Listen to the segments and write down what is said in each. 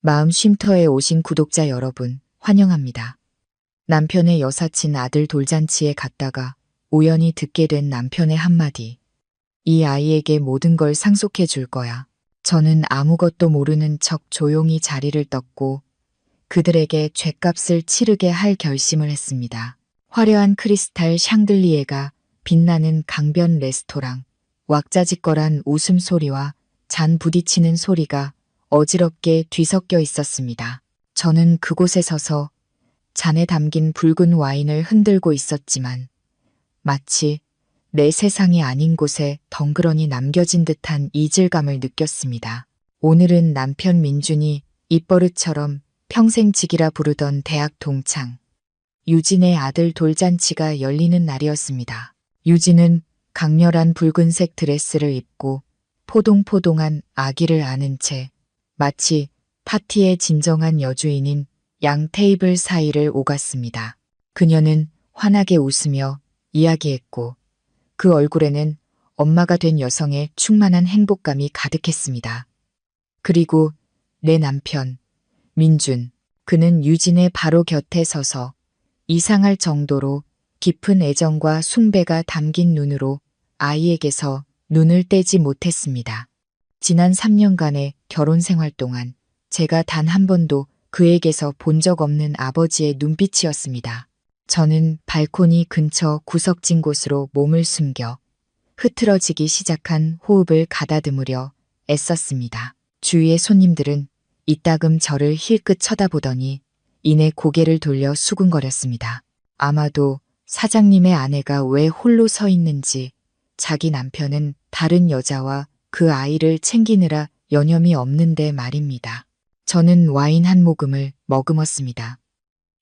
마음 쉼터에 오신 구독자 여러분, 환영합니다. 남편의 여사친 아들 돌잔치에 갔다가 우연히 듣게 된 남편의 한마디. 이 아이에게 모든 걸 상속해 줄 거야. 저는 아무것도 모르는 척 조용히 자리를 떴고 그들에게 죗값을 치르게 할 결심을 했습니다. 화려한 크리스탈 샹들리에가 빛나는 강변 레스토랑, 왁자지껄한 웃음소리와 잔 부딪히는 소리가 어지럽게 뒤섞여 있었습니다. 저는 그곳에 서서 잔에 담긴 붉은 와인을 흔들고 있었지만 마치 내 세상이 아닌 곳에 덩그러니 남겨진 듯한 이질감을 느꼈습니다. 오늘은 남편 민준이 입버릇처럼 평생직이라 부르던 대학 동창 유진의 아들 돌잔치가 열리는 날이었습니다. 유진은 강렬한 붉은색 드레스를 입고 포동포동한 아기를 안은 채 마치 파티의 진정한 여주인인 양 테이블 사이를 오갔습니다. 그녀는 환하게 웃으며 이야기했고 그 얼굴에는 엄마가 된 여성의 충만한 행복감이 가득했습니다. 그리고 내 남편, 민준, 그는 유진의 바로 곁에 서서 이상할 정도로 깊은 애정과 숭배가 담긴 눈으로 아이에게서 눈을 떼지 못했습니다. 지난 3년간의 결혼 생활 동안 제가 단 한 번도 그에게서 본 적 없는 아버지의 눈빛이었습니다. 저는 발코니 근처 구석진 곳으로 몸을 숨겨 흐트러지기 시작한 호흡을 가다듬으려 애썼습니다. 주위의 손님들은 이따금 저를 힐끗 쳐다보더니 이내 고개를 돌려 수군거렸습니다. 아마도 사장님의 아내가 왜 홀로 서 있는지, 자기 남편은 다른 여자와 그 아이를 챙기느라 여념이 없는데 말입니다. 저는 와인 한 모금을 머금었습니다.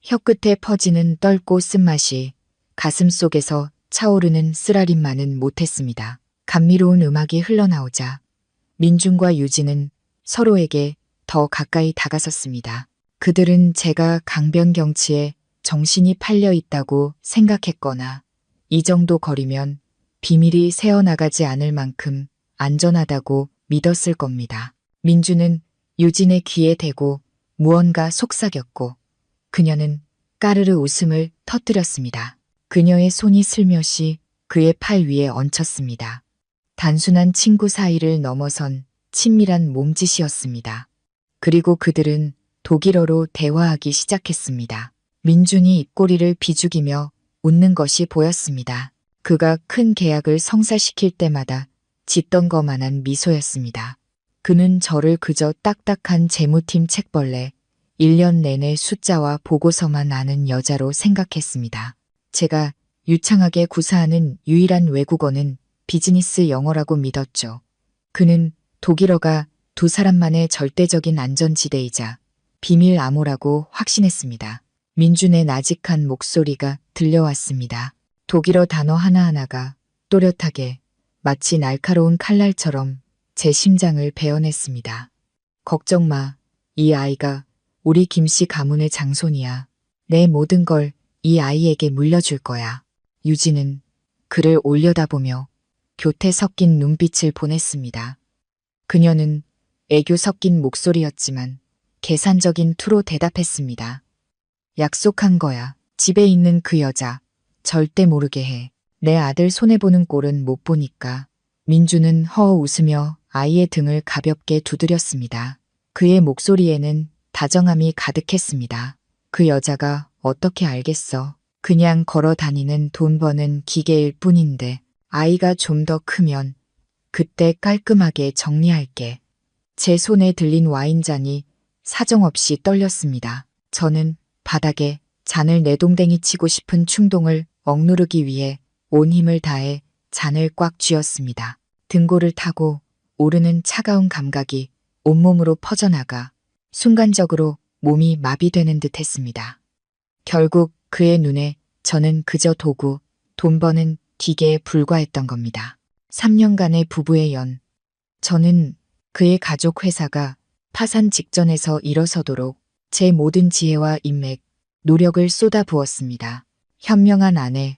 혀끝에 퍼지는 떫고 쓴맛이 가슴속에서 차오르는 쓰라림만은 못했습니다. 감미로운 음악이 흘러나오자 민준과 유진은 서로에게 더 가까이 다가섰습니다. 그들은 제가 강변 경치에 정신이 팔려 있다고 생각했거나 이 정도 거리면 비밀이 새어나가지 않을 만큼 안전하다고 믿었을 겁니다. 민준은 유진의 귀에 대고 무언가 속삭였고 그녀는 까르르 웃음을 터뜨렸습니다. 그녀의 손이 슬며시 그의 팔 위에 얹혔습니다. 단순한 친구 사이를 넘어선 친밀한 몸짓이었습니다. 그리고 그들은 독일어로 대화하기 시작했습니다. 민준이 입꼬리를 비죽이며 웃는 것이 보였습니다. 그가 큰 계약을 성사시킬 때마다 짓던 것만한 미소였습니다. 그는 저를 그저 딱딱한 재무팀 책벌레, 1년 내내 숫자와 보고서만 아는 여자로 생각했습니다. 제가 유창하게 구사하는 유일한 외국어는 비즈니스 영어라고 믿었죠. 그는 독일어가 두 사람만의 절대적인 안전지대이자 비밀 암호라고 확신했습니다. 민준의 나직한 목소리가 들려왔습니다. 독일어 단어 하나하나가 또렷하게 마치 날카로운 칼날처럼 제 심장을 베어냈습니다. 걱정 마. 이 아이가 우리 김씨 가문의 장손이야. 내 모든 걸 이 아이에게 물려줄 거야. 유진은 그를 올려다보며 교태 섞인 눈빛을 보냈습니다. 그녀는 애교 섞인 목소리였지만 계산적인 투로 대답했습니다. 약속한 거야. 집에 있는 그 여자 절대 모르게 해. 내 아들 손해보는 꼴은 못 보니까. 민주는 허어 웃으며 아이의 등을 가볍게 두드렸습니다. 그의 목소리에는 다정함이 가득했습니다. 그 여자가 어떻게 알겠어. 그냥 걸어 다니는 돈 버는 기계일 뿐인데 아이가 좀 더 크면 그때 깔끔하게 정리할게. 제 손에 들린 와인잔이 사정없이 떨렸습니다. 저는 바닥에 잔을 내동댕이 치고 싶은 충동을 억누르기 위해 온 힘을 다해 잔을 꽉 쥐었습니다. 등골을 타고 오르는 차가운 감각이 온몸으로 퍼져나가 순간적으로 몸이 마비되는 듯 했습니다. 결국 그의 눈에 저는 그저 도구, 돈 버는 기계에 불과했던 겁니다. 3년간의 부부의 연. 저는 그의 가족 회사가 파산 직전에서 일어서도록 제 모든 지혜와 인맥, 노력을 쏟아부었습니다. 현명한 아내,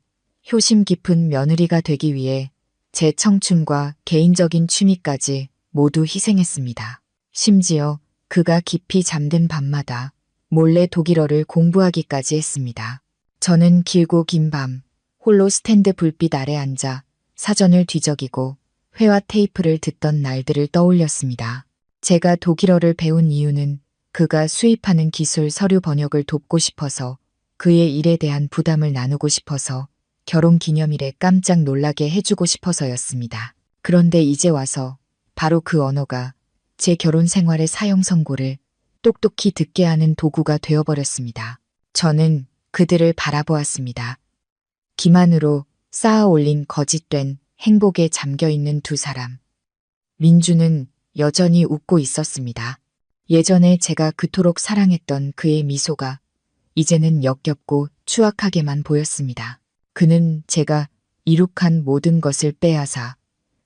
효심 깊은 며느리가 되기 위해 제 청춘과 개인적인 취미까지 모두 희생했습니다. 심지어 그가 깊이 잠든 밤마다 몰래 독일어를 공부하기까지 했습니다. 저는 길고 긴 밤, 홀로 스탠드 불빛 아래 앉아 사전을 뒤적이고 회화 테이프를 듣던 날들을 떠올렸습니다. 제가 독일어를 배운 이유는 그가 수입하는 기술 서류 번역을 돕고 싶어서, 그의 일에 대한 부담을 나누고 싶어서, 결혼 기념일에 깜짝 놀라게 해주고 싶어서였습니다. 그런데 이제 와서 바로 그 언어가 제 결혼 생활의 사형 선고를 똑똑히 듣게 하는 도구가 되어버렸습니다. 저는 그들을 바라보았습니다. 기만으로 쌓아 올린 거짓된 행복에 잠겨있는 두 사람. 민주는 여전히 웃고 있었습니다. 예전에 제가 그토록 사랑했던 그의 미소가 이제는 역겹고 추악하게만 보였습니다. 그는 제가 이룩한 모든 것을 빼앗아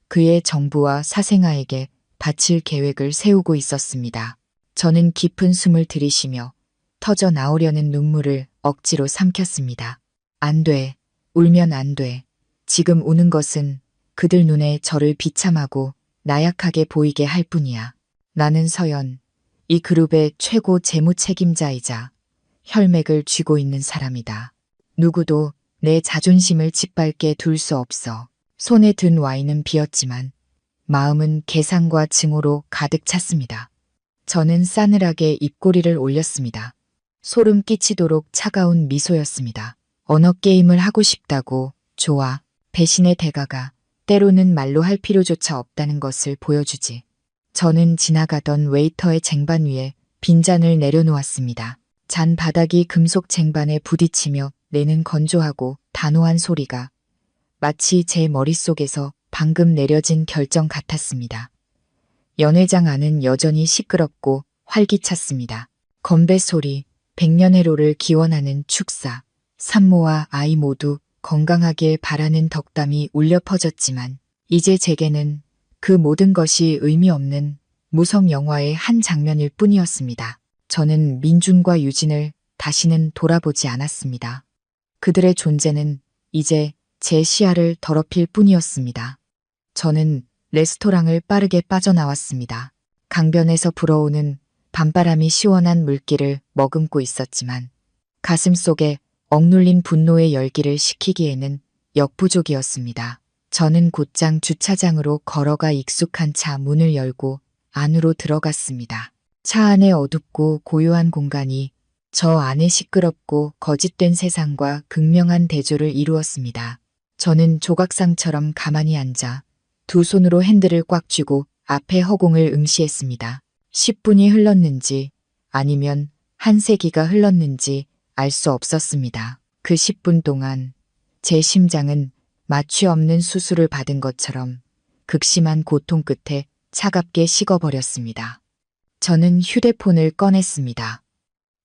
그의 정부와 사생아에게 바칠 계획을 세우고 있었습니다. 저는 깊은 숨을 들이쉬며 터져 나오려는 눈물을 억지로 삼켰습니다. 안 돼. 울면 안 돼. 지금 우는 것은 그들 눈에 저를 비참하고 나약하게 보이게 할 뿐이야. 나는 서연, 이 그룹의 최고 재무 책임자이자 혈맥을 쥐고 있는 사람이다. 누구도 내 자존심을 짓밟게 둘 수 없어. 손에 든 와인은 비었지만 마음은 계산과 증오로 가득 찼습니다. 저는 싸늘하게 입꼬리를 올렸습니다. 소름 끼치도록 차가운 미소였습니다. 언어 게임을 하고 싶다고. 좋아. 배신의 대가가 때로는 말로 할 필요조차 없다는 것을 보여주지. 저는 지나가던 웨이터의 쟁반 위에 빈잔을 내려놓았습니다. 잔 바닥이 금속 쟁반에 부딪히며 내는 건조하고 단호한 소리가 마치 제 머릿속에서 방금 내려진 결정 같았습니다. 연회장 안은 여전히 시끄럽고 활기찼습니다. 건배 소리, 백년해로를 기원하는 축사, 산모와 아이 모두 건강하길 바라는 덕담이 울려 퍼졌지만 이제 제게는 그 모든 것이 의미 없는 무성 영화의 한 장면일 뿐이었습니다. 저는 민준과 유진을 다시는 돌아보지 않았습니다. 그들의 존재는 이제 제 시야를 더럽힐 뿐이었습니다. 저는 레스토랑을 빠르게 빠져나왔습니다. 강변에서 불어오는 밤바람이 시원한 물기를 머금고 있었지만 가슴 속에 억눌린 분노의 열기를 식히기에는 역부족이었습니다. 저는 곧장 주차장으로 걸어가 익숙한 차 문을 열고 안으로 들어갔습니다. 차 안의 어둡고 고요한 공간이 저 안의 시끄럽고 거짓된 세상과 극명한 대조를 이루었습니다. 저는 조각상처럼 가만히 앉아 두 손으로 핸들을 꽉 쥐고 앞에 허공을 응시했습니다. 10분이 흘렀는지 아니면 한 세기가 흘렀는지 알 수 없었습니다. 그 10분 동안 제 심장은 마취 없는 수술을 받은 것처럼 극심한 고통 끝에 차갑게 식어버렸습니다. 저는 휴대폰을 꺼냈습니다.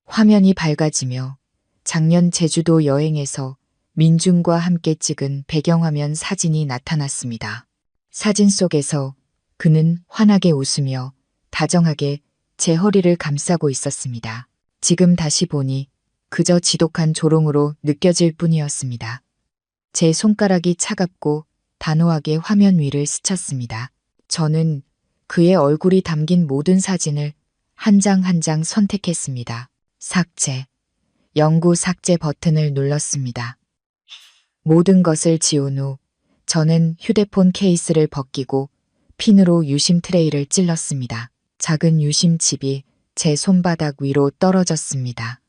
화면이 밝아지며 작년 제주도 여행에서 민준과 함께 찍은 배경화면 사진이 나타났습니다. 사진 속에서 그는 환하게 웃으며 다정하게 제 허리를 감싸고 있었습니다. 지금 다시 보니 그저 지독한 조롱으로 느껴질 뿐이었습니다. 제 손가락이 차갑고 단호하게 화면 위를 스쳤습니다. 저는 그의 얼굴이 담긴 모든 사진을 한 장 한 장 선택했습니다. 삭제, 영구 삭제 버튼을 눌렀습니다. 모든 것을 지운 후 저는 휴대폰 케이스를 벗기고 핀으로 유심 트레이를 찔렀습니다. 작은 유심칩이 제 손바닥 위로 떨어졌습니다.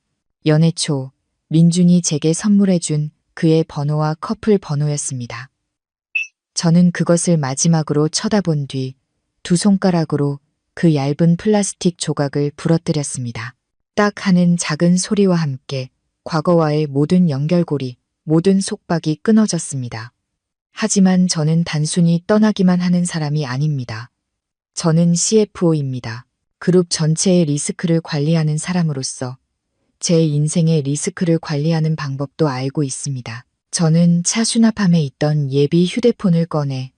연애 초 민준이 제게 선물해준 그의 번호와 커플 번호였습니다. 저는 그것을 마지막으로 쳐다본 뒤 두 손가락으로 그 얇은 플라스틱 조각을 부러뜨렸습니다. 딱 하는 작은 소리와 함께 과거와의 모든 연결고리, 모든 속박이 끊어졌습니다. 하지만 저는 단순히 떠나기만 하는 사람이 아닙니다. 저는 CFO입니다. 그룹 전체의 리스크를 관리하는 사람으로서 제 인생의 리스크를 관리하는 방법도 알고 있습니다. 저는 차 수납함에 있던 예비 휴대폰을 꺼내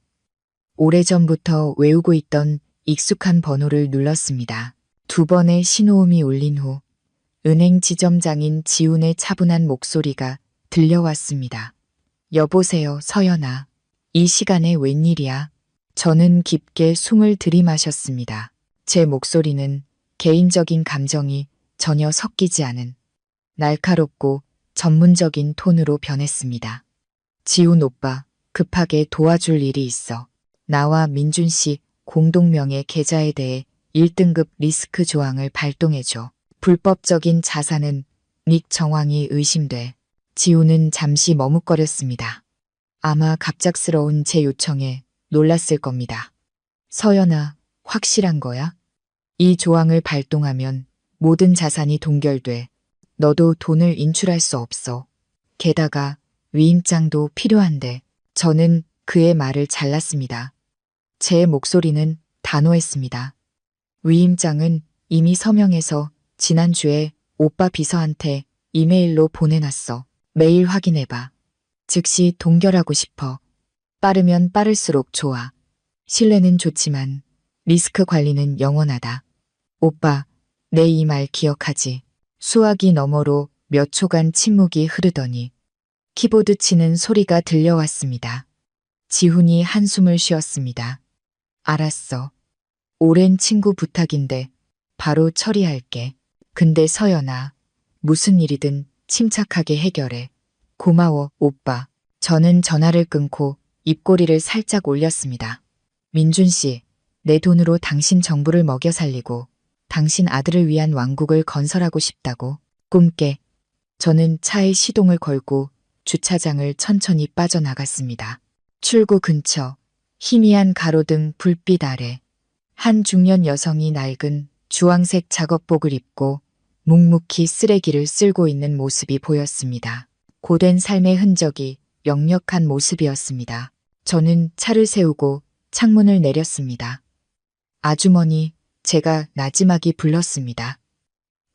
오래전부터 외우고 있던 익숙한 번호를 눌렀습니다. 두 번의 신호음이 울린 후 은행 지점장인 지훈의 차분한 목소리가 들려왔습니다. 여보세요, 서연아. 이 시간에 웬일이야? 저는 깊게 숨을 들이마셨습니다. 제 목소리는 개인적인 감정이 전혀 섞이지 않은 날카롭고 전문적인 톤으로 변했습니다. 지훈 오빠, 급하게 도와줄 일이 있어. 나와 민준 씨 공동명의 계좌에 대해 1등급 리스크 조항을 발동해줘. 불법적인 자산은 닉 정황이 의심돼. 지훈은 잠시 머뭇거렸습니다. 아마 갑작스러운 제 요청에 놀랐을 겁니다. 서연아, 확실한 거야? 이 조항을 발동하면 모든 자산이 동결돼. 너도 돈을 인출할 수 없어. 게다가 위임장도 필요한데. 저는 그의 말을 잘랐습니다. 제 목소리는 단호했습니다. 위임장은 이미 서명해서 지난주에 오빠 비서한테 이메일로 보내놨어. 메일 확인해봐. 즉시 동결하고 싶어. 빠르면 빠를수록 좋아. 신뢰는 좋지만 리스크 관리는 영원하다. 오빠, 내 이 말 기억하지? 수화기 너머로 몇 초간 침묵이 흐르더니 키보드 치는 소리가 들려왔습니다. 지훈이 한숨을 쉬었습니다. 알았어. 오랜 친구 부탁인데 바로 처리할게. 근데 서연아, 무슨 일이든 침착하게 해결해. 고마워, 오빠. 저는 전화를 끊고 입꼬리를 살짝 올렸습니다. 민준 씨, 내 돈으로 당신 정부를 먹여 살리고 당신 아들을 위한 왕국을 건설하고 싶다고 꿈깨. 저는 차에 시동을 걸고 주차장을 천천히 빠져나갔습니다. 출구 근처 희미한 가로등 불빛 아래 한 중년 여성이 낡은 주황색 작업복을 입고 묵묵히 쓰레기를 쓸고 있는 모습이 보였습니다. 고된 삶의 흔적이 역력한 모습이었습니다. 저는 차를 세우고 창문을 내렸습니다. 아주머니, 제가 나지막이 불렀습니다.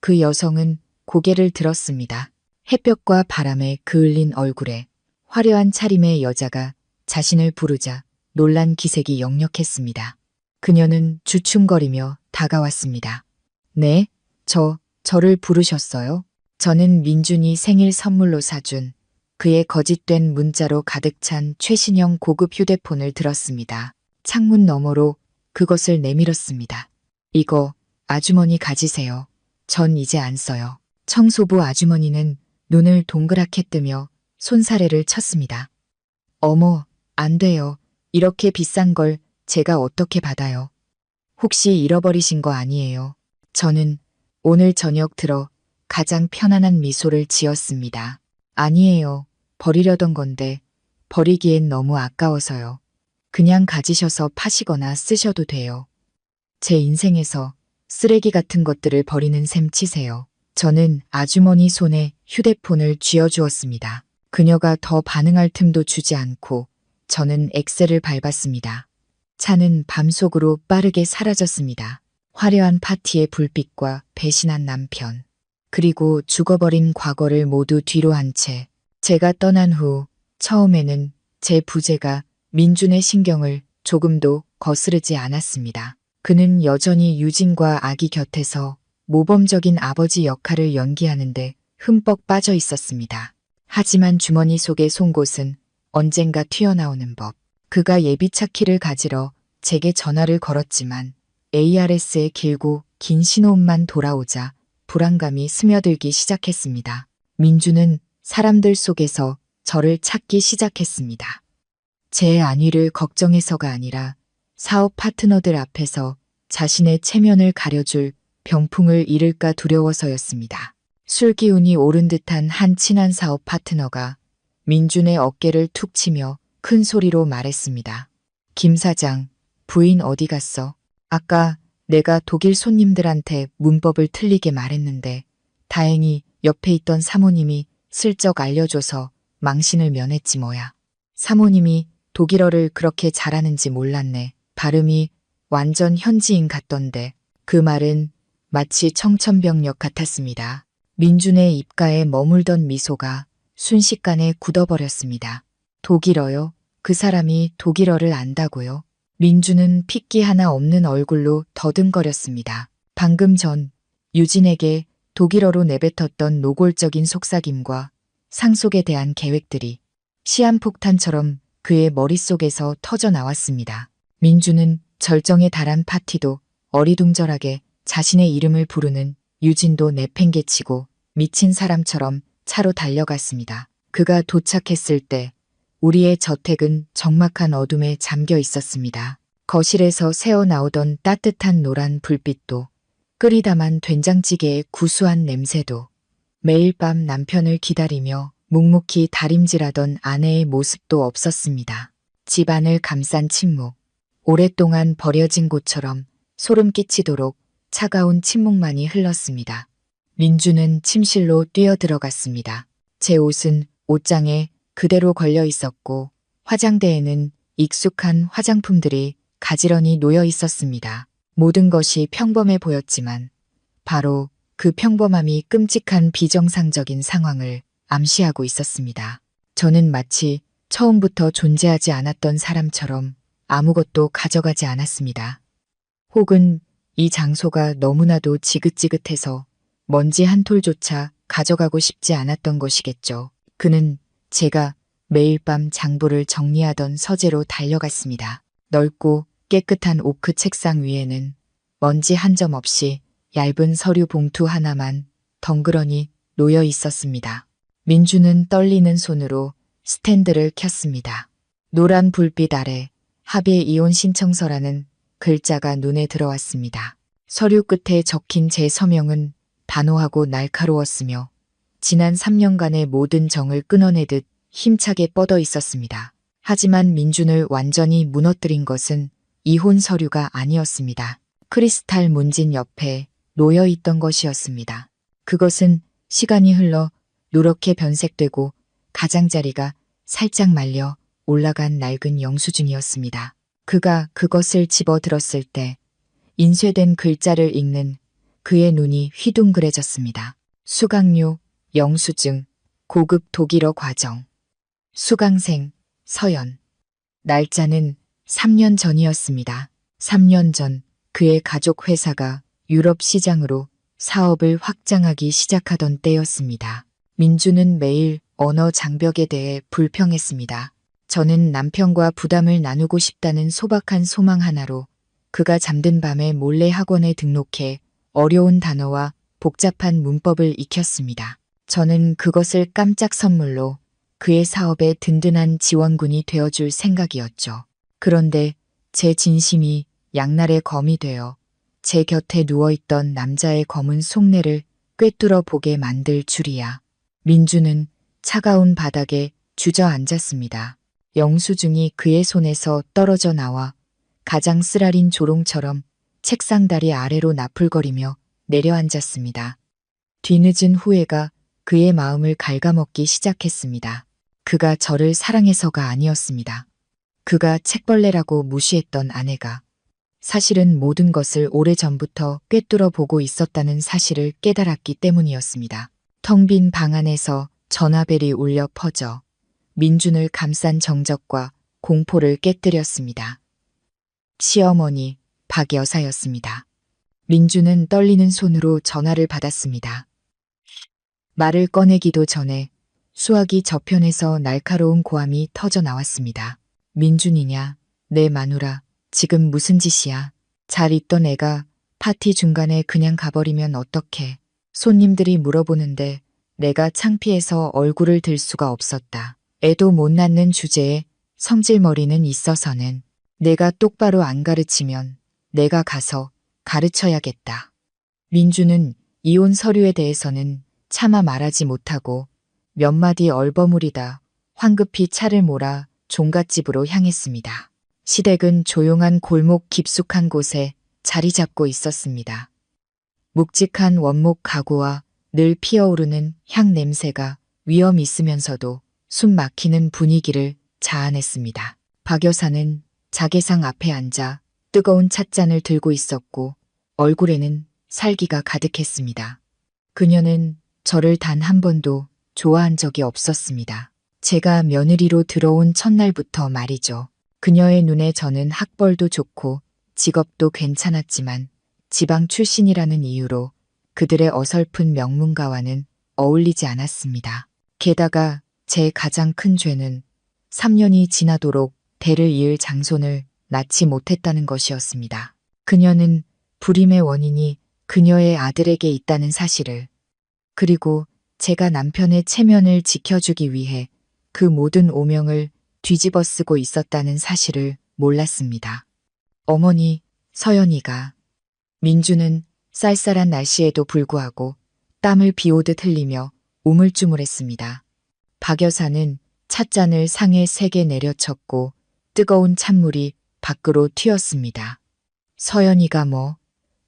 그 여성은 고개를 들었습니다. 햇볕과 바람에 그을린 얼굴에 화려한 차림의 여자가 자신을 부르자 놀란 기색이 역력했습니다. 그녀는 주춤거리며 다가왔습니다. 네, 저를 부르셨어요? 저는 민준이 생일 선물로 사준 그의 거짓된 문자로 가득 찬 최신형 고급 휴대폰을 들었습니다. 창문 너머로 그것을 내밀었습니다. 이거 아주머니 가지세요. 전 이제 안 써요. 청소부 아주머니는 눈을 동그랗게 뜨며 손사래를 쳤습니다. 어머, 안 돼요. 이렇게 비싼 걸 제가 어떻게 받아요? 혹시 잃어버리신 거 아니에요? 저는 오늘 저녁 들어 가장 편안한 미소를 지었습니다. 아니에요. 버리려던 건데 버리기엔 너무 아까워서요. 그냥 가지셔서 파시거나 쓰셔도 돼요. 제 인생에서 쓰레기 같은 것들을 버리는 셈 치세요. 저는 아주머니 손에 휴대폰을 쥐어주었습니다. 그녀가 더 반응할 틈도 주지 않고 저는 엑셀을 밟았습니다. 차는 밤속으로 빠르게 사라졌습니다. 화려한 파티의 불빛과 배신한 남편, 그리고 죽어버린 과거를 모두 뒤로 한 채 제가 떠난 후 처음에는 제 부재가 민준의 신경을 조금도 거스르지 않았습니다. 그는 여전히 유진과 아기 곁에서 모범적인 아버지 역할을 연기하는데 흠뻑 빠져 있었습니다. 하지만 주머니 속의 송곳은 언젠가 튀어나오는 법. 그가 예비차 키를 가지러 제게 전화를 걸었지만 ARS의 길고 긴 신호음만 돌아오자 불안감이 스며들기 시작했습니다. 민주는 사람들 속에서 저를 찾기 시작했습니다. 제 안위를 걱정해서가 아니라 사업 파트너들 앞에서 자신의 체면을 가려줄 병풍을 잃을까 두려워서였습니다. 술 기운이 오른 듯한 한 친한 사업 파트너가 민준의 어깨를 툭 치며 큰 소리로 말했습니다. 김 사장, 부인 어디 갔어? 아까 내가 독일 손님들한테 문법을 틀리게 말했는데 다행히 옆에 있던 사모님이 슬쩍 알려줘서 망신을 면했지 뭐야. 사모님이 독일어를 그렇게 잘하는지 몰랐네. 발음이 완전 현지인 같던데. 그 말은 마치 청천벽력 같았습니다. 민준의 입가에 머물던 미소가 순식간에 굳어버렸습니다. 독일어요? 그 사람이 독일어를 안다고요? 민준은 핏기 하나 없는 얼굴로 더듬거렸습니다. 방금 전 유진에게 독일어로 내뱉었던 노골적인 속삭임과 상속에 대한 계획들이 시한폭탄처럼 그의 머릿속에서 터져 나왔습니다. 민준은 절정에 달한 파티도 어리둥절하게 자신의 이름을 부르는 유진도 내팽개치고 미친 사람처럼 차로 달려갔습니다. 그가 도착했을 때 우리의 저택은 적막한 어둠에 잠겨 있었습니다. 거실에서 새어나오던 따뜻한 노란 불빛도 끓이다만 된장찌개의 구수한 냄새도 매일 밤 남편을 기다리며 묵묵히 다림질하던 아내의 모습도 없었습니다. 집안을 감싼 침묵, 오랫동안 버려진 곳처럼 소름 끼치도록 차가운 침묵만이 흘렀습니다. 민주는 침실로 뛰어들어갔습니다. 제 옷은 옷장에 그대로 걸려 있었고 화장대에는 익숙한 화장품들이 가지런히 놓여 있었습니다. 모든 것이 평범해 보였지만 바로 그 평범함이 끔찍한 비정상적인 상황을 암시하고 있었습니다. 저는 마치 처음부터 존재하지 않았던 사람처럼 아무것도 가져가지 않았습니다. 혹은 이 장소가 너무나도 지긋지긋해서 먼지 한 톨조차 가져가고 싶지 않았던 것이겠죠. 그는 제가 매일 밤 장부를 정리하던 서재로 달려갔습니다. 넓고 깨끗한 오크 책상 위에는 먼지 한 점 없이 얇은 서류 봉투 하나만 덩그러니 놓여 있었습니다. 민주는 떨리는 손으로 스탠드를 켰습니다. 노란 불빛 아래 합의 이혼 신청서라는 글자가 눈에 들어왔습니다. 서류 끝에 적힌 제 서명은 단호하고 날카로웠으며 지난 3년간의 모든 정을 끊어내듯 힘차게 뻗어 있었습니다. 하지만 민준을 완전히 무너뜨린 것은 이혼 서류가 아니었습니다. 크리스탈 문진 옆에 놓여 있던 것이었습니다. 그것은 시간이 흘러 누렇게 변색되고 가장자리가 살짝 말려 올라간 낡은 영수증이었습니다. 그가 그것을 집어들었을 때 인쇄된 글자를 읽는 그의 눈이 휘둥그레졌습니다. 수강료, 영수증, 고급 독일어 과정, 수강생, 서연. 날짜는 3년 전이었습니다. 3년 전 그의 가족 회사가 유럽 시장으로 사업을 확장하기 시작하던 때였습니다. 민주는 매일 언어 장벽에 대해 불평했습니다. 저는 남편과 부담을 나누고 싶다는 소박한 소망 하나로 그가 잠든 밤에 몰래 학원에 등록해 어려운 단어와 복잡한 문법을 익혔습니다. 저는 그것을 깜짝 선물로 그의 사업에 든든한 지원군이 되어줄 생각이었죠. 그런데 제 진심이 양날의 검이 되어 제 곁에 누워있던 남자의 검은 속내를 꿰뚫어 보게 만들 줄이야. 민주는 차가운 바닥에 주저앉았습니다. 영수증이 그의 손에서 떨어져 나와 가장 쓰라린 조롱처럼 책상 다리 아래로 나풀거리며 내려앉았습니다. 뒤늦은 후회가 그의 마음을 갉아먹기 시작했습니다. 그가 저를 사랑해서가 아니었습니다. 그가 책벌레라고 무시했던 아내가 사실은 모든 것을 오래전부터 꿰뚫어 보고 있었다는 사실을 깨달았기 때문이었습니다. 텅 빈 방 안에서 전화벨이 울려 퍼져 민준을 감싼 정적과 공포를 깨뜨렸습니다. 시어머니 박 여사였습니다. 민준은 떨리는 손으로 전화를 받았습니다. 말을 꺼내기도 전에 수화기 저편에서 날카로운 고함이 터져 나왔습니다. 민준이냐, 내 마누라, 지금 무슨 짓이야? 잘 있던 애가 파티 중간에 그냥 가버리면 어떡해? 손님들이 물어보는데 내가 창피해서 얼굴을 들 수가 없었다. 애도 못 낳는 주제에 성질머리는 있어서는 내가 똑바로 안 가르치면 내가 가서 가르쳐야겠다. 민주는 이혼 서류에 대해서는 차마 말하지 못하고 몇 마디 얼버무리다 황급히 차를 몰아 종갓집으로 향했습니다. 시댁은 조용한 골목 깊숙한 곳에 자리 잡고 있었습니다. 묵직한 원목 가구와 늘 피어오르는 향 냄새가 위험 있으면서도 숨 막히는 분위기를 자아냈습니다. 박 여사는 자개상 앞에 앉아 뜨거운 찻잔을 들고 있었고 얼굴에는 살기가 가득했습니다. 그녀는 저를 단 한 번도 좋아한 적이 없었습니다. 제가 며느리로 들어온 첫날부터 말이죠. 그녀의 눈에 저는 학벌도 좋고 직업도 괜찮았지만 지방 출신이라는 이유로 그들의 어설픈 명문가와는 어울리지 않았습니다. 게다가 제 가장 큰 죄는 3년이 지나도록 대를 이을 장손을 낳지 못했다는 것이었습니다. 그녀는 불임의 원인이 그녀의 아들에게 있다는 사실을, 그리고 제가 남편의 체면을 지켜주기 위해 그 모든 오명을 뒤집어 쓰고 있었다는 사실을 몰랐습니다. 어머니, 서연이가. 민주는 쌀쌀한 날씨에도 불구하고 땀을 비오듯 흘리며 우물쭈물했습니다. 박 여사는 찻잔을 상에 3개 내려쳤고 뜨거운 찬물이 밖으로 튀었습니다. 서연이가 뭐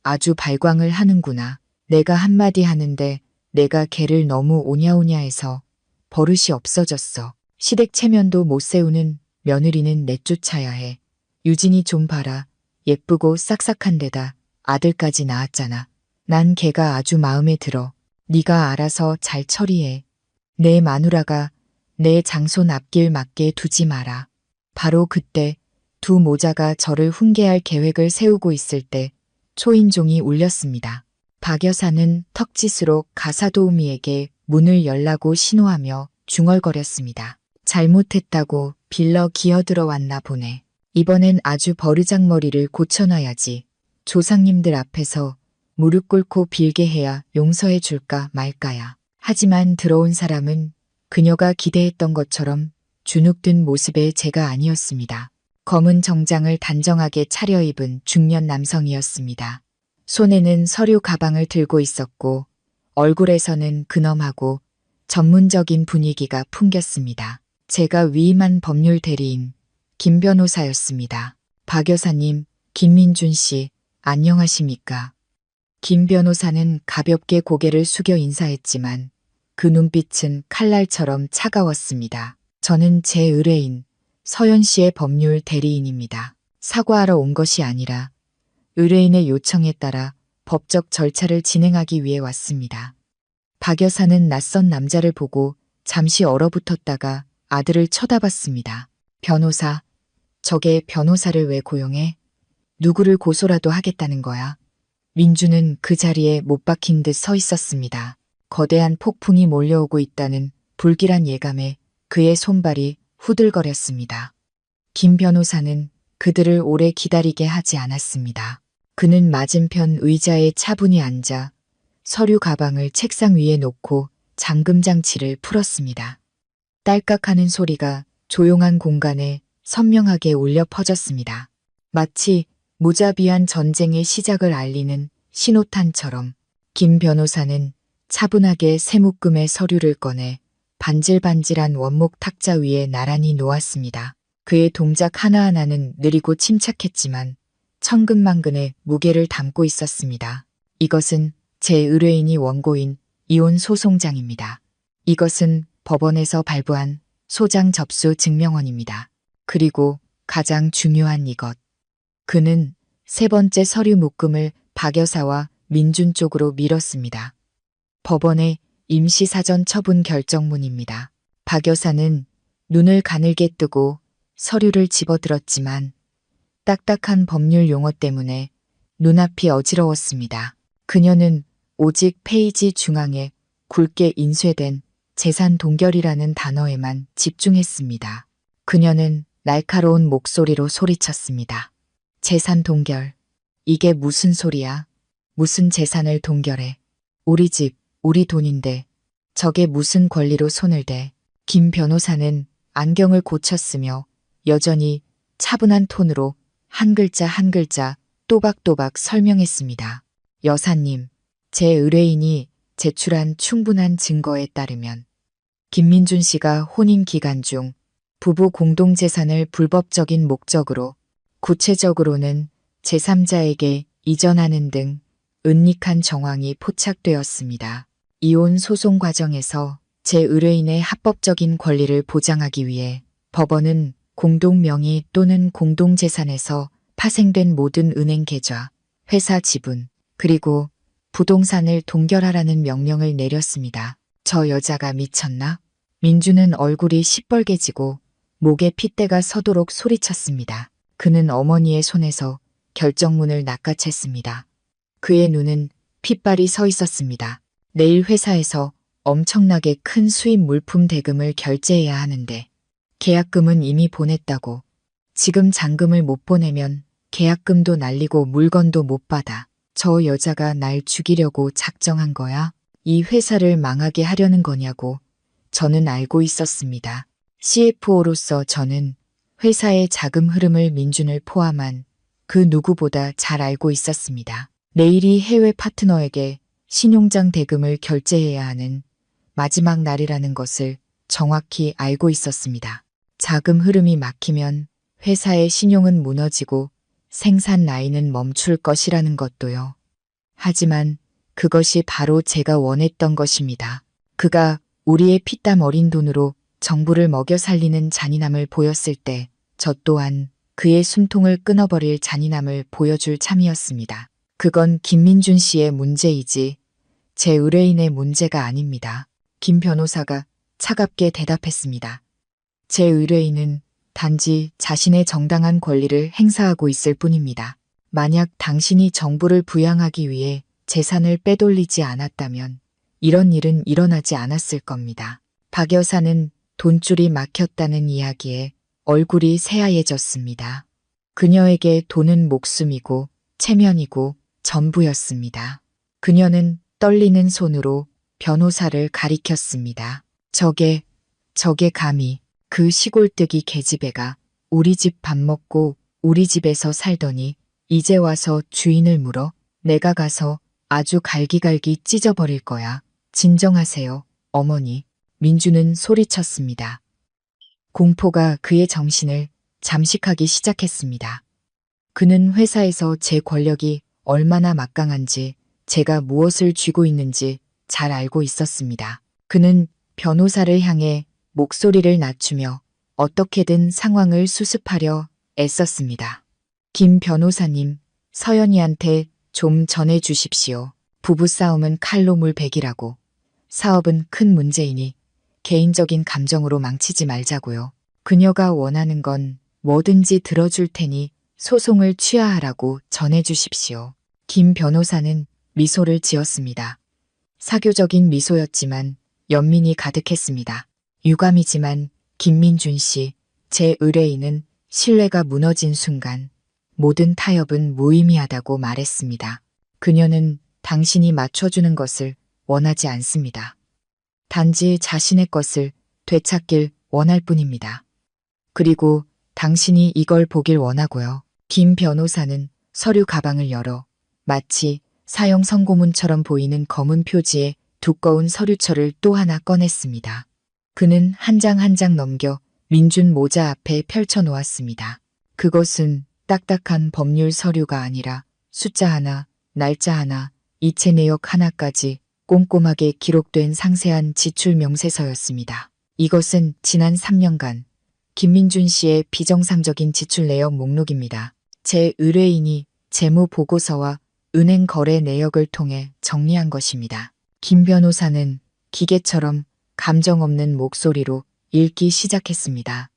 아주 발광을 하는구나. 내가 한마디 하는데 내가 걔를 너무 오냐오냐해서 버릇이 없어졌어. 시댁 체면도 못 세우는 며느리는 내쫓아야 해. 유진이 좀 봐라. 예쁘고 싹싹한 데다 아들까지 낳았잖아. 난 걔가 아주 마음에 들어. 네가 알아서 잘 처리해. 내 마누라가 내 장손 앞길 맞게 두지 마라. 바로 그때 두 모자가 저를 훈계할 계획을 세우고 있을 때 초인종이 울렸습니다. 박 여사는 턱짓으로 가사도우미에게 문을 열라고 신호하며 중얼거렸습니다. 잘못했다고 빌러 기어들어 왔나 보네. 이번엔 아주 버르장머리를 고쳐놔야지. 조상님들 앞에서 무릎 꿇고 빌게 해야 용서해 줄까 말까야. 하지만 들어온 사람은 그녀가 기대했던 것처럼 주눅든 모습의 제가 아니었습니다. 검은 정장을 단정하게 차려입은 중년 남성이었습니다. 손에는 서류 가방을 들고 있었고 얼굴에서는 근엄하고 전문적인 분위기가 풍겼습니다. 제가 위임한 법률 대리인 김 변호사였습니다. 박 여사님, 김민준 씨, 안녕하십니까? 김 변호사는 가볍게 고개를 숙여 인사했지만 그 눈빛은 칼날처럼 차가웠습니다. 저는 제 의뢰인 서연 씨의 법률 대리인입니다. 사과하러 온 것이 아니라 의뢰인의 요청에 따라 법적 절차를 진행하기 위해 왔습니다. 박 여사는 낯선 남자를 보고 잠시 얼어붙었다가 아들을 쳐다봤습니다. 변호사, 저게 변호사를 왜 고용해? 누구를 고소라도 하겠다는 거야? 민주는 그 자리에 못 박힌 듯 서 있었습니다. 거대한 폭풍이 몰려오고 있다는 불길한 예감에 그의 손발이 후들거렸습니다. 김 변호사는 그들을 오래 기다리게 하지 않았습니다. 그는 맞은편 의자에 차분히 앉아 서류 가방을 책상 위에 놓고 잠금 장치를 풀었습니다. 딸깍하는 소리가 조용한 공간에 선명하게 울려 퍼졌습니다. 마치 무자비한 전쟁의 시작을 알리는 신호탄처럼 김 변호사는 차분하게 새 묶음의 서류를 꺼내 반질반질한 원목 탁자 위에 나란히 놓았습니다. 그의 동작 하나하나는 느리고 침착했지만 천근만근의 무게를 담고 있었습니다. 이것은 제 의뢰인이 원고인 이혼 소송장입니다. 이것은 법원에서 발부한 소장 접수 증명원입니다. 그리고 가장 중요한 이것. 그는 3번째 서류 묶음을 박 여사와 민준 쪽으로 밀었습니다. 법원의 임시사전 처분 결정문입니다. 박 여사는 눈을 가늘게 뜨고 서류를 집어들었지만 딱딱한 법률 용어 때문에 눈앞이 어지러웠습니다. 그녀는 오직 페이지 중앙에 굵게 인쇄된 재산 동결이라는 단어에만 집중했습니다. 그녀는 날카로운 목소리로 소리쳤습니다. 재산 동결. 이게 무슨 소리야? 무슨 재산을 동결해? 우리 집, 우리 돈인데 저게 무슨 권리로 손을 대? 김 변호사는 안경을 고쳤으며 여전히 차분한 톤으로 한 글자 한 글자 또박또박 설명했습니다. 여사님, 제 의뢰인이 제출한 충분한 증거에 따르면 김민준 씨가 혼인 기간 중 부부 공동재산을 불법적인 목적으로 구체적으로는 제3자에게 이전하는 등 은닉한 정황이 포착되었습니다. 이혼 소송 과정에서 제 의뢰인의 합법적인 권리를 보장하기 위해 법원은 공동명의 또는 공동재산에서 파생된 모든 은행 계좌, 회사 지분, 그리고 부동산을 동결하라는 명령을 내렸습니다. 저 여자가 미쳤나? 민주는 얼굴이 시뻘개지고 목에 핏대가 서도록 소리쳤습니다. 그는 어머니의 손에서 결정문을 낚아챘습니다. 그의 눈은 핏발이 서 있었습니다. 내일 회사에서 엄청나게 큰 수입 물품 대금을 결제해야 하는데 계약금은 이미 보냈다고. 지금 잔금을 못 보내면 계약금도 날리고 물건도 못 받아. 저 여자가 날 죽이려고 작정한 거야? 이 회사를 망하게 하려는 거냐고 저는 알고 있었습니다. CFO로서 저는 회사의 자금 흐름을 민준을 포함한 그 누구보다 잘 알고 있었습니다. 내일이 해외 파트너에게 신용장 대금을 결제해야 하는 마지막 날이라는 것을 정확히 알고 있었습니다. 자금 흐름이 막히면 회사의 신용은 무너지고 생산 라인은 멈출 것이라는 것도요. 하지만 그것이 바로 제가 원했던 것입니다. 그가 우리의 피땀 어린 돈으로 정부를 먹여 살리는 잔인함을 보였을 때 저 또한 그의 숨통을 끊어버릴 잔인함을 보여줄 참이었습니다. 그건 김민준 씨의 문제이지 제 의뢰인의 문제가 아닙니다. 김 변호사가 차갑게 대답했습니다. 제 의뢰인은 단지 자신의 정당한 권리를 행사하고 있을 뿐입니다. 만약 당신이 정부를 부양하기 위해 재산을 빼돌리지 않았다면 이런 일은 일어나지 않았을 겁니다. 박 여사는 돈줄이 막혔다는 이야기에 얼굴이 새하얘졌습니다. 그녀에게 돈은 목숨이고 체면이고 전부였습니다. 그녀는 떨리는 손으로 변호사를 가리켰습니다. 저게 감히 그 시골뜨기 계집애가 우리 집 밥 먹고 우리 집에서 살더니 이제 와서 주인을 물어? 내가 가서 아주 갈기갈기 찢어버릴 거야. 진정하세요, 어머니. 민주는 소리쳤습니다. 공포가 그의 정신을 잠식하기 시작했습니다. 그는 회사에서 제 권력이 얼마나 막강한지 제가 무엇을 쥐고 있는지 잘 알고 있었습니다. 그는 변호사를 향해 목소리를 낮추며 어떻게든 상황을 수습하려 애썼습니다. 김 변호사님, 서연이한테 좀 전해 주십시오. 부부싸움은 칼로 물베기라고. 사업은 큰 문제이니 개인적인 감정으로 망치지 말자고요. 그녀가 원하는 건 뭐든지 들어줄 테니 소송을 취하하라고 전해 주십시오. 김 변호사는 미소를 지었습니다. 사교적인 미소였지만 연민이 가득했습니다. 유감이지만 김민준 씨, 제 의뢰인은 신뢰가 무너진 순간 모든 타협은 무의미하다고 말했습니다. 그녀는 당신이 맞춰주는 것을 원하지 않습니다. 단지 자신의 것을 되찾길 원할 뿐입니다. 그리고 당신이 이걸 보길 원하고요. 김 변호사는 서류 가방을 열어 마치 사형 선고문처럼 보이는 검은 표지에 두꺼운 서류철을 또 하나 꺼냈습니다. 그는 한 장 한 장 넘겨 민준 모자 앞에 펼쳐 놓았습니다. 그것은 딱딱한 법률 서류가 아니라 숫자 하나, 날짜 하나, 이체 내역 하나까지 꼼꼼하게 기록된 상세한 지출 명세서였습니다. 이것은 지난 3년간 김민준 씨의 비정상적인 지출 내역 목록입니다. 제 의뢰인이 재무 보고서와 은행 거래 내역을 통해 정리한 것입니다. 김 변호사는 기계처럼 감정 없는 목소리로 읽기 시작했습니다.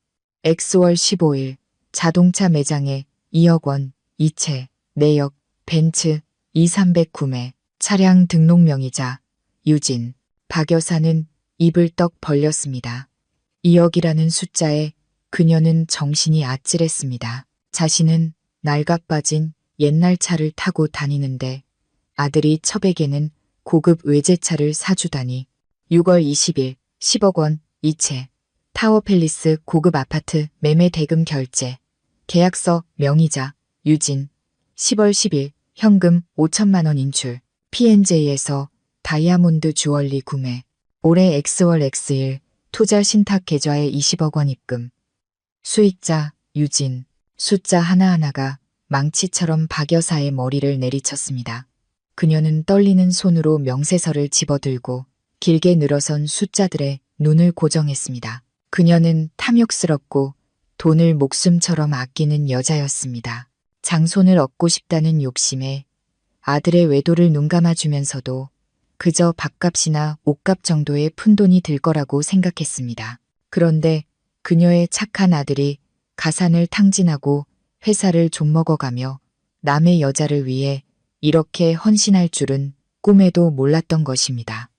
X월 15일 자동차 매장에 2억 원, 이체, 내역, 벤츠 2300 구매, 차량 등록명의자, 유진. 박 여사는 입을 떡 벌렸습니다. 2억이라는 숫자에 그녀는 정신이 아찔했습니다. 자신은 낡아빠진 옛날 차를 타고 다니는데 아들이 첩에게는 고급 외제차를 사주다니. 6월 20일 10억 원, 이체, 타워팰리스 고급 아파트 매매 대금 결제, 계약서 명의자, 유진. 10월 10일 현금 5천만 원 인출, P&J에서 다이아몬드 주얼리 구매, 올해 X월 X일 투자 신탁 계좌에 20억 원 입금. 수익자, 유진. 숫자 하나하나가 망치처럼 박 여사의 머리를 내리쳤습니다. 그녀는 떨리는 손으로 명세서를 집어들고 길게 늘어선 숫자들의 눈을 고정했습니다. 그녀는 탐욕스럽고 돈을 목숨처럼 아끼는 여자였습니다. 장손을 얻고 싶다는 욕심에 아들의 외도를 눈감아주면서도 그저 밥값이나 옷값 정도의 푼돈이 들 거라고 생각했습니다. 그런데 그녀의 착한 아들이 가산을 탕진하고 회사를 좀먹어가며 남의 여자를 위해 이렇게 헌신할 줄은 꿈에도 몰랐던 것입니다.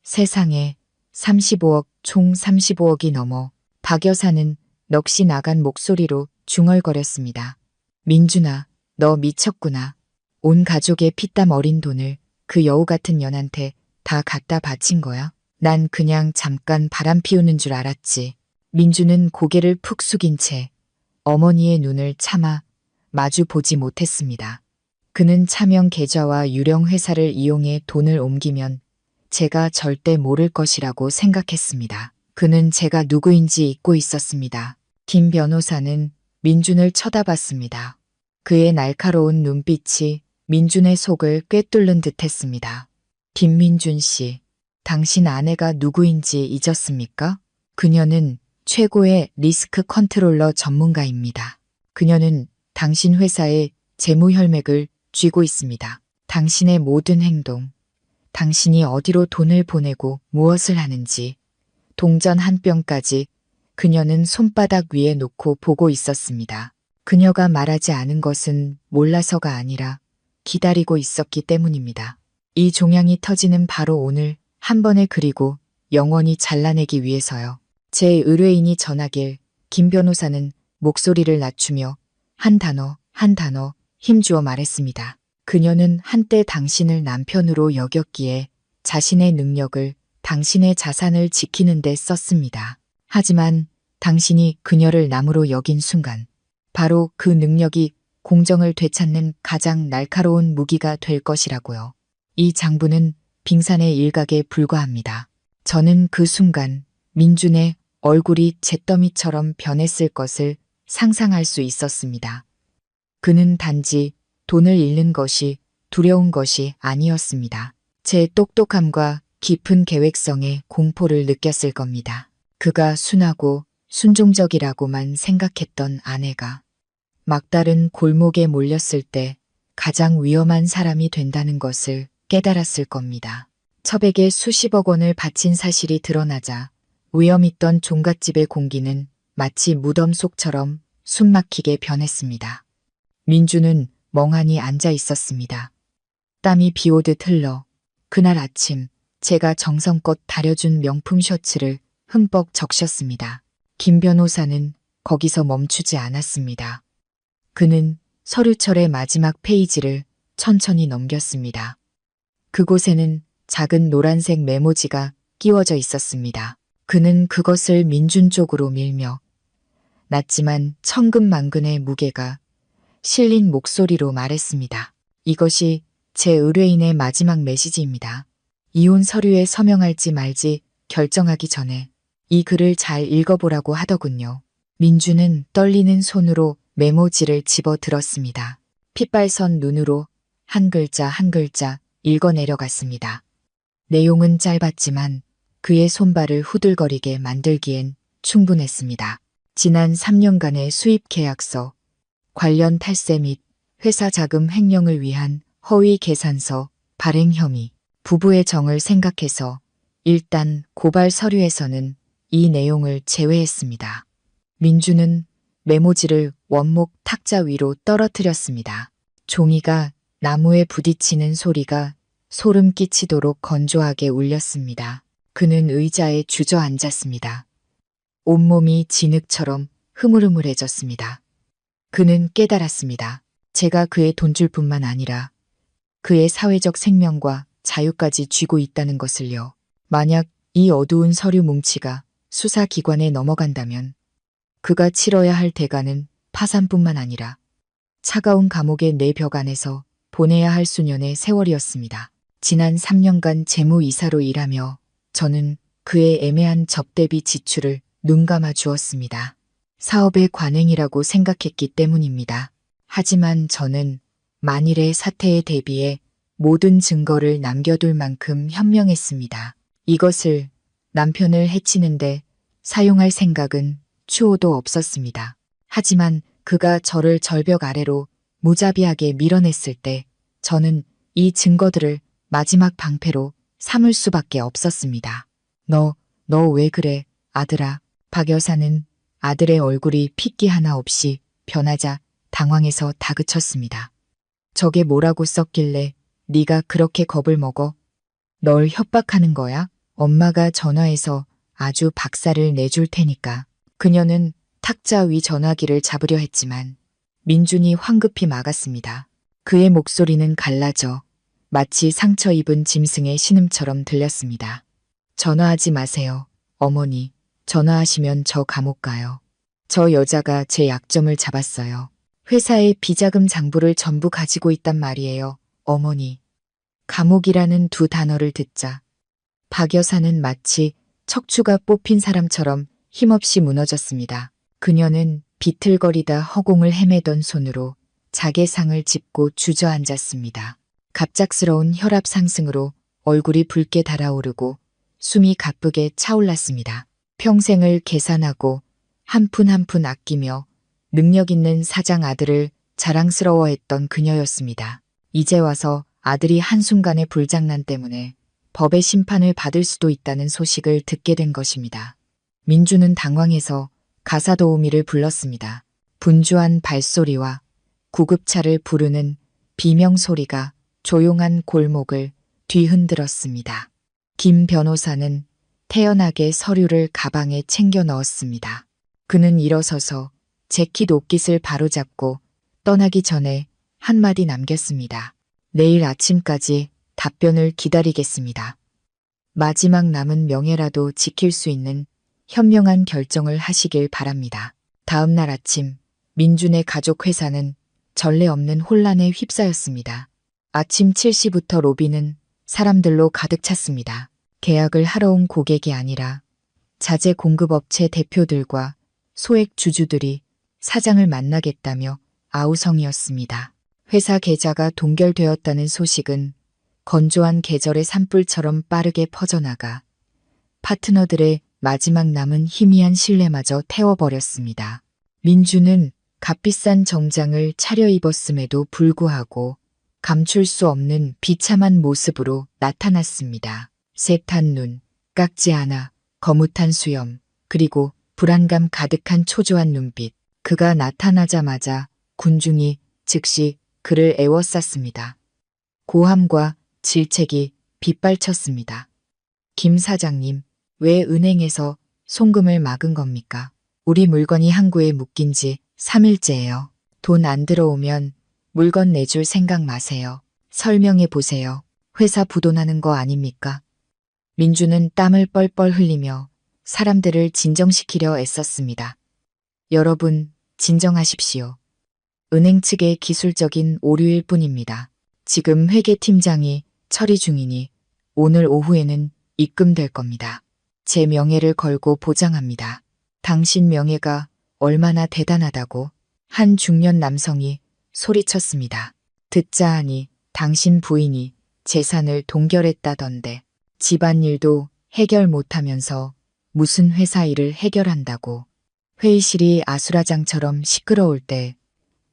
세상에 35억, 총 35억이 넘어 박 여사는 넋이 나간 목소리로 중얼거렸습니다. 민준아, 너 미쳤구나. 온 가족의 피땀 어린 돈을 그 여우 같은 년한테 다 갖다 바친 거야? 난 그냥 잠깐 바람 피우는 줄 알았지. 민주는 고개를 푹 숙인 채 어머니의 눈을 차마 마주 보지 못했습니다. 그는 차명 계좌와 유령 회사를 이용해 돈을 옮기면 제가 절대 모를 것이라고 생각했습니다. 그는 제가 누구인지 잊고 있었습니다. 김 변호사는 민준을 쳐다봤습니다. 그의 날카로운 눈빛이 민준의 속을 꿰뚫는 듯했습니다. 김민준 씨, 당신 아내가 누구인지 잊었습니까? 그녀는 최고의 리스크 컨트롤러 전문가입니다. 그녀는 당신 회사의 재무 혈맥을 쥐고 있습니다. 당신의 모든 행동, 당신이 어디로 돈을 보내고 무엇을 하는지, 동전 한 뼘까지 그녀는 손바닥 위에 놓고 보고 있었습니다. 그녀가 말하지 않은 것은 몰라서가 아니라 기다리고 있었기 때문입니다. 이 종양이 터지는 바로 오늘 한 번에 그리고 영원히 잘라내기 위해서요. 제 의뢰인이 전하길 김 변호사는 목소리를 낮추며 한 단어 한 단어 힘주어 말했습니다. 그녀는 한때 당신을 남편으로 여겼기에 자신의 능력을 당신의 자산을 지키는 데 썼습니다. 하지만 당신이 그녀를 남으로 여긴 순간 바로 그 능력이 공정을 되찾는 가장 날카로운 무기가 될 것이라고요. 이 장부는 빙산의 일각에 불과합니다. 저는 그 순간 민준의 얼굴이 잿더미처럼 변했을 것을 상상할 수 있었습니다. 그는 단지 돈을 잃는 것이 두려운 것이 아니었습니다. 제 똑똑함과 깊은 계획성에 공포를 느꼈을 겁니다. 그가 순하고 순종적이라고만 생각했던 아내가 막다른 골목에 몰렸을 때 가장 위험한 사람이 된다는 것을 깨달았을 겁니다. 첩에게 수십억 원을 바친 사실이 드러나자 위험있던 종갓집의 공기는 마치 무덤 속처럼 숨막히게 변했습니다. 민주는 멍하니 앉아 있었습니다. 땀이 비오듯 흘러 그날 아침 제가 정성껏 다려준 명품 셔츠를 흠뻑 적셨습니다. 김 변호사는 거기서 멈추지 않았습니다. 그는 서류철의 마지막 페이지를 천천히 넘겼습니다. 그곳에는 작은 노란색 메모지가 끼워져 있었습니다. 그는 그것을 민준 쪽으로 밀며 낮지만 천근만근의 무게가 실린 목소리로 말했습니다. 이것이 제 의뢰인의 마지막 메시지입니다. 이혼 서류에 서명할지 말지 결정하기 전에 이 글을 잘 읽어보라고 하더군요. 민주는 떨리는 손으로 메모지를 집어 들었습니다. 핏발선 눈으로 한 글자 한 글자 읽어 내려갔습니다. 내용은 짧았지만 그의 손발을 후들거리게 만들기엔 충분했습니다. 지난 3년간의 수입 계약서, 관련 탈세 및 회사 자금 횡령을 위한 허위 계산서, 발행 혐의, 부부의 정을 생각해서 일단 고발 서류에서는 이 내용을 제외했습니다. 민주는 메모지를 원목 탁자 위로 떨어뜨렸습니다. 종이가 나무에 부딪히는 소리가 소름 끼치도록 건조하게 울렸습니다. 그는 의자에 주저앉았습니다. 온몸이 진흙처럼 흐물흐물해졌습니다. 그는 깨달았습니다. 제가 그의 돈줄 뿐만 아니라 그의 사회적 생명과 자유까지 쥐고 있다는 것을요. 만약 이 어두운 서류 뭉치가 수사기관에 넘어간다면 그가 치러야 할 대가는 파산뿐만 아니라 차가운 감옥의 내 벽 안에서 보내야 할 수년의 세월이었습니다. 지난 3년간 재무이사로 일하며 저는 그의 애매한 접대비 지출을 눈감아 주었습니다. 사업의 관행이라고 생각했기 때문입니다. 하지만 저는 만일의 사태에 대비해 모든 증거를 남겨둘 만큼 현명했습니다. 이것을 남편을 해치는데 사용할 생각은 추호도 없었습니다. 하지만 그가 저를 절벽 아래로 무자비하게 밀어냈을 때 저는 이 증거들을 마지막 방패로 삼을 수밖에 없었습니다. 너 왜 그래, 아들아? 박 여사는 아들의 얼굴이 핏기 하나 없이 변하자 당황해서 다그쳤습니다. 저게 뭐라고 썼길래 네가 그렇게 겁을 먹어? 널 협박하는 거야? 엄마가 전화해서 아주 박살을 내줄 테니까. 그녀는 탁자 위 전화기를 잡으려 했지만 민준이 황급히 막았습니다. 그의 목소리는 갈라져 마치 상처 입은 짐승의 신음처럼 들렸습니다. 전화하지 마세요, 어머니. 전화하시면 저 감옥 가요. 저 여자가 제 약점을 잡았어요. 회사의 비자금 장부를 전부 가지고 있단 말이에요, 어머니. 감옥이라는 두 단어를 듣자 박 여사는 마치 척추가 뽑힌 사람처럼 힘없이 무너졌습니다. 그녀는 비틀거리다 허공을 헤매던 손으로 자개상을 짚고 주저앉았습니다. 갑작스러운 혈압 상승으로 얼굴이 붉게 달아오르고 숨이 가쁘게 차올랐습니다. 평생을 계산하고 한 푼 한 푼 아끼며 능력 있는 사장 아들을 자랑스러워했던 그녀였습니다. 이제 와서 아들이 한순간의 불장난 때문에 법의 심판을 받을 수도 있다는 소식을 듣게 된 것입니다. 민주는 당황해서 가사도우미를 불렀습니다. 분주한 발소리와 구급차를 부르는 비명소리가 조용한 골목을 뒤흔들었습니다. 김 변호사는 태연하게 서류를 가방에 챙겨 넣었습니다. 그는 일어서서 재킷 옷깃을 바로잡고 떠나기 전에 한마디 남겼습니다. 내일 아침까지 답변을 기다리겠습니다. 마지막 남은 명예라도 지킬 수 있는 현명한 결정을 하시길 바랍니다. 다음 날 아침 민준의 가족 회사는 전례 없는 혼란에 휩싸였습니다. 아침 7시부터 로비는 사람들로 가득 찼습니다. 계약을 하러 온 고객이 아니라 자재 공급업체 대표들과 소액 주주들이 사장을 만나겠다며 아우성이었습니다. 회사 계좌가 동결되었다는 소식은 건조한 계절의 산불처럼 빠르게 퍼져나가 파트너들의 마지막 남은 희미한 신뢰마저 태워버렸습니다. 민주는 값비싼 정장을 차려입었음에도 불구하고 감출 수 없는 비참한 모습으로 나타났습니다. 셋한 눈, 깍지 하나, 거뭇한 수염, 그리고 불안감 가득한 초조한 눈빛. 그가 나타나자마자 군중이 즉시 그를 애워쌌습니다. 고함과 질책이 빗발쳤습니다. 김 사장님, 왜 은행에서 송금을 막은 겁니까? 우리 물건이 항구에 묶인 지 3일째예요. 돈 안 들어오면 물건 내줄 생각 마세요. 설명해 보세요. 회사 부도나는 거 아닙니까? 민주는 땀을 뻘뻘 흘리며 사람들을 진정시키려 애썼습니다. 여러분, 진정하십시오. 은행 측의 기술적인 오류일 뿐입니다. 지금 회계팀장이 처리 중이니 오늘 오후에는 입금될 겁니다. 제 명예를 걸고 보장합니다. 당신 명예가 얼마나 대단하다고 한 중년 남성이 소리쳤습니다. 듣자 하니 당신 부인이 재산을 동결했다던데 집안일도 해결 못하면서 무슨 회사 일을 해결한다고. 회의실이 아수라장처럼 시끄러울 때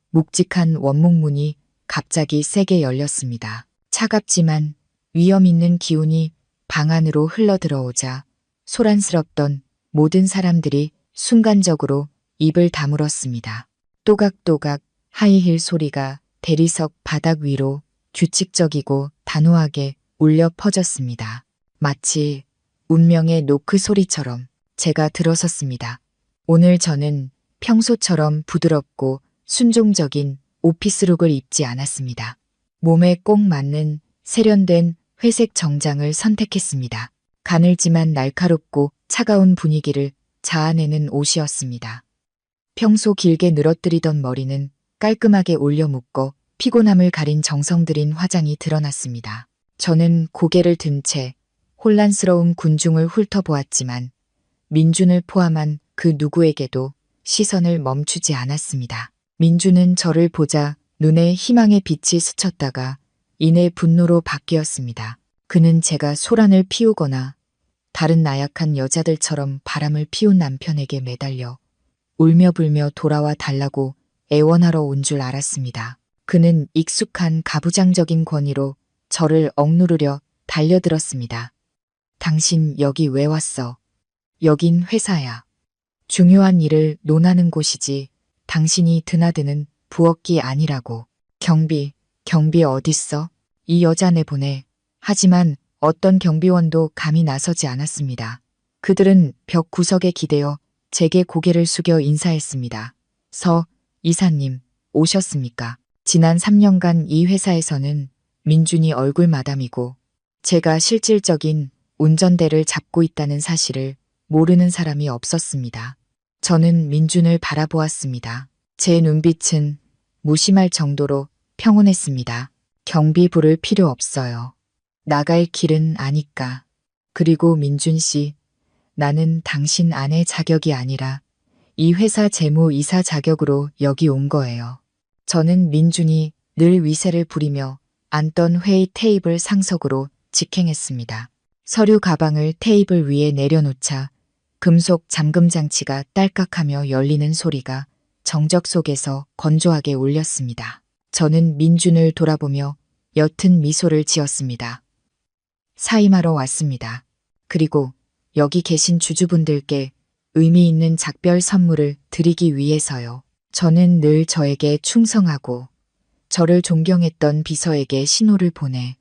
묵직한 원목문이 갑자기 세게 열렸습니다. 차갑지만 위험 있는 기운이 방 안으로 흘러들어오자 소란스럽던 모든 사람들이 순간적으로 입을 다물었습니다. 또각또각 하이힐 소리가 대리석 바닥 위로 규칙적이고 단호하게 울려 퍼졌습니다. 마치 운명의 노크 소리처럼 제가 들어섰습니다. 오늘 저는 평소처럼 부드럽고 순종적인 오피스룩을 입지 않았습니다. 몸에 꼭 맞는 세련된 회색 정장을 선택했습니다. 가늘지만 날카롭고 차가운 분위기를 자아내는 옷이었습니다. 평소 길게 늘어뜨리던 머리는 깔끔하게 올려 묶어 피곤함을 가린 정성 들인 화장이 드러났습니다. 저는 고개를 든 채 혼란스러운 군중을 훑어보았지만 민준을 포함한 그 누구에게도 시선을 멈추지 않았습니다. 민준은 저를 보자 눈에 희망의 빛이 스쳤다가 이내 분노로 바뀌었습니다. 그는 제가 소란을 피우거나 다른 나약한 여자들처럼 바람을 피운 남편에게 매달려 울며불며 돌아와 달라고 애원하러 온 줄 알았습니다. 그는 익숙한 가부장적인 권위로 저를 억누르려 달려들었습니다. 당신 여기 왜 왔어? 여긴 회사야. 중요한 일을 논하는 곳이지 당신이 드나드는 부엌이 아니라고. 경비 어딨어? 이 여자 내보내. 하지만 어떤 경비원도 감히 나서지 않았습니다. 그들은 벽 구석에 기대어 제게 고개를 숙여 인사했습니다. 서 이사님 오셨습니까? 지난 3년간 이 회사에서는 민준이 얼굴 마담이고 제가 실질적인 운전대를 잡고 있다는 사실을 모르는 사람이 없었습니다. 저는 민준을 바라보았습니다. 제 눈빛은 무심할 정도로 평온했습니다. 경비 부를 필요 없어요. 나갈 길은 아니까. 그리고 민준 씨, 나는 당신 아내 자격이 아니라 이 회사 재무이사 자격으로 여기 온 거예요. 저는 민준이 늘 위세를 부리며 앉던 회의 테이블 상석으로 직행했습니다. 서류 가방을 테이블 위에 내려놓자 금속 잠금 장치가 딸깍하며 열리는 소리가 정적 속에서 건조하게 울렸습니다. 저는 민준을 돌아보며 옅은 미소를 지었습니다. 사임하러 왔습니다. 그리고 여기 계신 주주분들께 의미 있는 작별 선물을 드리기 위해서요. 저는 늘 저에게 충성하고 저를 존경했던 비서에게 신호를 보내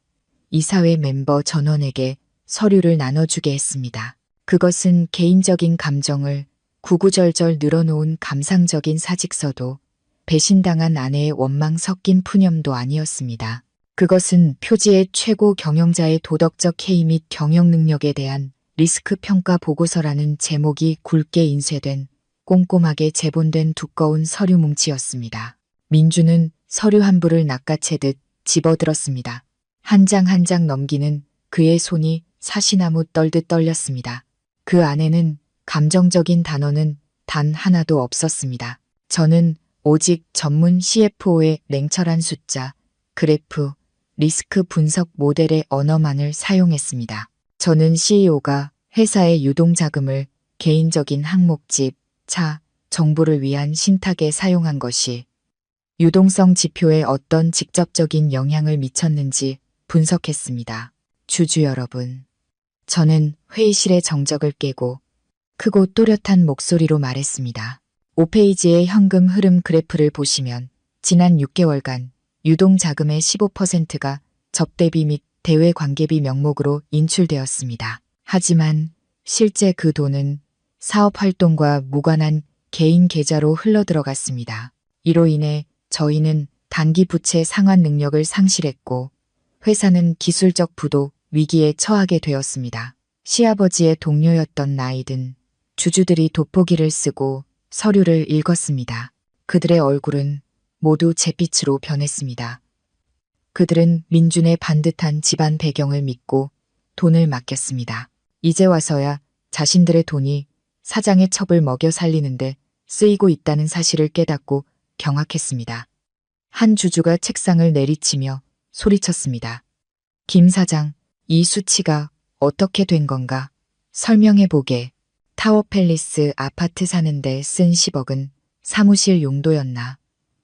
이사회 멤버 전원에게 서류를 나눠주게 했습니다. 그것은 개인적인 감정을 구구절절 늘어놓은 감상적인 사직서도 배신당한 아내의 원망 섞인 푸념도 아니었습니다. 그것은 표지의 최고 경영자의 도덕적 해이 및 경영 능력에 대한 리스크 평가 보고서라는 제목이 굵게 인쇄된 꼼꼼하게 제본된 두꺼운 서류 뭉치였습니다. 민주는 서류 한 부를 낚아채듯 집어들었습니다. 한 장 한 장 넘기는 그의 손이 사시나무 떨듯 떨렸습니다. 그 안에는 감정적인 단어는 단 하나도 없었습니다. 저는 오직 전문 CFO의 냉철한 숫자, 그래프, 리스크 분석 모델의 언어만을 사용했습니다. 저는 CEO가 회사의 유동자금을 개인적인 항목집, 차, 정보를 위한 신탁에 사용한 것이 유동성 지표에 어떤 직접적인 영향을 미쳤는지 분석했습니다. 주주 여러분, 저는 회의실의 정적을 깨고 크고 또렷한 목소리로 말했습니다. 5페이지의 현금 흐름 그래프를 보시면 지난 6개월간 유동자금의 15%가 접대비 및 대외 관계비 명목으로 인출되었습니다. 하지만 실제 그 돈은 사업 활동과 무관한 개인 계좌로 흘러들어갔습니다. 이로 인해 저희는 단기 부채 상환 능력을 상실했고 회사는 기술적 부도 위기에 처하게 되었습니다. 시아버지의 동료였던 나이든 주주들이 돋보기를 쓰고 서류를 읽었습니다. 그들의 얼굴은 모두 잿빛으로 변했습니다. 그들은 민준의 반듯한 집안 배경을 믿고 돈을 맡겼습니다. 이제 와서야 자신들의 돈이 사장의 첩을 먹여 살리는데 쓰이고 있다는 사실을 깨닫고 경악했습니다. 한 주주가 책상을 내리치며 소리쳤습니다. 김 사장, 이 수치가 어떻게 된 건가? 설명해보게. 타워팰리스 아파트 사는데 쓴 10억은 사무실 용도였나?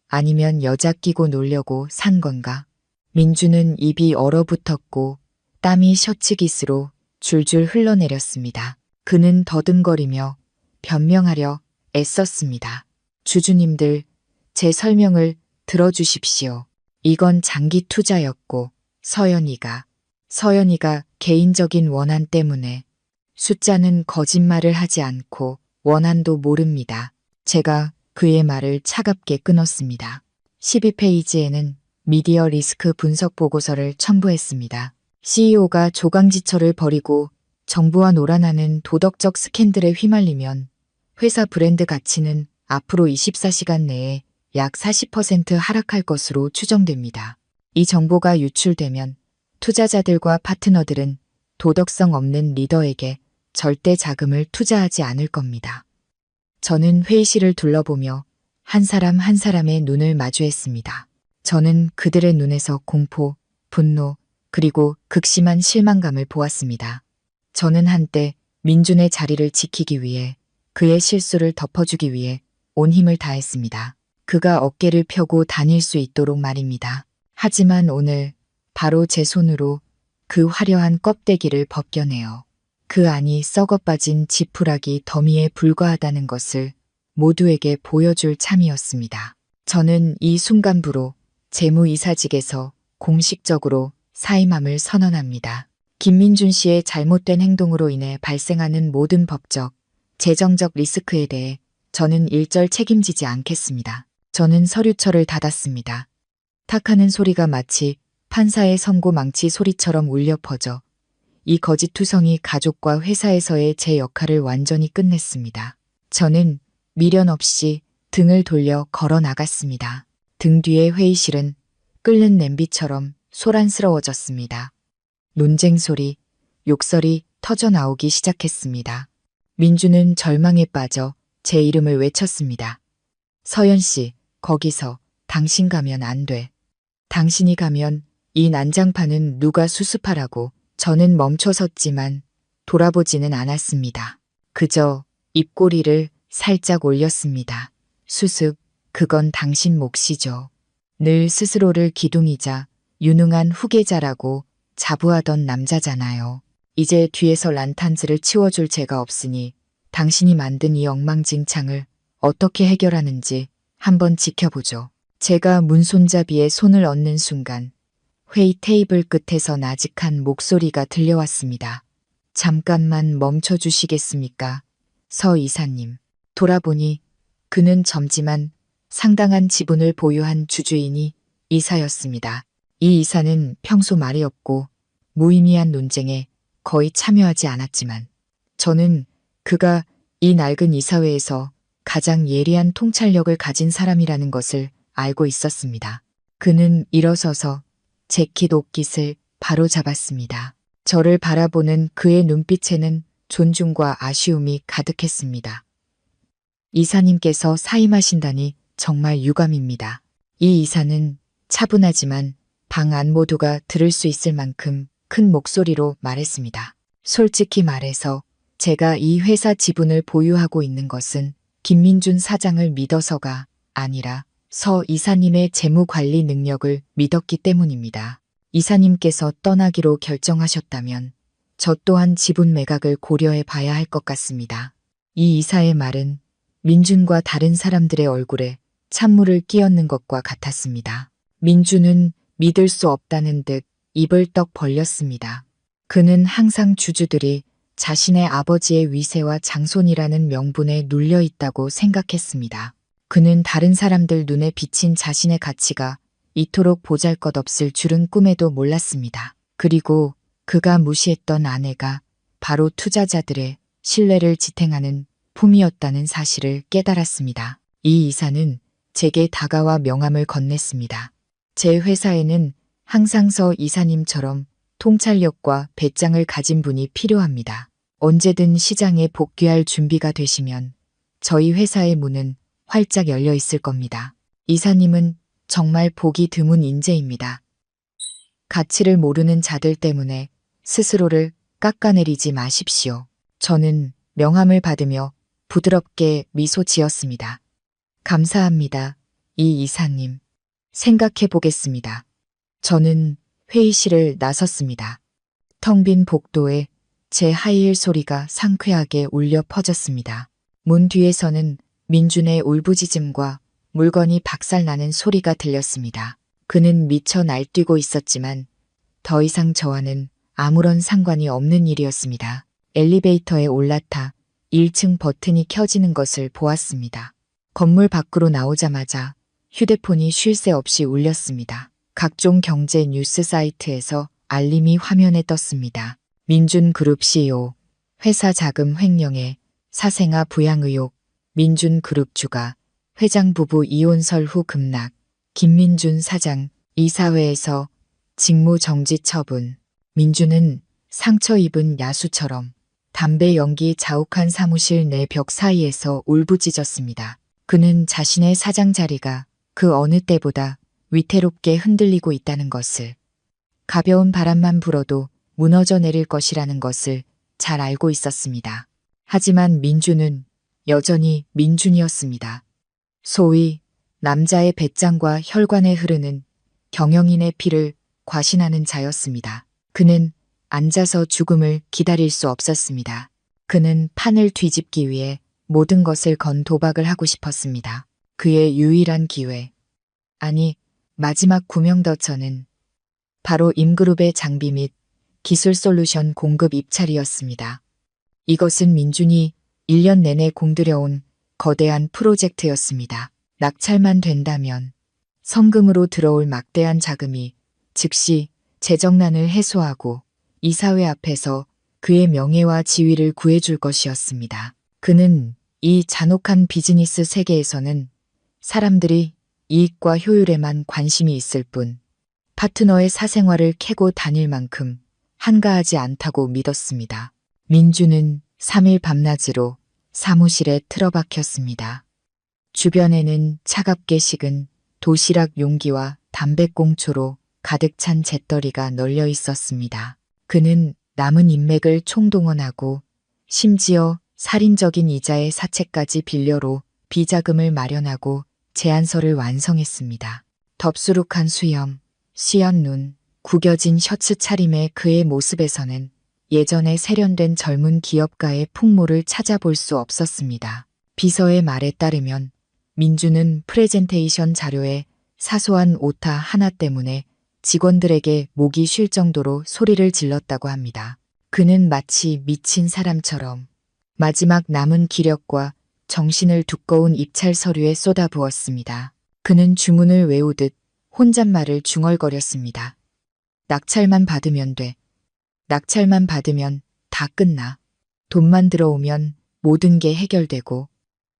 아니면 여자 끼고 놀려고 산 건가? 민주는 입이 얼어붙었고 땀이 셔츠 깃으로 줄줄 흘러내렸습니다. 그는 더듬거리며 변명하려 애썼습니다. 주주님들, 제 설명을 들어주십시오. 이건 장기 투자였고 서연이가 개인적인 원한 때문에 숫자는 거짓말을 하지 않고 원한도 모릅니다. 제가 그의 말을 차갑게 끊었습니다. 12페이지에는 미디어 리스크 분석 보고서를 첨부했습니다. CEO가 조강지처를 벌이고 정부와 놀아나는 도덕적 스캔들에 휘말리면 회사 브랜드 가치는 앞으로 24시간 내에 약 40% 하락할 것으로 추정됩니다. 이 정보가 유출되면 투자자들과 파트너들은 도덕성 없는 리더에게 절대 자금을 투자하지 않을 겁니다. 저는 회의실을 둘러보며 한 사람 한 사람의 눈을 마주했습니다. 저는 그들의 눈에서 공포, 분노, 그리고 극심한 실망감을 보았습니다. 저는 한때 민준의 자리를 지키기 위해 그의 실수를 덮어주기 위해 온 힘을 다했습니다. 그가 어깨를 펴고 다닐 수 있도록 말입니다. 하지만 오늘 바로 제 손으로 그 화려한 껍데기를 벗겨내어 그 안이 썩어빠진 지푸라기 더미에 불과하다는 것을 모두에게 보여줄 참이었습니다. 저는 이 순간부로 재무이사직에서 공식적으로 사임함을 선언합니다. 김민준 씨의 잘못된 행동으로 인해 발생하는 모든 법적, 재정적 리스크에 대해 저는 일절 책임지지 않겠습니다. 저는 서류철을 닫았습니다. 탁 하는 소리가 마치 판사의 선고 망치 소리처럼 울려 퍼져 이 거짓투성이 가족과 회사에서의 제 역할을 완전히 끝냈습니다. 저는 미련 없이 등을 돌려 걸어 나갔습니다. 등 뒤의 회의실은 끓는 냄비처럼 소란스러워졌습니다. 논쟁 소리, 욕설이 터져 나오기 시작했습니다. 민주는 절망에 빠져 제 이름을 외쳤습니다. 서연 씨, 거기서 당신 가면 안 돼. 당신이 가면 이 난장판은 누가 수습하라고. 저는 멈춰섰지만 돌아보지는 않았습니다. 그저 입꼬리를 살짝 올렸습니다. 수습, 그건 당신 몫이죠. 늘 스스로를 기둥이자 유능한 후계자라고 자부하던 남자잖아요. 이제 뒤에서 란탄즈를 치워줄 제가 없으니 당신이 만든 이 엉망진창을 어떻게 해결하는지 한번 지켜보죠. 제가 문손잡이에 손을 얹는 순간 회의 테이블 끝에서 나직한 목소리가 들려왔습니다. 잠깐만 멈춰주시겠습니까? 서 이사님. 돌아보니 그는 젊지만 상당한 지분을 보유한 주주인이 이사였습니다. 이 이사는 평소 말이 없고 무의미한 논쟁에 거의 참여하지 않았지만 저는 그가 이 낡은 이사회에서 가장 예리한 통찰력을 가진 사람이라는 것을 알고 있었습니다. 그는 일어서서 재킷 옷깃을 바로 잡았습니다. 저를 바라보는 그의 눈빛에는 존중과 아쉬움이 가득했습니다. 이사님께서 사임하신다니 정말 유감입니다. 이 이사는 차분하지만 방 안 모두가 들을 수 있을 만큼 큰 목소리로 말했습니다. 솔직히 말해서 제가 이 회사 지분을 보유하고 있는 것은 김민준 사장을 믿어서가 아니라 서 이사님의 재무관리 능력을 믿었기 때문입니다. 이사님께서 떠나기로 결정하셨다면 저 또한 지분 매각을 고려해 봐야 할 것 같습니다. 이 이사의 말은 민준과 다른 사람들의 얼굴에 찬물을 끼얹는 것과 같았습니다. 민준은 믿을 수 없다는 듯 입을 떡 벌렸습니다. 그는 항상 주주들이 자신의 아버지의 위세와 장손이라는 명분에 눌려 있다고 생각했습니다. 그는 다른 사람들 눈에 비친 자신의 가치가 이토록 보잘것없을 줄은 꿈에도 몰랐습니다. 그리고 그가 무시했던 아내가 바로 투자자들의 신뢰를 지탱하는 품이었다는 사실을 깨달았습니다. 이 이사는 제게 다가와 명함을 건넸습니다. 제 회사에는 항상 서 이사님처럼 통찰력과 배짱을 가진 분이 필요합니다. 언제든 시장에 복귀할 준비가 되시면 저희 회사의 문은 활짝 열려 있을 겁니다. 이사님은 정말 보기 드문 인재입니다. 가치를 모르는 자들 때문에 스스로를 깎아내리지 마십시오. 저는 명함을 받으며 부드럽게 미소 지었습니다. 감사합니다. 이 이사님. 생각해 보겠습니다. 저는 회의실을 나섰습니다. 텅 빈 복도에 제 하이힐 소리가 상쾌하게 울려 퍼졌습니다. 문 뒤에서는 민준의 울부짖음과 물건이 박살나는 소리가 들렸습니다. 그는 미쳐 날뛰고 있었지만 더 이상 저와는 아무런 상관이 없는 일이었습니다. 엘리베이터에 올라타 1층 버튼이 켜지는 것을 보았습니다. 건물 밖으로 나오자마자 휴대폰이 쉴 새 없이 울렸습니다. 각종 경제 뉴스 사이트에서 알림이 화면에 떴습니다. 민준그룹 CEO, 회사 자금 횡령에 사생아 부양 의혹, 민준그룹 주가, 회장 부부 이혼 설후 급락, 김민준 사장, 이사회에서 직무 정지 처분. 민준은 상처 입은 야수처럼 담배 연기 자욱한 사무실 내 벽 사이에서 울부짖었습니다. 그는 자신의 사장 자리가 그 어느 때보다 위태롭게 흔들리고 있다는 것을, 가벼운 바람만 불어도 무너져 내릴 것이라는 것을 잘 알고 있었습니다. 하지만 민준은 여전히 민준이었습니다. 소위 남자의 배짱과 혈관에 흐르는 경영인의 피를 과신하는 자였습니다. 그는 앉아서 죽음을 기다릴 수 없었습니다. 그는 판을 뒤집기 위해 모든 것을 건 도박을 하고 싶었습니다. 그의 유일한 기회, 아니 마지막 구명더처는 바로 임그룹의 장비 및 기술 솔루션 공급 입찰이었습니다. 이것은 민준이 1년 내내 공들여온 거대한 프로젝트였습니다. 낙찰만 된다면 성금으로 들어올 막대한 자금이 즉시 재정난을 해소하고 이사회 앞에서 그의 명예와 지위를 구해줄 것이었습니다. 그는 이 잔혹한 비즈니스 세계에서는 사람들이 이익과 효율에만 관심이 있을 뿐 파트너의 사생활을 캐고 다닐 만큼 한가하지 않다고 믿었습니다. 민주는 3일 밤낮으로 사무실에 틀어박혔습니다. 주변에는 차갑게 식은 도시락 용기와 담배꽁초로 가득 찬 재떨이가 널려 있었습니다. 그는 남은 인맥을 총동원하고 심지어 살인적인 이자의 사채까지 빌려로 비자금을 마련하고 제안서를 완성했습니다. 덥수룩한 수염, 씨연 눈, 구겨진 셔츠 차림의 그의 모습에서는 예전에 세련된 젊은 기업가의 풍모를 찾아볼 수 없었습니다. 비서의 말에 따르면 민주는 프레젠테이션 자료에 사소한 오타 하나 때문에 직원들에게 목이 쉴 정도로 소리를 질렀다고 합니다. 그는 마치 미친 사람처럼 마지막 남은 기력과 정신을 두꺼운 입찰 서류에 쏟아부었습니다. 그는 주문을 외우듯 혼잣말을 중얼거렸습니다. 낙찰만 받으면 돼. 낙찰만 받으면 다 끝나. 돈만 들어오면 모든 게 해결되고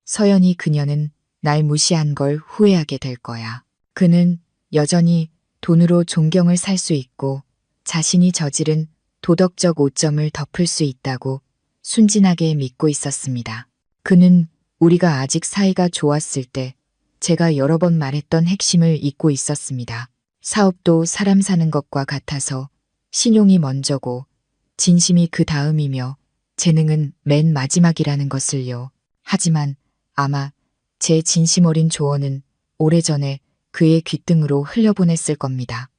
서연이 그녀는 날 무시한 걸 후회하게 될 거야. 그는 여전히 돈으로 존경을 살 수 있고 자신이 저지른 도덕적 오점을 덮을 수 있다고 순진하게 믿고 있었습니다. 그는 우리가 아직 사이가 좋았을 때 제가 여러 번 말했던 핵심을 잊고 있었습니다. 사업도 사람 사는 것과 같아서 신용이 먼저고 진심이 그 다음이며 재능은 맨 마지막이라는 것을요. 하지만 아마 제 진심 어린 조언은 오래전에 그의 귓등으로 흘려보냈을 겁니다.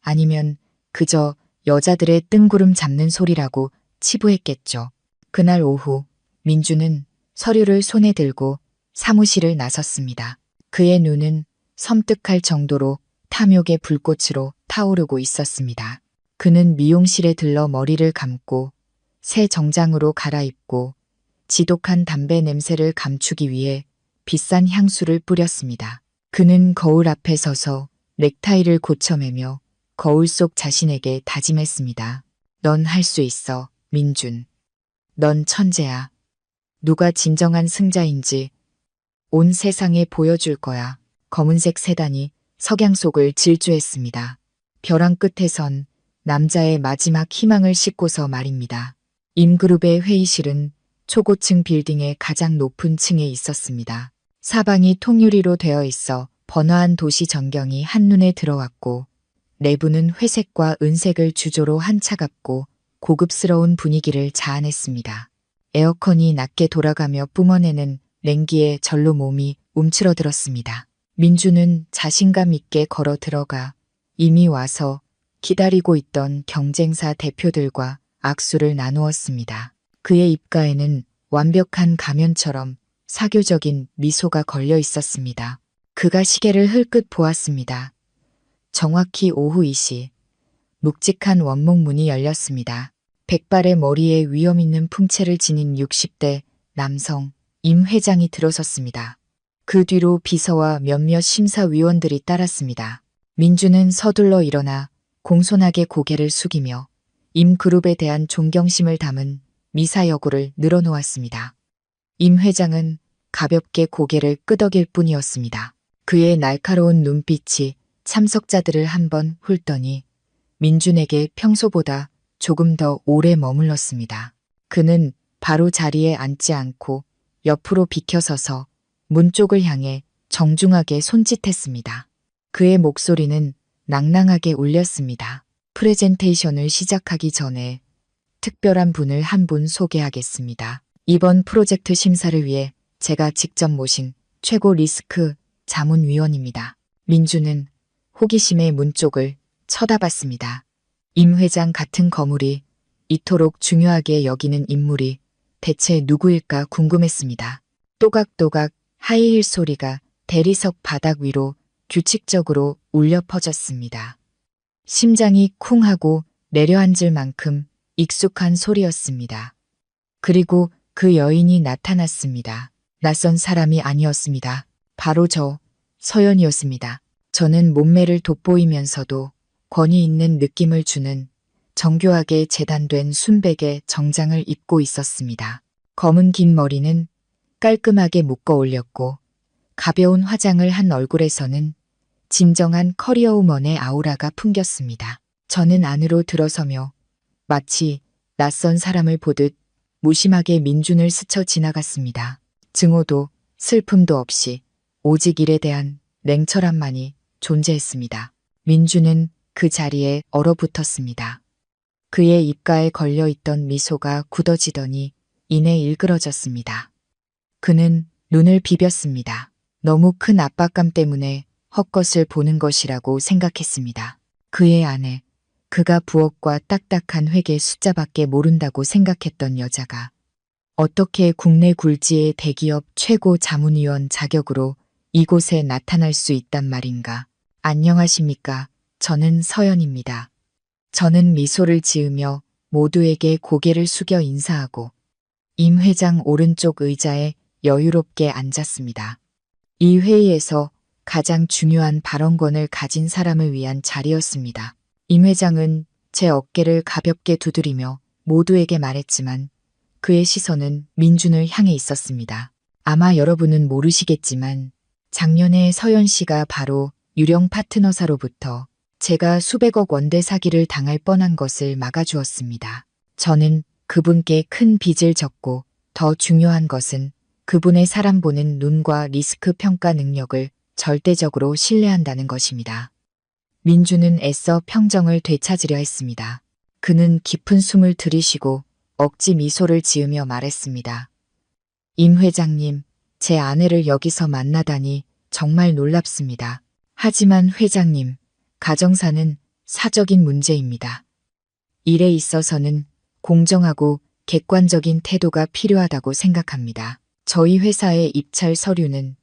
아니면 그저 여자들의 뜬구름 잡는 소리라고 치부했겠죠. 그날 오후 민주는 서류를 손에 들고 사무실을 나섰습니다. 그의 눈은 섬뜩할 정도로 탐욕의 불꽃으로 타오르고 있었습니다. 그는 미용실에 들러 머리를 감고 새 정장으로 갈아입고 지독한 담배 냄새를 감추기 위해 비싼 향수를 뿌렸습니다. 그는 거울 앞에 서서 넥타이를 고쳐매며 거울 속 자신에게 다짐했습니다. 넌 할 수 있어, 민준. 넌 천재야. 누가 진정한 승자인지 온 세상에 보여줄 거야. 검은색 세단이 석양 속을 질주했습니다. 벼랑 끝에선 남자의 마지막 희망을 싣고서 말입니다. 임그룹의 회의실은 초고층 빌딩의 가장 높은 층에 있었습니다. 사방이 통유리로 되어 있어 번화한 도시 전경이 한눈에 들어왔고 내부는 회색과 은색을 주조로 한 차갑고 고급스러운 분위기를 자아냈습니다. 에어컨이 낮게 돌아가며 뿜어내는 냉기에 절로 몸이 움츠러들었습니다. 민주는 자신감 있게 걸어 들어가 이미 와서 기다리고 있던 경쟁사 대표들과 악수를 나누었습니다. 그의 입가에는 완벽한 가면처럼 사교적인 미소가 걸려 있었습니다. 그가 시계를 흘끗 보았습니다. 정확히 오후 2시 묵직한 원목문이 열렸습니다. 백발의 머리에 위험 있는 풍채를 지닌 60대 남성 임 회장이 들어섰습니다. 그 뒤로 비서와 몇몇 심사위원들이 따랐습니다. 민주는 서둘러 일어나 공손하게 고개를 숙이며 임그룹에 대한 존경심을 담은 미사여구를 늘어놓았습니다. 임 회장은 가볍게 고개를 끄덕일 뿐이었습니다. 그의 날카로운 눈빛이 참석자들을 한번 훑더니 민준에게 평소보다 조금 더 오래 머물렀습니다. 그는 바로 자리에 앉지 않고 옆으로 비켜서서 문 쪽을 향해 정중하게 손짓했습니다. 그의 목소리는 낭낭하게 울렸습니다. 프레젠테이션을 시작하기 전에 특별한 분을 한 분 소개하겠습니다. 이번 프로젝트 심사를 위해 제가 직접 모신 최고 리스크 자문위원입니다. 민주는 호기심에 문 쪽을 쳐다봤습니다. 임 회장 같은 거물이 이토록 중요하게 여기는 인물이 대체 누구일까 궁금했습니다. 또각또각 하이힐 소리가 대리석 바닥 위로 규칙적으로 울려 퍼졌습니다. 심장이 쿵 하고 내려앉을 만큼 익숙한 소리였습니다. 그리고 그 여인이 나타났습니다. 낯선 사람이 아니었습니다. 바로 저 서연이었습니다. 저는 몸매를 돋보이면서도 권위 있는 느낌을 주는 정교하게 재단된 순백의 정장을 입고 있었습니다. 검은 긴 머리는 깔끔하게 묶어 올렸고 가벼운 화장을 한 얼굴에서는 진정한 커리어우먼의 아우라가 풍겼습니다. 저는 안으로 들어서며 마치 낯선 사람을 보듯 무심하게 민준을 스쳐 지나갔습니다. 증오도 슬픔도 없이 오직 일에 대한 냉철함만이 존재했습니다. 민준은 그 자리에 얼어붙었습니다. 그의 입가에 걸려있던 미소가 굳어지더니 이내 일그러졌습니다. 그는 눈을 비볐습니다. 너무 큰 압박감 때문에 헛것을 보는 것이라고 생각했습니다. 그의 아내, 그가 부엌과 딱딱한 회계 숫자밖에 모른다고 생각했던 여자가 어떻게 국내 굴지의 대기업 최고 자문위원 자격으로 이곳에 나타날 수 있단 말인가. 안녕하십니까. 저는 서연입니다. 저는 미소를 지으며 모두에게 고개를 숙여 인사하고 임 회장 오른쪽 의자에 여유롭게 앉았습니다. 이 회의에서 가장 중요한 발언권을 가진 사람을 위한 자리였습니다. 임 회장은 제 어깨를 가볍게 두드리며 모두에게 말했지만 그의 시선은 민준을 향해 있었습니다. 아마 여러분은 모르시겠지만 작년에 서연 씨가 바로 유령 파트너사로부터 제가 수백억 원대 사기를 당할 뻔한 것을 막아주었습니다. 저는 그분께 큰 빚을 졌고 더 중요한 것은 그분의 사람 보는 눈과 리스크 평가 능력을 절대적으로 신뢰한다는 것입니다. 민주는 애써 평정을 되찾으려 했습니다. 그는 깊은 숨을 들이쉬고 억지 미소를 지으며 말했습니다. 임 회장님, 제 아내를 여기서 만나다니 정말 놀랍습니다. 하지만 회장님, 가정사는 사적인 문제입니다. 일에 있어서는 공정하고 객관적인 태도가 필요하다고 생각합니다. 저희 회사의 입찰 서류는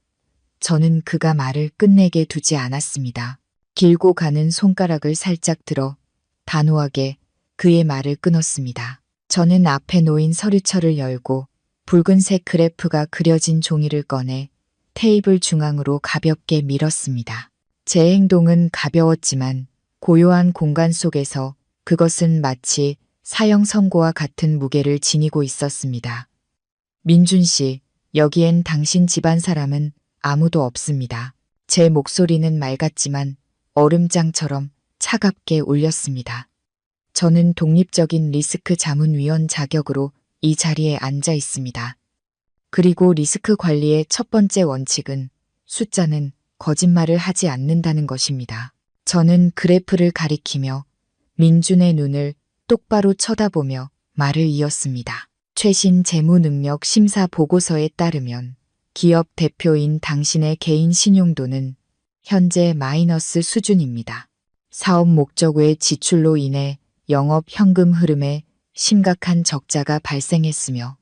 저는 그가 말을 끝내게 두지 않았습니다. 길고 가는 손가락을 살짝 들어 단호하게 그의 말을 끊었습니다. 저는 앞에 놓인 서류철을 열고 붉은색 그래프가 그려진 종이를 꺼내 테이블 중앙으로 가볍게 밀었습니다. 제 행동은 가벼웠지만 고요한 공간 속에서 그것은 마치 사형 선고와 같은 무게를 지니고 있었습니다. 민준 씨, 여기엔 당신 집안 사람은 아무도 없습니다. 제 목소리는 맑았지만 얼음장처럼 차갑게 울렸습니다. 저는 독립적인 리스크 자문위원 자격으로 이 자리에 앉아 있습니다. 그리고 리스크 관리의 첫 번째 원칙은 숫자는 거짓말을 하지 않는다는 것입니다. 저는 그래프를 가리키며 민준의 눈을 똑바로 쳐다보며 말을 이었습니다. 최신 재무능력 심사 보고서에 따르면 기업 대표인 당신의 개인 신용도는 현재 마이너스 수준입니다. 사업 목적 외 지출로 인해 영업 현금 흐름에 심각한 적자가 발생했으며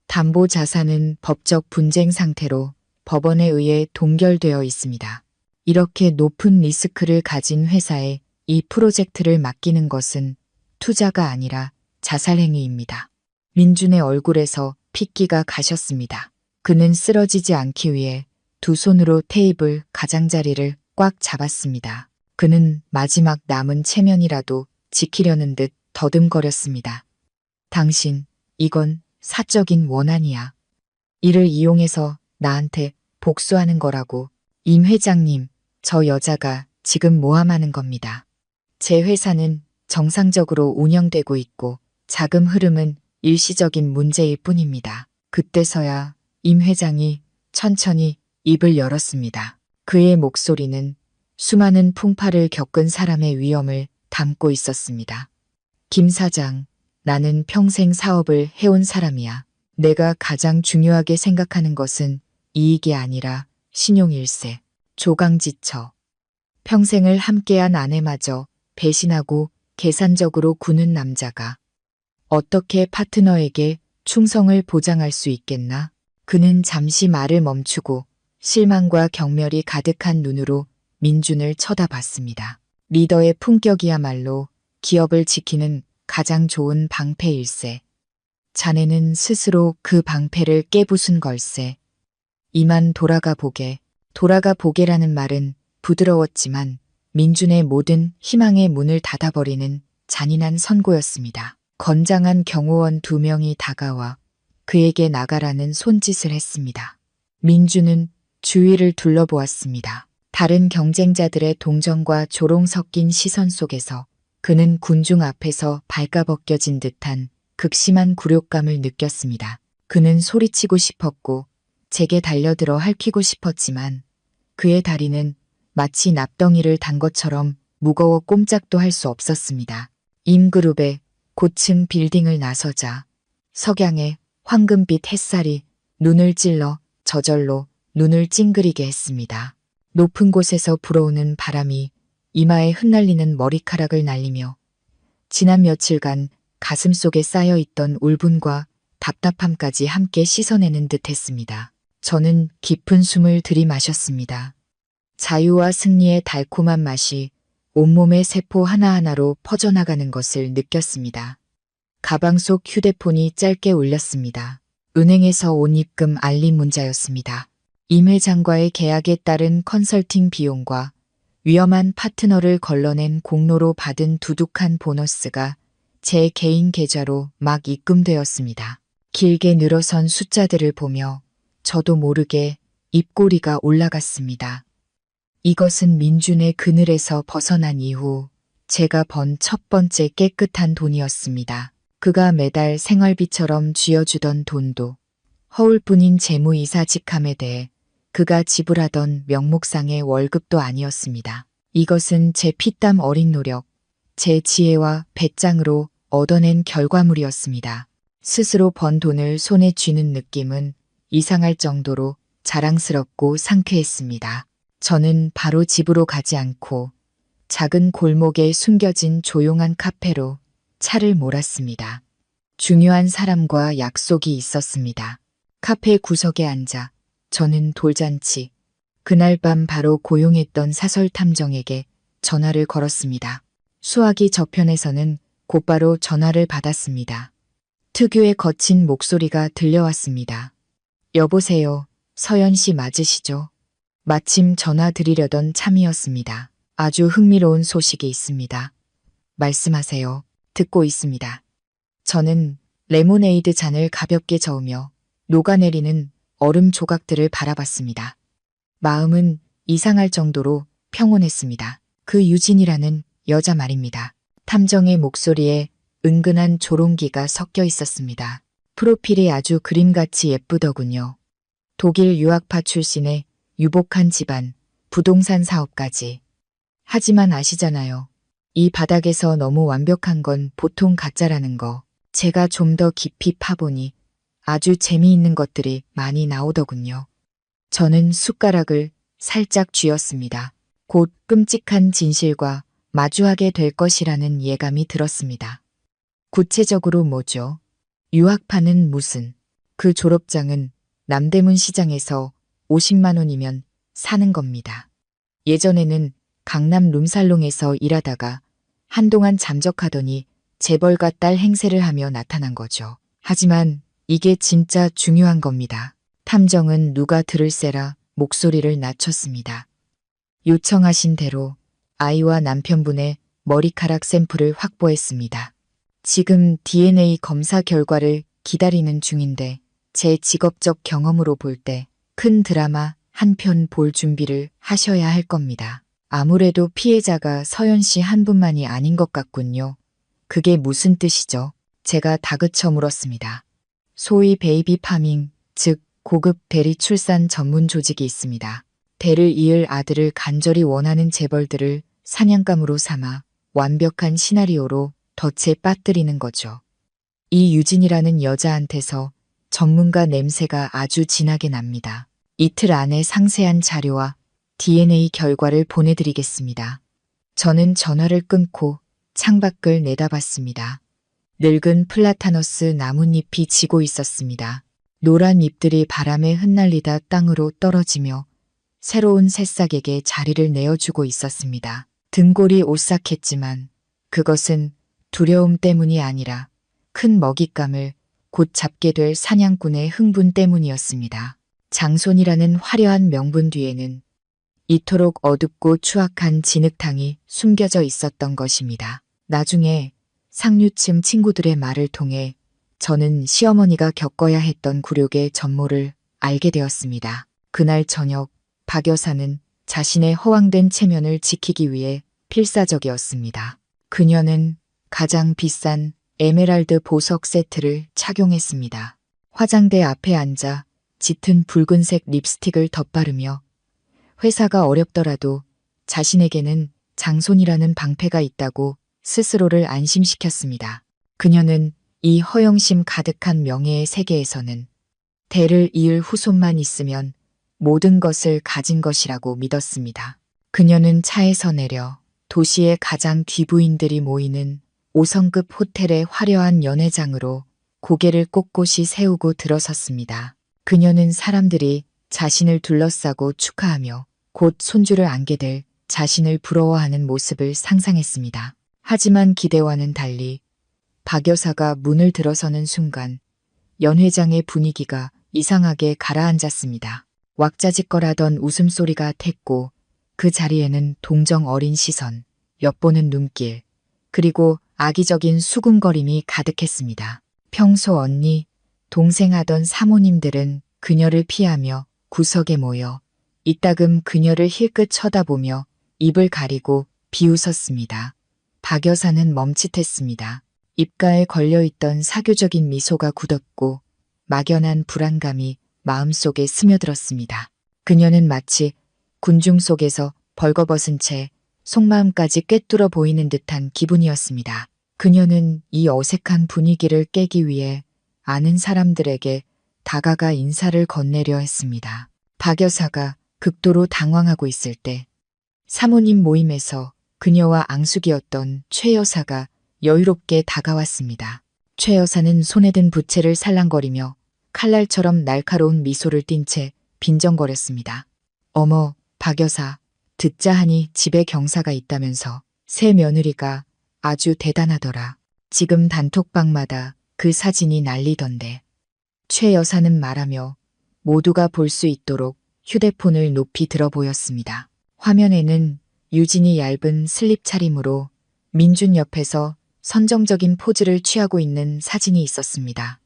담보 자산은 법적 분쟁 상태로 법원에 의해 동결되어 있습니다. 이렇게 높은 리스크를 가진 회사에 이 프로젝트를 맡기는 것은 투자가 아니라 자살 행위입니다. 민준의 얼굴에서 핏기가 가셨습니다. 그는 쓰러지지 않기 위해 두 손으로 테이블 가장자리를 꽉 잡았습니다. 그는 마지막 남은 체면이라도 지키려는 듯 더듬거렸습니다. 당신, 이건 사적인 원한이야. 이를 이용해서 나한테 복수하는 거라고. 임 회장님, 저 여자가 지금 모함하는 겁니다. 제 회사는 정상적으로 운영되고 있고 자금 흐름은 일시적인 문제일 뿐입니다. 그때서야 임 회장이 천천히 입을 열었습니다. 그의 목소리는 수많은 풍파를 겪은 사람의 위엄을 담고 있었습니다. 김 사장, 나는 평생 사업을 해온 사람이야. 내가 가장 중요하게 생각하는 것은 이익이 아니라 신용일세. 조강지처. 평생을 함께한 아내마저 배신하고 계산적으로 구는 남자가 어떻게 파트너에게 충성을 보장할 수 있겠나? 그는 잠시 말을 멈추고 실망과 경멸이 가득한 눈으로 민준을 쳐다봤습니다. 리더의 품격이야말로 기업을 지키는 가장 좋은 방패일세. 자네는 스스로 그 방패를 깨부순 걸세. 이만 돌아가 보게. 돌아가 보게라는 말은 부드러웠지만 민준의 모든 희망의 문을 닫아버리는 잔인한 선고였습니다. 건장한 경호원 2명이 다가와 그에게 나가라는 손짓을 했습니다. 민준은 주위를 둘러보았습니다. 다른 경쟁자들의 동정과 조롱 섞인 시선 속에서 그는 군중 앞에서 발가벗겨진 듯한 극심한 굴욕감을 느꼈습니다. 그는 소리치고 싶었고 제게 달려들어 핥히고 싶었지만 그의 다리는 마치 납덩이를 단 것처럼 무거워 꼼짝도 할 수 없었습니다. 임그룹의 고층 빌딩을 나서자 석양의 황금빛 햇살이 눈을 찔러 저절로 눈을 찡그리게 했습니다. 높은 곳에서 불어오는 바람이 이마에 흩날리는 머리카락을 날리며 지난 며칠간 가슴속에 쌓여있던 울분과 답답함까지 함께 씻어내는 듯 했습니다. 저는 깊은 숨을 들이마셨습니다. 자유와 승리의 달콤한 맛이 온몸의 세포 하나하나로 퍼져나가는 것을 느꼈습니다. 가방 속 휴대폰이 짧게 울렸습니다. 은행에서 온 입금 알림 문자였습니다. 임 회장과의 계약에 따른 컨설팅 비용과 위험한 파트너를 걸러낸 공로로 받은 두둑한 보너스가 제 개인 계좌로 막 입금되었습니다. 길게 늘어선 숫자들을 보며 저도 모르게 입꼬리가 올라갔습니다. 이것은 민준의 그늘에서 벗어난 이후 제가 번 첫 번째 깨끗한 돈이었습니다. 그가 매달 생활비처럼 쥐어주던 돈도 허울뿐인 재무이사 직함에 대해 그가 지불하던 명목상의 월급도 아니었습니다. 이것은 제 피땀 어린 노력, 제 지혜와 배짱으로 얻어낸 결과물이었습니다. 스스로 번 돈을 손에 쥐는 느낌은 이상할 정도로 자랑스럽고 상쾌했습니다. 저는 바로 집으로 가지 않고 작은 골목에 숨겨진 조용한 카페로 차를 몰았습니다. 중요한 사람과 약속이 있었습니다. 카페 구석에 앉아 저는 돌잔치, 그날 밤 바로 고용했던 사설탐정에게 전화를 걸었습니다. 수화기 저편에서는 곧바로 전화를 받았습니다. 특유의 거친 목소리가 들려왔습니다. 여보세요, 서연 씨 맞으시죠? 마침 전화 드리려던 참이었습니다. 아주 흥미로운 소식이 있습니다. 말씀하세요. 듣고 있습니다. 저는 레모네이드 잔을 가볍게 저으며 녹아내리는 얼음 조각들을 바라봤습니다. 마음은 이상할 정도로 평온했습니다. 그 유진이라는 여자 말입니다. 탐정의 목소리에 은근한 조롱기가 섞여 있었습니다. 프로필이 아주 그림같이 예쁘더군요. 독일 유학파 출신의 유복한 집안, 부동산 사업까지. 하지만 아시잖아요. 이 바닥에서 너무 완벽한 건 보통 가짜라는 거. 제가 좀 더 깊이 파보니 아주 재미있는 것들이 많이 나오더군요. 저는 숟가락을 살짝 쥐었습니다. 곧 끔찍한 진실과 마주하게 될 것이라는 예감이 들었습니다. 구체적으로 뭐죠? 유학파는 무슨? 그 졸업장은 남대문 시장에서 50만 원이면 사는 겁니다. 예전에는 강남 룸살롱에서 일하다가 한동안 잠적하더니 재벌가 딸 행세를 하며 나타난 거죠. 하지만 이게 진짜 중요한 겁니다. 탐정은 누가 들을세라 목소리를 낮췄습니다. 요청하신 대로 아이와 남편분의 머리카락 샘플을 확보했습니다. 지금 DNA 검사 결과를 기다리는 중인데 제 직업적 경험으로 볼 때 큰 드라마 한 편 볼 준비를 하셔야 할 겁니다. 아무래도 피해자가 서연 씨 한 분만이 아닌 것 같군요. 그게 무슨 뜻이죠? 제가 다그쳐 물었습니다. 소위 베이비 파밍, 즉 고급 대리 출산 전문 조직이 있습니다. 대를 이을 아들을 간절히 원하는 재벌들을 사냥감으로 삼아 완벽한 시나리오로 덫에 빠뜨리는 거죠. 이 유진이라는 여자한테서 전문가 냄새가 아주 진하게 납니다. 이틀 안에 상세한 자료와 DNA 결과를 보내드리겠습니다. 저는 전화를 끊고 창밖을 내다봤습니다. 늙은 플라타너스 나뭇잎이 지고 있었습니다. 노란 잎들이 바람에 흩날리다 땅으로 떨어지며 새로운 새싹에게 자리를 내어주고 있었습니다. 등골이 오싹했지만 그것은 두려움 때문이 아니라 큰 먹잇감을 곧 잡게 될 사냥꾼의 흥분 때문이었습니다. 장손이라는 화려한 명분 뒤에는 이토록 어둡고 추악한 진흙탕이 숨겨져 있었던 것입니다. 나중에 상류층 친구들의 말을 통해 저는 시어머니가 겪어야 했던 굴욕의 전모를 알게 되었습니다. 그날 저녁 박 여사는 자신의 허황된 체면을 지키기 위해 필사적이었습니다. 그녀는 가장 비싼 에메랄드 보석 세트를 착용했습니다. 화장대 앞에 앉아 짙은 붉은색 립스틱을 덧바르며 회사가 어렵더라도 자신에게는 장손이라는 방패가 있다고 스스로를 안심시켰습니다. 그녀는 이 허영심 가득한 명예의 세계에서는 대를 이을 후손만 있으면 모든 것을 가진 것이라고 믿었습니다. 그녀는 차에서 내려 도시의 가장 귀부인들이 모이는 5성급 호텔의 화려한 연회장으로 고개를 꼿꼿이 세우고 들어섰습니다. 그녀는 사람들이 자신을 둘러싸고 축하하며 곧 손주를 안게 될 자신을 부러워하는 모습을 상상했습니다. 하지만 기대와는 달리 박 여사가 문을 들어서는 순간 연회장의 분위기가 이상하게 가라앉았습니다. 왁자지껄하던 웃음소리가 텄고 그 자리에는 동정 어린 시선, 엿보는 눈길, 그리고 악의적인 수군거림이 가득했습니다. 평소 언니, 동생 하던 사모님들은 그녀를 피하며 구석에 모여 이따금 그녀를 힐끗 쳐다보며 입을 가리고 비웃었습니다. 박 여사는 멈칫했습니다. 입가에 걸려있던 사교적인 미소가 굳었고 막연한 불안감이 마음속에 스며들었습니다. 그녀는 마치 군중 속에서 벌거벗은 채 속마음까지 꿰뚫어 보이는 듯한 기분이었습니다. 그녀는 이 어색한 분위기를 깨기 위해 아는 사람들에게 다가가 인사를 건네려 했습니다. 박 여사가 극도로 당황하고 있을 때 사모님 모임에서 그녀와 앙숙이었던 최 여사가 여유롭게 다가왔습니다. 최 여사는 손에 든 부채를 살랑거리며 칼날처럼 날카로운 미소를 띤 채 빈정거렸습니다. 어머, 박 여사, 듣자 하니 집에 경사가 있다면서 새 며느리가 아주 대단하더라. 지금 단톡방마다 그 사진이 난리던데. 최 여사는 말하며 모두가 볼 수 있도록 휴대폰을 높이 들어 보였습니다. 화면에는 유진이 얇은 슬립 차림으로 민준 옆에서 선정적인 포즈를 취하고 있는 사진이 있었습니다.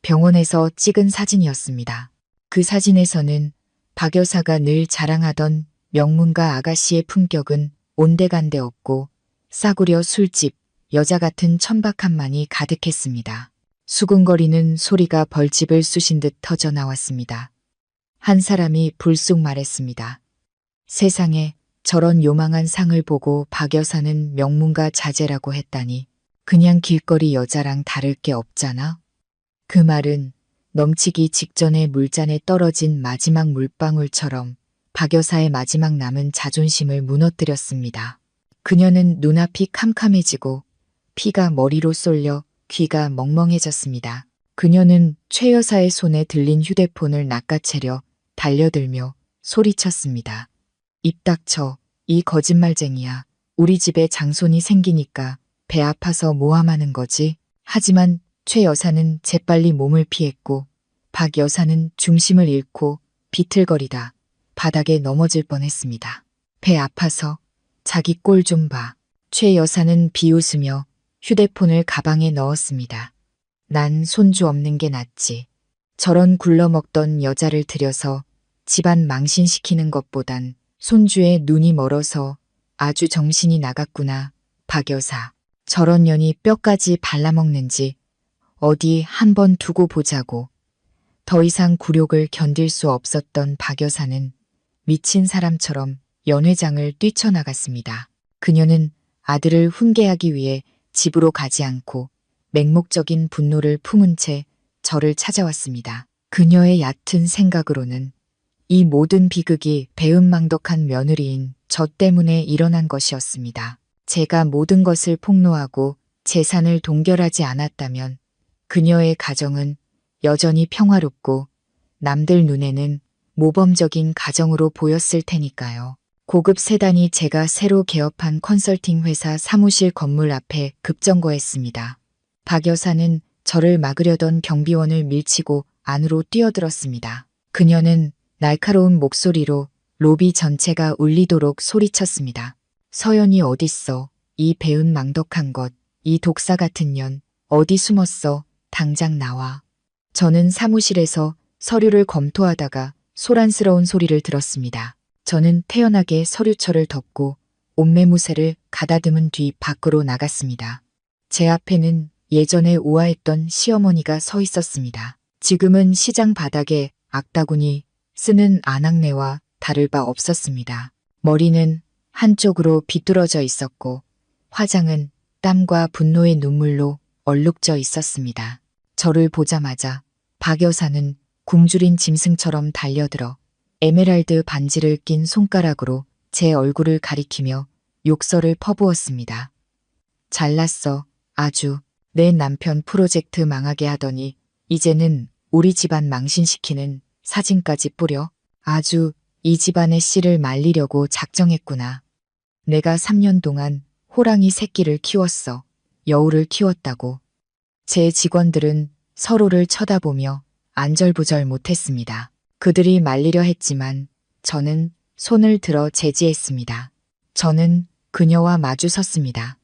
병원에서 찍은 사진이었습니다. 그 사진에서는 박 여사가 늘 자랑하던 명문가 아가씨의 품격은 온데간데 없고 싸구려 술집, 여자 같은 천박함만이 가득했습니다. 수군거리는 소리가 벌집을 쑤신 듯 터져 나왔습니다. 한 사람이 불쑥 말했습니다. 세상에 저런 요망한 상을 보고 박 여사는 명문가 자제라고 했다니 그냥 길거리 여자랑 다를 게 없잖아. 그 말은 넘치기 직전에 물잔에 떨어진 마지막 물방울처럼 박 여사의 마지막 남은 자존심을 무너뜨렸습니다. 그녀는 눈앞이 캄캄해지고 피가 머리로 쏠려 귀가 멍멍해졌습니다. 그녀는 최 여사의 손에 들린 휴대폰을 낚아채려 달려들며 소리쳤습니다. 입 닥쳐, 이 거짓말쟁이야. 우리 집에 장손이 생기니까 배 아파서 모함하는 거지. 하지만 최 여사는 재빨리 몸을 피했고 박 여사는 중심을 잃고 비틀거리다 바닥에 넘어질 뻔했습니다. 배 아파서 자기 꼴 좀 봐. 최 여사는 비웃으며 휴대폰을 가방에 넣었습니다. 난 손주 없는 게 낫지. 저런 굴러먹던 여자를 들여서 집안 망신시키는 것보단 손주의 눈이 멀어서 아주 정신이 나갔구나. 박 여사. 저런 년이 뼈까지 발라먹는지 어디 한번 두고 보자고. 더 이상 굴욕을 견딜 수 없었던 박 여사는 미친 사람처럼 연회장을 뛰쳐나갔습니다. 그녀는 아들을 훈계하기 위해 집으로 가지 않고 맹목적인 분노를 품은 채 저를 찾아왔습니다. 그녀의 얕은 생각으로는 이 모든 비극이 배은망덕한 며느리인 저 때문에 일어난 것이었습니다. 제가 모든 것을 폭로하고 재산을 동결하지 않았다면 그녀의 가정은 여전히 평화롭고 남들 눈에는 모범적인 가정으로 보였을 테니까요. 고급 세단이 제가 새로 개업한 컨설팅 회사 사무실 건물 앞에 급정거했습니다. 박 여사는 저를 막으려던 경비원을 밀치고 안으로 뛰어들었습니다. 그녀는 날카로운 목소리로 로비 전체가 울리도록 소리쳤습니다. 서연이 어딨어? 이 배은 망덕한 것, 이 독사 같은 년, 어디 숨었어? 당장 나와. 저는 사무실에서 서류를 검토하다가 소란스러운 소리를 들었습니다. 저는 태연하게 서류철을 덮고 옷매무새를 가다듬은 뒤 밖으로 나갔습니다. 제 앞에는 예전에 우아했던 시어머니가 서 있었습니다. 지금은 시장 바닥에 악다구니 쓰는 안악내와 다를 바 없었습니다. 머리는 한쪽으로 비뚤어져 있었고 화장은 땀과 분노의 눈물로 얼룩져 있었습니다. 저를 보자마자 박 여사는 굶주린 짐승처럼 달려들어 에메랄드 반지를 낀 손가락으로 제 얼굴을 가리키며 욕설을 퍼부었습니다. 잘났어. 아주. 내 남편 프로젝트 망하게 하더니 이제는 우리 집안 망신시키는 사진까지 뿌려. 아주 이 집안의 씨를 말리려고 작정했구나. 내가 3년 동안 호랑이 새끼를 키웠어. 여우를 키웠다고. 제 직원들은 서로를 쳐다보며 안절부절 못했습니다. 그들이 말리려 했지만 저는 손을 들어 제지했습니다. 저는 그녀와 마주 섰습니다.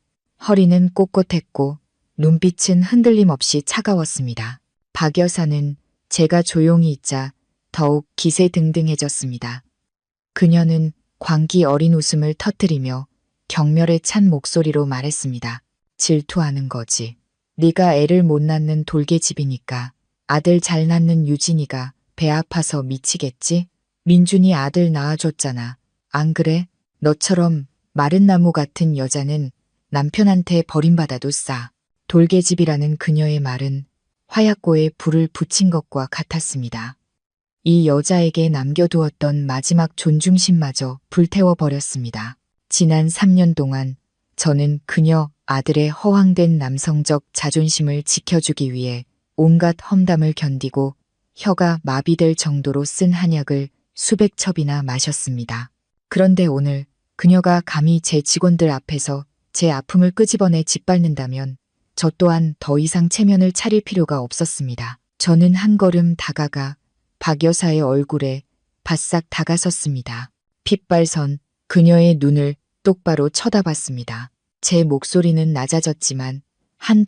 허리는 꼿꼿했고 눈빛은 흔들림 없이 차가웠습니다. 박 여사는 제가 조용히 있자 더욱 기세등등해졌습니다. 그녀는 광기 어린 웃음을 터뜨리며 경멸에 찬 목소리로 말했습니다. 질투하는 거지. 네가 애를 못 낳는 돌개집이니까 아들 잘 낳는 유진이가 배 아파서 미치겠지? 민준이 아들 낳아줬잖아. 안 그래? 너처럼 마른 나무 같은 여자는 남편한테 버림받아도 싸. 돌개집이라는 그녀의 말은 화약고에 불을 붙인 것과 같았습니다. 이 여자에게 남겨두었던 마지막 존중심마저 불태워버렸습니다. 지난 3년 동안 저는 그녀 아들의 허황된 남성적 자존심을 지켜주기 위해 온갖 험담을 견디고 혀가 마비될 정도로 쓴 한약을 수백 첩이나 마셨습니다. 그런데 오늘 그녀가 감히 제 직원들 앞에서 제 아픔을 끄집어내 짓밟는다면 저 또한 더 이상 체면을 차릴 필요가 없었습니다. 저는 한 걸음 다가가 박 여사의 얼굴에 바싹 다가섰습니다. 핏발선 그녀의 눈을 똑바로 쳐다봤습니다. 제 목소리는 낮아졌지만 한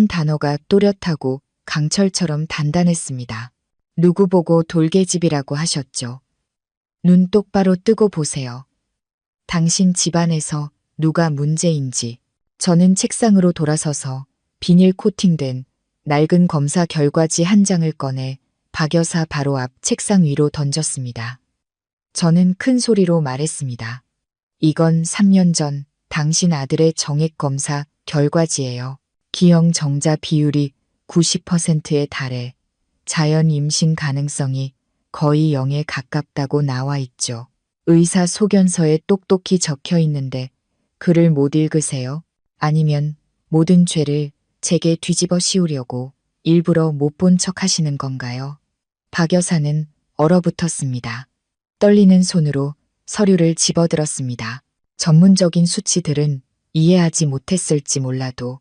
단어가 또렷하고 강철처럼 단단했습니다. 누구 보고 돌개집이라고 하셨죠? 눈 똑바로 뜨고 보세요. 당신 집안에서 누가 문제인지. 저는 책상으로 돌아서서 비닐 코팅된 낡은 검사 결과지 한 장을 꺼내 박 여사 바로 앞 책상 위로 던졌습니다. 저는 큰 소리로 말했습니다. 이건 3년 전 당신 아들의 정액 검사 결과지예요. 기형 정자 비율이 90%에 달해 자연 임신 가능성이 거의 0에 가깝다고 나와 있죠. 의사 소견서에 똑똑히 적혀 있는데 글을 못 읽으세요? 아니면 모든 죄를 제게 뒤집어 씌우려고 일부러 못 본 척 하시는 건가요? 박 여사는 얼어붙었습니다. 떨리는 손으로 서류를 집어들었습니다. 전문적인 수치들은 이해하지 못했을지 몰라도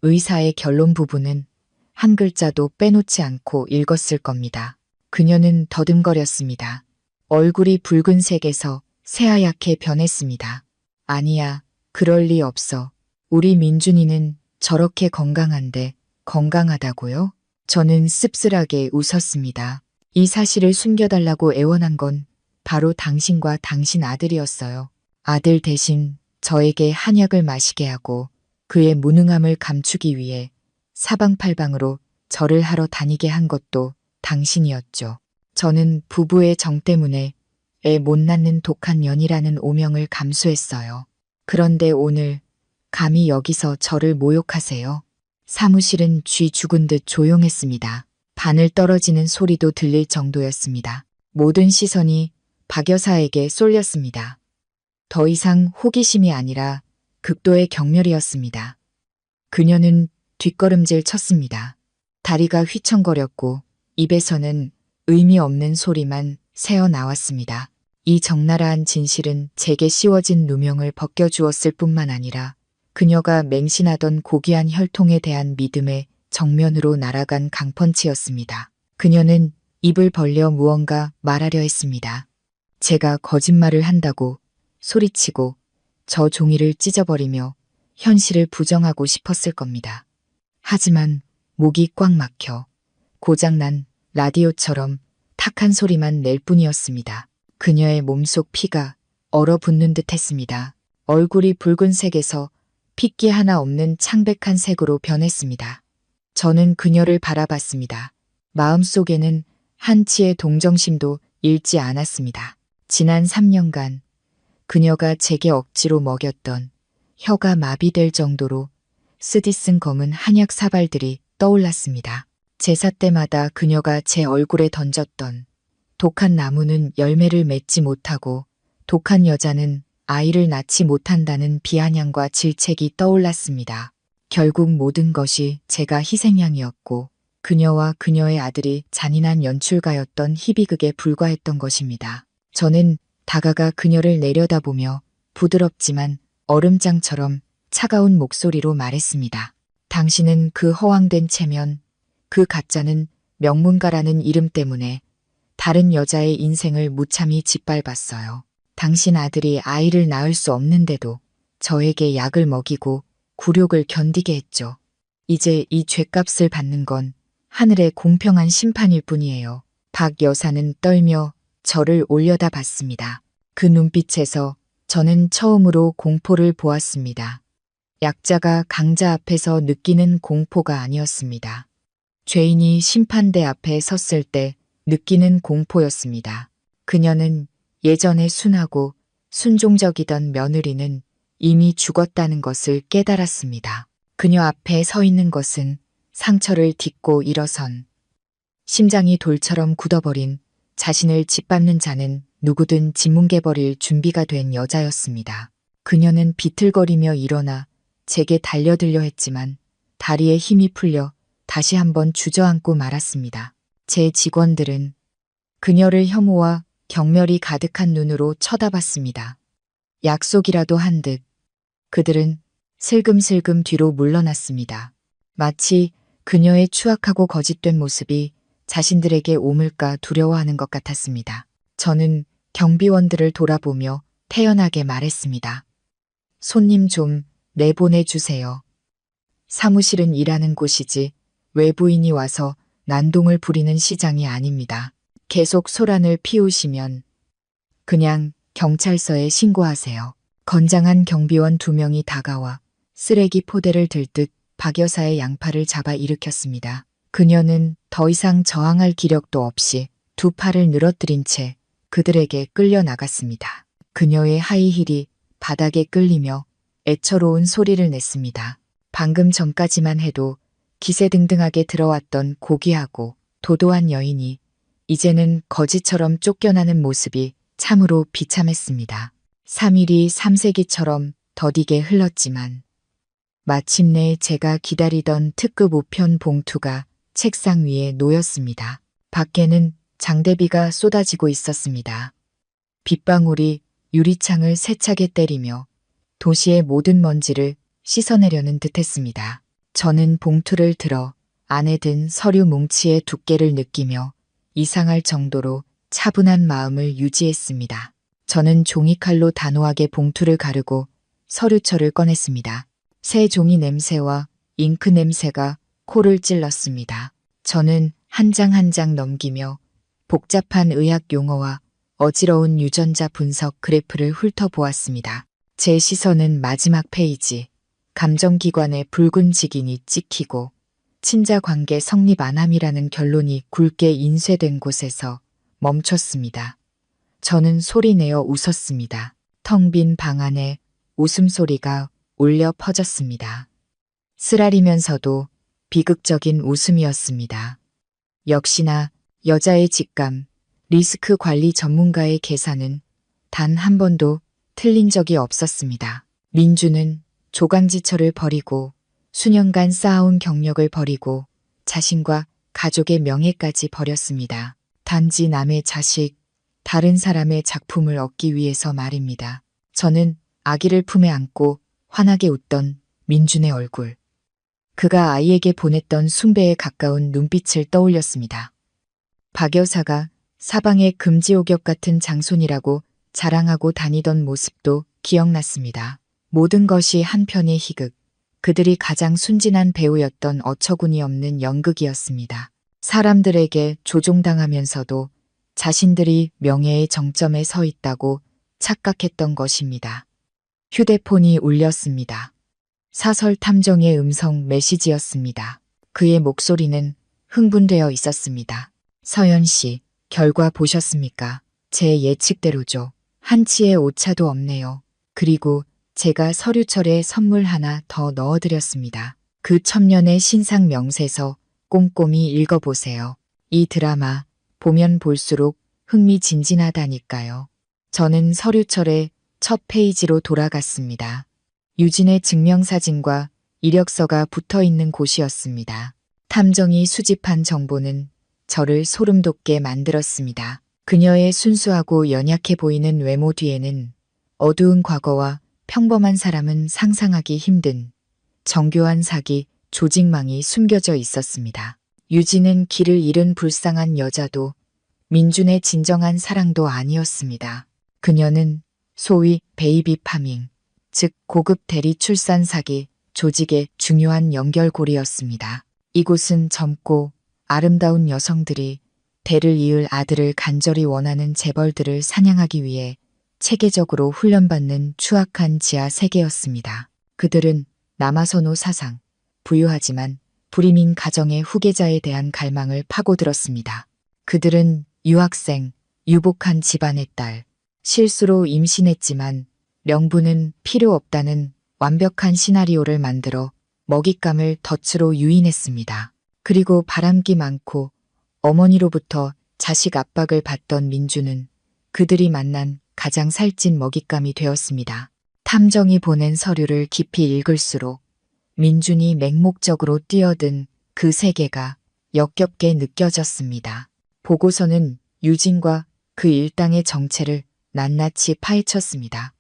의사의 결론 부분은 한 글자도 빼놓지 않고 읽었을 겁니다. 그녀는 더듬거렸습니다. 얼굴이 붉은색에서 새하얗게 변했습니다. 아니야, 그럴 리 없어. 우리 민준이는 저렇게 건강한데 건강하다고요? 저는 씁쓸하게 웃었습니다. 이 사실을 숨겨달라고 애원한 건 바로 당신과 당신 아들이었어요. 아들 대신 저에게 한약을 마시게 하고 그의 무능함을 감추기 위해 사방팔방으로 절을 하러 다니게 한 것도 당신이었죠. 저는 부부의 정 때문에 애 못 낳는 독한 년이라는 오명을 감수했어요. 그런데 오늘 감히 여기서 저를 모욕하세요. 사무실은 쥐 죽은 듯 조용했습니다. 바늘 떨어지는 소리도 들릴 정도였습니다. 모든 시선이 박 여사에게 쏠렸습니다. 더 이상 호기심이 아니라 극도의 경멸이었습니다. 그녀는 뒷걸음질 쳤습니다. 다리가 휘청거렸고 입에서는 의미 없는 소리만 새어 나왔습니다. 이 적나라한 진실은 제게 씌워진 누명을 벗겨주었을 뿐만 아니라 그녀가 맹신하던 고귀한 혈통에 대한 믿음의 정면으로 날아간 강펀치였습니다. 그녀는 입을 벌려 무언가 말하려 했습니다. 제가 거짓말을 한다고 소리치고 저 종이를 찢어버리며 현실을 부정하고 싶었을 겁니다. 하지만 목이 꽉 막혀 고장난 라디오처럼 탁한 소리만 낼 뿐이었습니다. 그녀의 몸속 피가 얼어붙는 듯 했습니다. 얼굴이 붉은색에서 핏기 하나 없는 창백한 색으로 변했습니다. 저는 그녀를 바라봤습니다. 마음속에는 한치의 동정심도 잃지 않았습니다. 지난 3년간 그녀가 제게 억지로 먹였던 혀가 마비될 정도로 쓰디쓴 검은 한약 사발들이 떠올랐습니다. 제사 때마다 그녀가 제 얼굴에 던졌던 독한 나무는 열매를 맺지 못하고 독한 여자는 아이를 낳지 못한다는 비아냥과 질책이 떠올랐습니다. 결국 모든 것이 제가 희생양이었고 그녀와 그녀의 아들이 잔인한 연출가였던 희비극에 불과했던 것입니다. 저는 다가가 그녀를 내려다보며 부드럽지만 얼음장처럼 차가운 목소리로 말했습니다. 당신은 그 허황된 체면, 그 가짜는 명문가라는 이름 때문에 다른 여자의 인생을 무참히 짓밟았어요. 당신 아들이 아이를 낳을 수 없는데도 저에게 약을 먹이고 굴욕을 견디게 했죠. 이제 이 죗값을 받는 건 하늘의 공평한 심판일 뿐이에요. 박 여사는 떨며 저를 올려다 봤습니다. 그 눈빛에서 저는 처음으로 공포를 보았습니다. 약자가 강자 앞에서 느끼는 공포가 아니었습니다. 죄인이 심판대 앞에 섰을 때 느끼는 공포였습니다. 그녀는 예전에 순하고 순종적이던 며느리는 이미 죽었다는 것을 깨달았습니다. 그녀 앞에 서 있는 것은 상처를 딛고 일어선 심장이 돌처럼 굳어버린 자신을 짓밟는 자는 누구든 짓뭉개버릴 준비가 된 여자였습니다. 그녀는 비틀거리며 일어나 제게 달려들려 했지만 다리에 힘이 풀려 다시 한번 주저앉고 말았습니다. 제 직원들은 그녀를 혐오와 경멸이 가득한 눈으로 쳐다봤습니다. 약속이라도 한 듯 그들은 슬금슬금 뒤로 물러났습니다. 마치 그녀의 추악하고 거짓된 모습이 자신들에게 오물까 두려워하는 것 같았습니다. 저는 경비원들을 돌아보며 태연하게 말했습니다. 손님 좀 내보내주세요. 사무실은 일하는 곳이지 외부인이 와서 난동을 부리는 시장이 아닙니다. 계속 소란을 피우시면 그냥 경찰서에 신고하세요. 건장한 경비원 2명이 다가와 쓰레기 포대를 들듯 박 여사의 양팔을 잡아 일으켰습니다. 그녀는 더 이상 저항할 기력도 없이 2 팔을 늘어뜨린 채 그들에게 끌려 나갔습니다. 그녀의 하이힐이 바닥에 끌리며 애처로운 소리를 냈습니다. 방금 전까지만 해도 기세등등하게 들어왔던 고귀하고 도도한 여인이 이제는 거지처럼 쫓겨나는 모습이 참으로 비참했습니다. 3일이 3세기처럼 더디게 흘렀지만 마침내 제가 기다리던 특급 우편 봉투가 책상 위에 놓였습니다. 밖에는 장대비가 쏟아지고 있었습니다. 빗방울이 유리창을 세차게 때리며 도시의 모든 먼지를 씻어내려는 듯했습니다. 저는 봉투를 들어 안에 든 서류 뭉치의 두께를 느끼며 이상할 정도로 차분한 마음을 유지했습니다. 저는 종이칼로 단호하게 봉투를 가르고 서류철을 꺼냈습니다. 새 종이 냄새와 잉크 냄새가 코를 찔렀습니다. 저는 한 장 한 장 넘기며 복잡한 의학 용어와 어지러운 유전자 분석 그래프를 훑어보았습니다. 제 시선은 마지막 페이지, 감정기관의 붉은 직인이 찍히고 친자관계 성립 안함이라는 결론이 굵게 인쇄된 곳에서 멈췄습니다. 저는 소리내어 웃었습니다. 텅 빈 방 안에 웃음소리가 울려 퍼졌습니다. 쓰라리면서도 비극적인 웃음이었습니다. 역시나 여자의 직감, 리스크 관리 전문가의 계산은 단 한 번도 틀린 적이 없었습니다. 민주는 조강지처를 버리고 수년간 쌓아온 경력을 버리고 자신과 가족의 명예까지 버렸습니다. 단지 남의 자식, 다른 사람의 작품을 얻기 위해서 말입니다. 저는 아기를 품에 안고 환하게 웃던 민준의 얼굴. 그가 아이에게 보냈던 숭배에 가까운 눈빛을 떠올렸습니다. 박 여사가 사방에 금지옥역 같은 장손이라고 자랑하고 다니던 모습도 기억났습니다. 모든 것이 한편의 희극. 그들이 가장 순진한 배우였던 어처구니 없는 연극이었습니다. 사람들에게 조종당하면서도 자신들이 명예의 정점에 서 있다고 착각했던 것입니다. 휴대폰이 울렸습니다. 사설 탐정의 음성 메시지였습니다. 그의 목소리는 흥분되어 있었습니다. 서연 씨, 결과 보셨습니까? 제 예측대로죠. 한치의 오차도 없네요. 그리고 제가 서류철에 선물 하나 더 넣어드렸습니다. 그 천년의 신상 명세서 꼼꼼히 읽어보세요. 이 드라마 보면 볼수록 흥미진진하다니까요. 저는 서류철의 첫 페이지로 돌아갔습니다. 유진의 증명사진과 이력서가 붙어 있는 곳이었습니다. 탐정이 수집한 정보는 저를 소름 돋게 만들었습니다. 그녀의 순수하고 연약해 보이는 외모 뒤에는 어두운 과거와 평범한 사람은 상상하기 힘든 정교한 사기, 조직망이 숨겨져 있었습니다. 유진은 길을 잃은 불쌍한 여자도 민준의 진정한 사랑도 아니었습니다. 그녀는 소위 베이비 파밍, 즉 고급 대리 출산 사기 조직의 중요한 연결고리였습니다. 이곳은 젊고 아름다운 여성들이 대를 이을 아들을 간절히 원하는 재벌들을 사냥하기 위해 체계적으로 훈련받는 추악한 지하 세계였습니다. 그들은 남아선호 사상, 부유하지만 불임인 가정의 후계자에 대한 갈망을 파고들었습니다. 그들은 유학생, 유복한 집안의 딸, 실수로 임신했지만 명분은 필요 없다는 완벽한 시나리오를 만들어 먹잇감을 덫으로 유인했습니다. 그리고 바람기 많고 어머니로부터 자식 압박을 받던 민주는 그들이 만난 가장 살찐 먹잇감이 되었습니다. 탐정이 보낸 서류를 깊이 읽을수록 민준이 맹목적으로 뛰어든 그 세계가 역겹게 느껴졌습니다. 보고서는 유진과 그 일당의 정체를 낱낱이 파헤쳤습니다.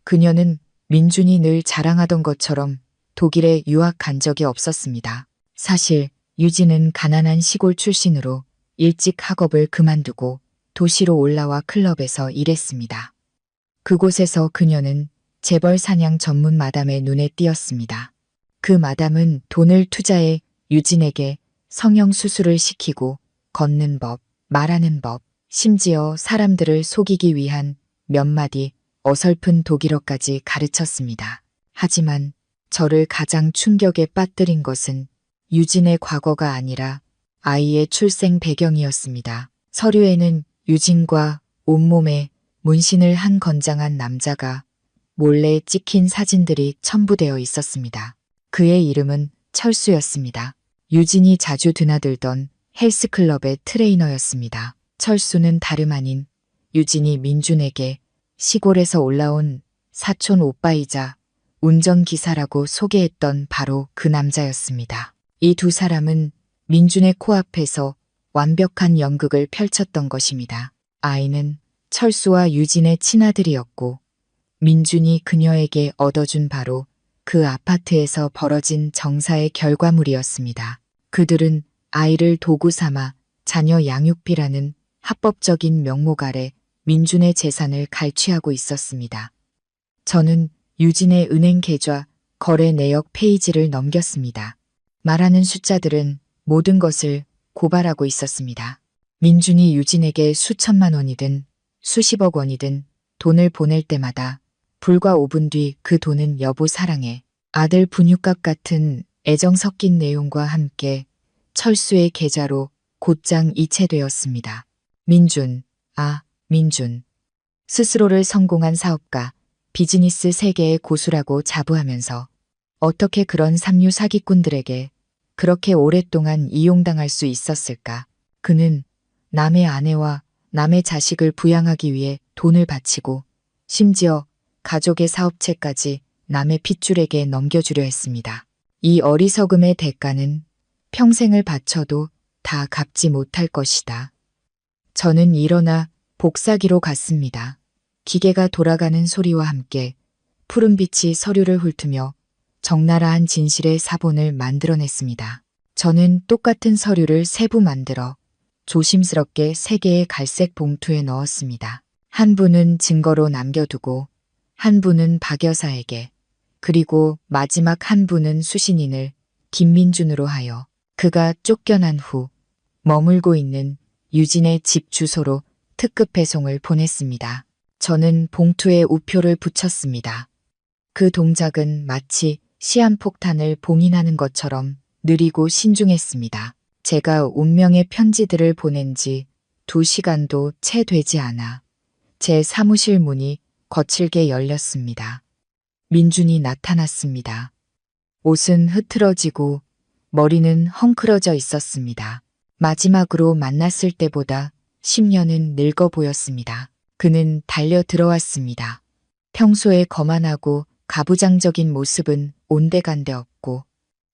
그녀는 민준이 늘 자랑하던 것처럼 독일에 유학 간 적이 없었습니다. 사실 유진은 가난한 시골 출신으로 일찍 학업을 그만두고 도시로 올라와 클럽에서 일했습니다. 그곳에서 그녀는 재벌 사냥 전문 마담의 눈에 띄었습니다. 그 마담은 돈을 투자해 유진에게 성형수술을 시키고 걷는 법, 말하는 법, 심지어 사람들을 속이기 위한 몇 마디 어설픈 독일어까지 가르쳤습니다. 하지만 저를 가장 충격에 빠뜨린 것은 유진의 과거가 아니라 아이의 출생 배경이었습니다. 서류에는 유진과 온몸에 문신을 한 건장한 남자가 몰래 찍힌 사진들이 첨부되어 있었습니다. 그의 이름은 철수였습니다. 유진이 자주 드나들던 헬스클럽의 트레이너였습니다. 철수는 다름 아닌 유진이 민준에게 시골에서 올라온 사촌 오빠이자 운전기사라고 소개했던 바로 그 남자였습니다. 이 두 사람은 민준의 코앞에서 완벽한 연극을 펼쳤던 것입니다. 아이는 철수와 유진의 친아들이었고 민준이 그녀에게 얻어준 바로 그 아파트에서 벌어진 정사의 결과물이었습니다. 그들은 아이를 도구 삼아 자녀 양육비라는 합법적인 명목 아래 민준의 재산을 갈취하고 있었습니다. 저는 유진의 은행 계좌, 거래 내역 페이지를 넘겼습니다. 말하는 숫자들은 모든 것을 고발하고 있었습니다. 민준이 유진에게 수천만 원이든 수십억 원이든 돈을 보낼 때마다 불과 5분 뒤 그 돈은 여보 사랑해, 아들 분유값 같은 애정 섞인 내용과 함께 철수의 계좌로 곧장 이체되었습니다. 민준, 민준. 스스로를 성공한 사업가, 비즈니스 세계의 고수라고 자부하면서 어떻게 그런 삼류 사기꾼들에게 그렇게 오랫동안 이용당할 수 있었을까? 그는 남의 아내와 남의 자식을 부양하기 위해 돈을 바치고 심지어 가족의 사업체까지 남의 핏줄에게 넘겨주려 했습니다. 이 어리석음의 대가는 평생을 바쳐도 다 갚지 못할 것이다. 저는 일어나 복사기로 갔습니다. 기계가 돌아가는 소리와 함께 푸른빛이 서류를 훑으며 적나라한 진실의 사본을 만들어냈습니다. 저는 똑같은 서류를 세부 만들어 조심스럽게 3개의 갈색 봉투에 넣었습니다. 한 부는 증거로 남겨두고 한 부는 박 여사에게, 그리고 마지막 한 부는 수신인을 김민준으로 하여 그가 쫓겨난 후 머물고 있는 유진의 집 주소로 특급 배송을 보냈습니다. 저는 봉투에 우표를 붙였습니다. 그 동작은 마치 시한폭탄을 봉인하는 것처럼 느리고 신중했습니다. 제가 운명의 편지들을 보낸 지 2시간도 채 되지 않아 제 사무실 문이 거칠게 열렸습니다. 민준이 나타났습니다. 옷은 흐트러지고 머리는 헝클어져 있었습니다. 마지막으로 만났을 때보다 10년은 늙어 보였습니다. 그는 달려 들어왔습니다. 평소에 거만하고 가부장적인 모습은 온데간데 없고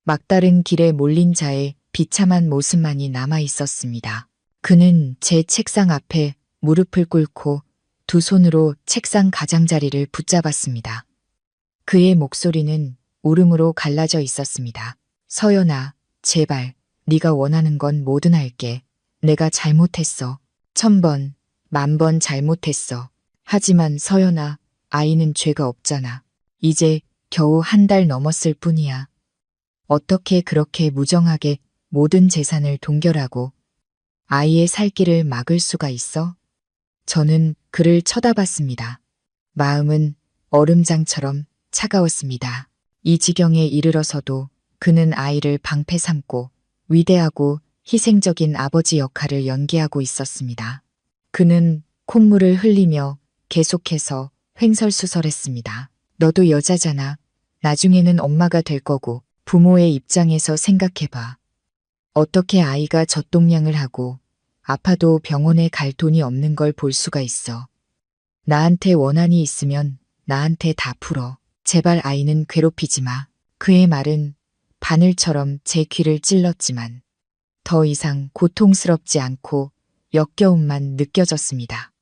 막다른 길에 몰린 자의 비참한 모습만이 남아 있었습니다. 그는 제 책상 앞에 무릎을 꿇고 두 손으로 책상 가장자리를 붙잡았습니다. 그의 목소리는 울음으로 갈라져 있었습니다. 서연아, 제발, 네가 원하는 건 뭐든 할게. 내가 잘못했어. 1000번, 10,000번 잘못했어. 하지만 서연아, 아이는 죄가 없잖아. 이제 겨우 1달 넘었을 뿐이야. 어떻게 그렇게 무정하게 모든 재산을 동결하고 아이의 살 길을 막을 수가 있어? 저는 그를 쳐다봤습니다. 마음은 얼음장처럼 차가웠습니다. 이 지경에 이르러서도 그는 아이를 방패 삼고 위대하고 희생적인 아버지 역할을 연기하고 있었습니다. 그는 콧물을 흘리며 계속해서 횡설수설했습니다. 너도 여자잖아. 나중에는 엄마가 될 거고 부모의 입장에서 생각해봐. 어떻게 아이가 젖동량을 하고 아파도 병원에 갈 돈이 없는 걸 볼 수가 있어. 나한테 원한이 있으면 나한테 다 풀어. 제발 아이는 괴롭히지 마. 그의 말은 바늘처럼 제 귀를 찔렀지만 더 이상 고통스럽지 않고 역겨움만 느껴졌습니다.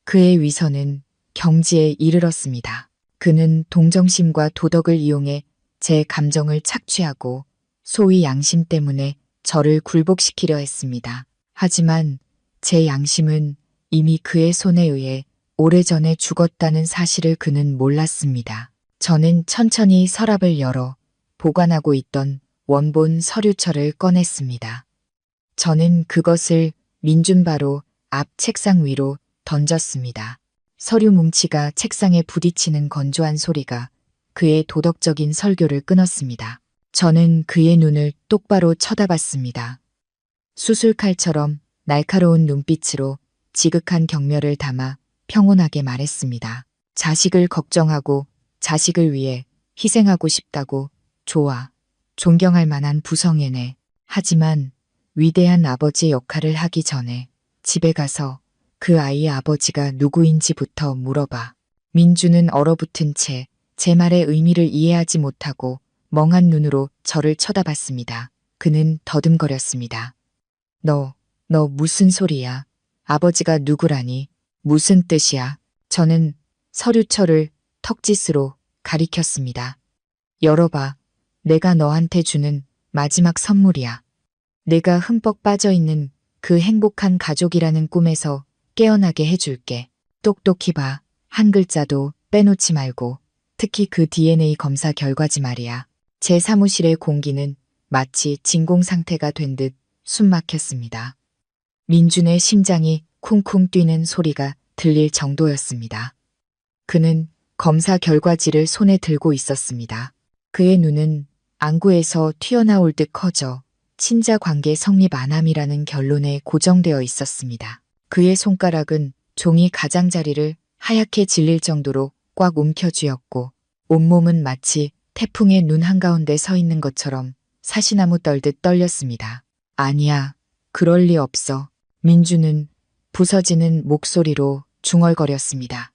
그의 위선은 경지에 이르렀습니다. 그는 동정심과 도덕을 이용해 제 감정을 착취하고 소위 양심 때문에 저를 굴복시키려 했습니다. 하지만 제 양심은 이미 그의 손에 의해 오래전에 죽었다는 사실을 그는 몰랐습니다. 저는 천천히 서랍을 열어 보관하고 있던 원본 서류철을 꺼냈습니다. 저는 그것을 민준바로 앞 책상 위로 던졌습니다. 서류 뭉치가 책상에 부딪히는 건조한 소리가 그의 도덕적인 설교를 끊었습니다. 저는 그의 눈을 똑바로 쳐다봤습니다. 수술칼처럼 날카로운 눈빛으로 지극한 경멸을 담아 평온하게 말했습니다. 자식을 걱정하고 자식을 위해 희생하고 싶다고. 좋아. 존경할 만한 부성애네. 하지만 위대한 아버지 역할을 하기 전에 집에 가서 그 아이의 아버지가 누구인지부터 물어봐. 민주는 얼어붙은 채 제 말의 의미를 이해하지 못하고 멍한 눈으로 저를 쳐다봤습니다. 그는 더듬거렸습니다. 너 무슨 소리야? 아버지가 누구라니? 무슨 뜻이야? 저는 서류철을 턱짓으로 가리켰습니다. 열어봐. 내가 너한테 주는 마지막 선물이야. 내가 흠뻑 빠져있는 그 행복한 가족이라는 꿈에서 깨어나게 해줄게. 똑똑히 봐. 한 글자도 빼놓지 말고. 특히 그 DNA 검사 결과지 말이야. 제 사무실의 공기는 마치 진공 상태가 된 듯 숨막혔습니다. 민준의 심장이 쿵쿵 뛰는 소리가 들릴 정도였습니다. 그는 검사 결과지를 손에 들고 있었습니다. 그의 눈은 안구에서 튀어나올 듯 커져 친자 관계 성립 안함이라는 결론에 고정되어 있었습니다. 그의 손가락은 종이 가장자리를 하얗게 질릴 정도로 꽉 움켜쥐었고 온몸은 마치 태풍의 눈 한가운데 서 있는 것처럼 사시나무 떨듯 떨렸습니다. 아니야, 그럴 리 없어. 민주는 부서지는 목소리로 중얼거렸습니다.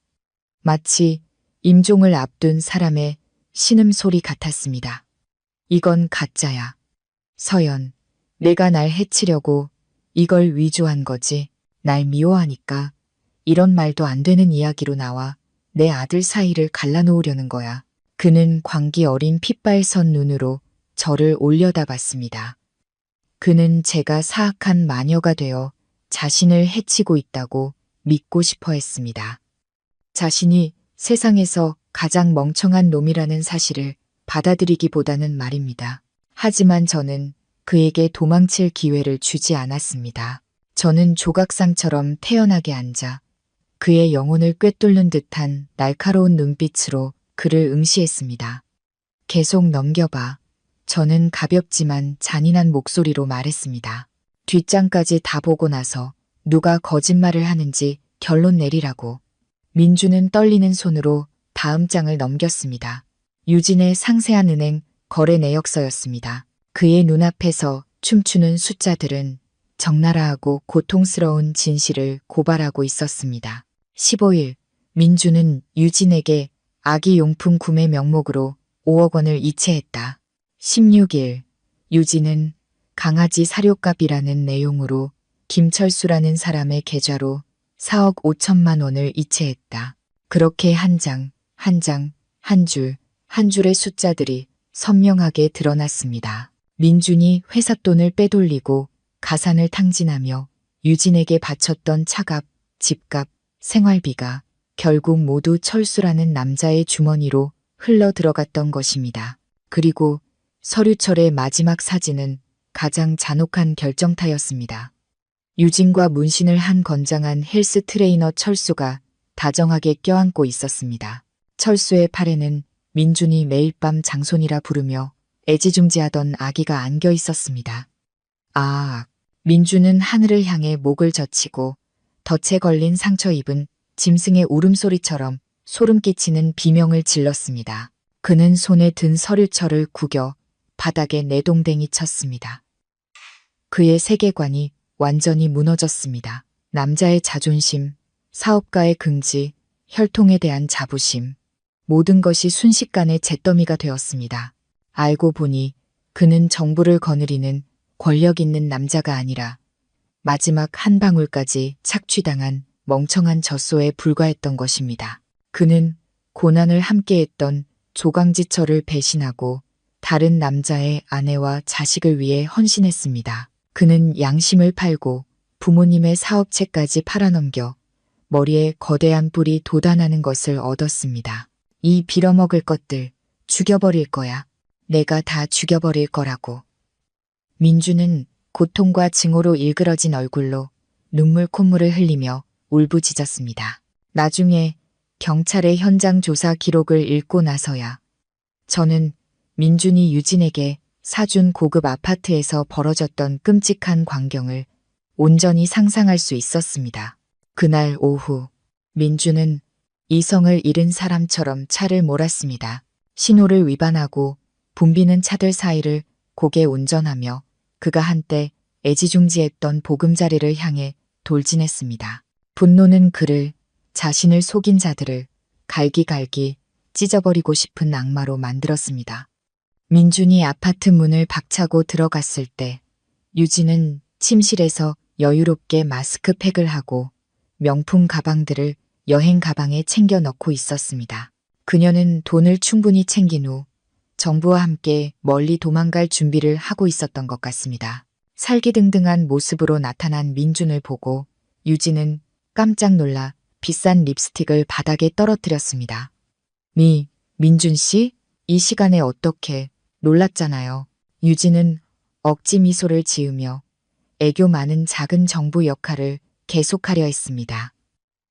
마치 임종을 앞둔 사람의 신음소리 같았습니다. 이건 가짜야. 서연, 내가 날 해치려고 이걸 위조한 거지. 날 미워하니까 이런 말도 안 되는 이야기로 나와 내 아들 사이를 갈라놓으려는 거야. 그는 광기 어린 핏발 선 눈으로 저를 올려다봤습니다. 그는 제가 사악한 마녀가 되어 자신을 해치고 있다고 믿고 싶어 했습니다. 자신이 세상에서 가장 멍청한 놈이라는 사실을 받아들이기보다는 말입니다. 하지만 저는 그에게 도망칠 기회를 주지 않았습니다. 저는 조각상처럼 태연하게 앉아 그의 영혼을 꿰뚫는 듯한 날카로운 눈빛으로 그를 응시했습니다. 계속 넘겨봐. 저는 가볍지만 잔인한 목소리로 말했습니다. 뒷장까지 다 보고 나서 누가 거짓말을 하는지 결론 내리라고. 민주는 떨리는 손으로 다음 장을 넘겼습니다. 유진의 상세한 은행 거래 내역서였습니다. 그의 눈앞에서 춤추는 숫자들은 적나라하고 고통스러운 진실을 고발하고 있었습니다. 15일, 민주는 유진에게 아기 용품 구매 명목으로 5억 원을 이체했다. 16일, 유진은 강아지 사료값이라는 내용으로 김철수라는 사람의 계좌로 4억 5천만 원을 이체했다. 그렇게 한 장, 한 장, 한 줄, 한 줄의 숫자들이 선명하게 드러났습니다. 민준이 회사 돈을 빼돌리고 가산을 탕진하며 유진에게 바쳤던 차값, 집값, 생활비가 결국 모두 철수라는 남자의 주머니로 흘러 들어갔던 것입니다. 그리고 서류철의 마지막 사진은 가장 잔혹한 결정타였습니다. 유진과 문신을 한 건장한 헬스 트레이너 철수가 다정하게 껴안고 있었습니다. 철수의 팔에는 민준이 매일 밤 장손이라 부르며 애지중지하던 아기가 안겨 있었습니다. 아, 민준은 하늘을 향해 목을 젖히고 덫에 걸린 상처 입은 짐승의 울음소리처럼 소름 끼치는 비명을 질렀습니다. 그는 손에 든 서류철을 구겨 바닥에 내동댕이 쳤습니다. 그의 세계관이 완전히 무너졌습니다. 남자의 자존심, 사업가의 긍지, 혈통에 대한 자부심, 모든 것이 순식간에 잿더미가 되었습니다. 알고 보니 그는 정부를 거느리는 권력 있는 남자가 아니라 마지막 한 방울까지 착취당한 멍청한 젖소에 불과했던 것입니다. 그는 고난을 함께했던 조강지처를 배신하고 다른 남자의 아내와 자식을 위해 헌신했습니다. 그는 양심을 팔고 부모님의 사업체까지 팔아넘겨 머리에 거대한 뿔이 돋아나는 것을 얻었습니다. 이 빌어먹을 것들 죽여버릴 거야. 내가 다 죽여버릴 거라고. 민주는 고통과 증오로 일그러진 얼굴로 눈물 콧물을 흘리며 울부짖었습니다. 나중에 경찰의 현장 조사 기록을 읽고 나서야 저는 민준이 유진에게 사준 고급 아파트에서 벌어졌던 끔찍한 광경을 온전히 상상할 수 있었습니다. 그날 오후 민준은 이성을 잃은 사람처럼 차를 몰았습니다. 신호를 위반하고 붐비는 차들 사이를 고개 운전하며 그가 한때 애지중지했던 보금자리를 향해 돌진했습니다. 분노는 그를 자신을 속인 자들을 갈기갈기 찢어버리고 싶은 악마로 만들었습니다. 민준이 아파트 문을 박차고 들어갔을 때 유진은 침실에서 여유롭게 마스크팩을 하고 명품 가방들을 여행 가방에 챙겨 넣고 있었습니다. 그녀는 돈을 충분히 챙긴 후 정부와 함께 멀리 도망갈 준비를 하고 있었던 것 같습니다. 살기등등한 모습으로 나타난 민준을 보고 유진은 깜짝 놀라 비싼 립스틱을 바닥에 떨어뜨렸습니다. 민준 씨? 이 시간에 어떻게? 놀랐잖아요. 유진은 억지 미소를 지으며 애교 많은 작은 정부 역할을 계속하려 했습니다.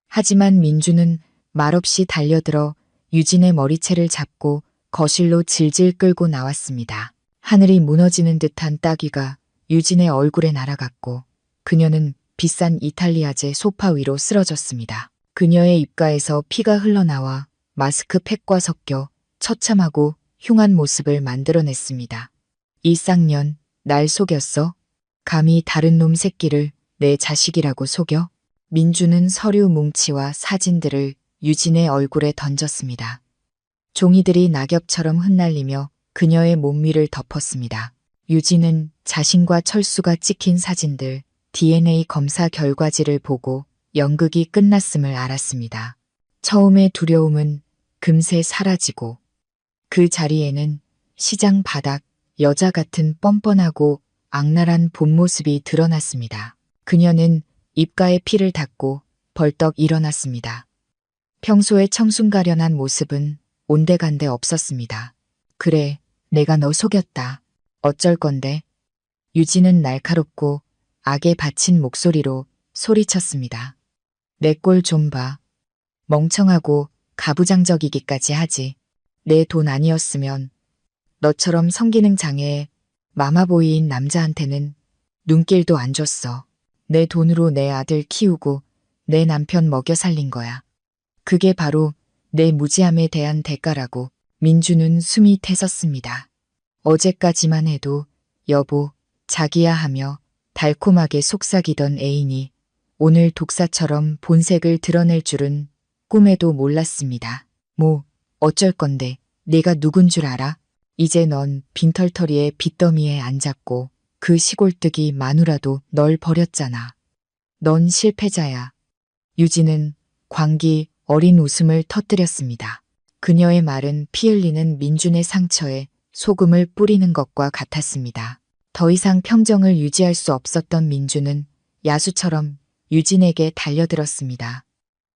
하지만 민준은 말없이 달려들어 유진의 머리채를 잡고 거실로 질질 끌고 나왔습니다. 하늘이 무너지는 듯한 따귀가 유진의 얼굴에 날아갔고 그녀는 비싼 이탈리아제 소파 위로 쓰러졌습니다. 그녀의 입가에서 피가 흘러나와 마스크팩과 섞여 처참하고 흉한 모습을 만들어냈습니다. 이 쌍년, 날 속였어? 감히 다른 놈 새끼를 내 자식이라고 속여? 민주는 서류 뭉치와 사진들을 유진의 얼굴에 던졌습니다. 종이들이 낙엽처럼 흩날리며 그녀의 몸 위를 덮었습니다. 유진은 자신과 철수가 찍힌 사진들, DNA 검사 결과지를 보고 연극이 끝났음을 알았습니다. 처음의 두려움은 금세 사라지고 그 자리에는 시장 바닥 여자 같은 뻔뻔하고 악랄한 본 모습이 드러났습니다. 그녀는 입가에 피를 닦고 벌떡 일어났습니다. 평소에 청순가련한 모습은 온데간데 없었습니다. 그래, 내가 너 속였다. 어쩔 건데? 유진은 날카롭고 악에 받친 목소리로 소리쳤습니다. 내 꼴 좀 봐. 멍청하고 가부장적이기까지 하지. 내 돈 아니었으면 너처럼 성기능 장애에 마마보이인 남자한테는 눈길도 안 줬어. 내 돈으로 내 아들 키우고 내 남편 먹여 살린 거야. 그게 바로 내 무지함에 대한 대가라고. 민주는 숨이 태섰습니다. 어제까지만 해도 여보, 자기야 하며 달콤하게 속삭이던 애인이 오늘 독사처럼 본색을 드러낼 줄은 꿈에도 몰랐습니다. 뭐 어쩔 건데 내가 누군 줄 알아? 이제 넌 빈털터리의 빚더미에 앉았고 그 시골뜨기 마누라도 널 버렸잖아. 넌 실패자야. 유진은 광기 어린 웃음을 터뜨렸습니다. 그녀의 말은 피 흘리는 민준의 상처에 소금을 뿌리는 것과 같았습니다. 더 이상 평정을 유지할 수 없었던 민준은 야수처럼 유진에게 달려들었습니다.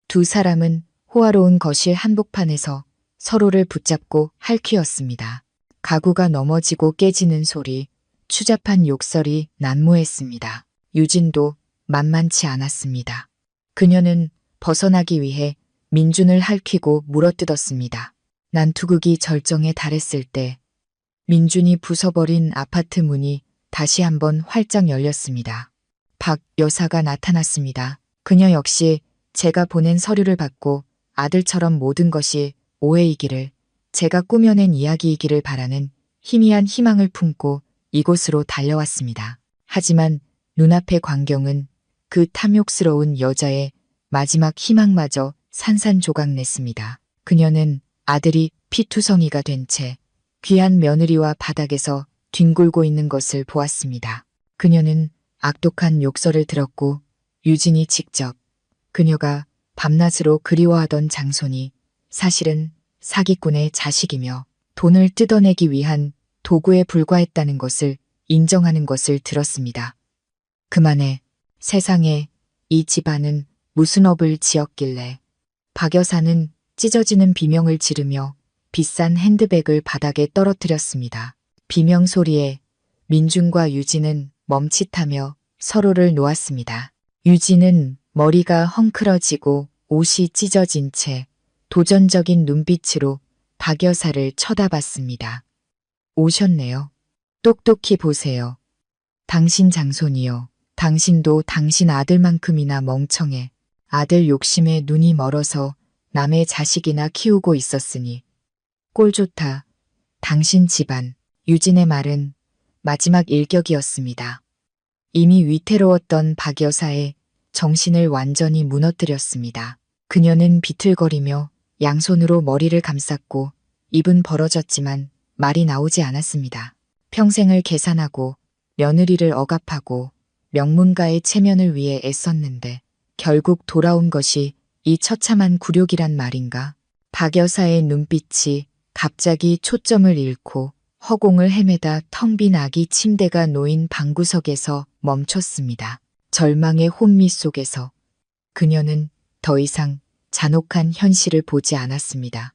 두 사람은 호화로운 거실 한복판에서 서로를 붙잡고 할퀴었습니다. 가구가 넘어지고 깨지는 소리, 추잡한 욕설이 난무했습니다. 유진도 만만치 않았습니다. 그녀는 벗어나기 위해 민준을 핥히고 물어뜯었습니다. 난투극이 절정에 달했을 때 민준이 부숴버린 아파트 문이 다시 한번 활짝 열렸습니다. 박 여사가 나타났습니다. 그녀 역시 제가 보낸 서류를 받고 아들처럼 모든 것이 오해이기를, 제가 꾸며낸 이야기이기를 바라는 희미한 희망을 품고 이곳으로 달려왔습니다. 하지만 눈앞의 광경은 그 탐욕스러운 여자의 마지막 희망마저 산산조각냈습니다. 그녀는 아들이 피투성이가 된 채 귀한 며느리와 바닥에서 뒹굴고 있는 것을 보았습니다. 그녀는 악독한 욕설을 들었고 유진이 직접 그녀가 밤낮으로 그리워하던 장손이 사실은 사기꾼의 자식이며 돈을 뜯어내기 위한 도구에 불과했다는 것을 인정하는 것을 들었습니다. 그만해. 세상에 이 집안은 무슨 업을 지었길래. 박 여사는 찢어지는 비명을 지르며 비싼 핸드백을 바닥에 떨어뜨렸습니다. 비명 소리에 민준과 유진은 멈칫하며 서로를 놓았습니다. 유진은 머리가 헝클어지고 옷이 찢어진 채 도전적인 눈빛으로 박 여사를 쳐다봤습니다. 오셨네요. 똑똑히 보세요. 당신 장손이요. 당신도 당신 아들만큼이나 멍청해. 아들 욕심에 눈이 멀어서 남의 자식이나 키우고 있었으니. 꼴 좋다. 당신 집안. 유진의 말은 마지막 일격이었습니다. 이미 위태로웠던 박 여사의 정신을 완전히 무너뜨렸습니다. 그녀는 비틀거리며 양손으로 머리를 감쌌고 입은 벌어졌지만 말이 나오지 않았습니다. 평생을 계산하고 며느리를 억압하고 명문가의 체면을 위해 애썼는데 결국 돌아온 것이 이 처참한 굴욕이란 말인가? 박 여사의 눈빛이 갑자기 초점을 잃고 허공을 헤매다 텅 빈 아기 침대가 놓인 방구석에서 멈췄습니다. 절망의 혼미 속에서 그녀는 더 이상 잔혹한 현실을 보지 않았습니다.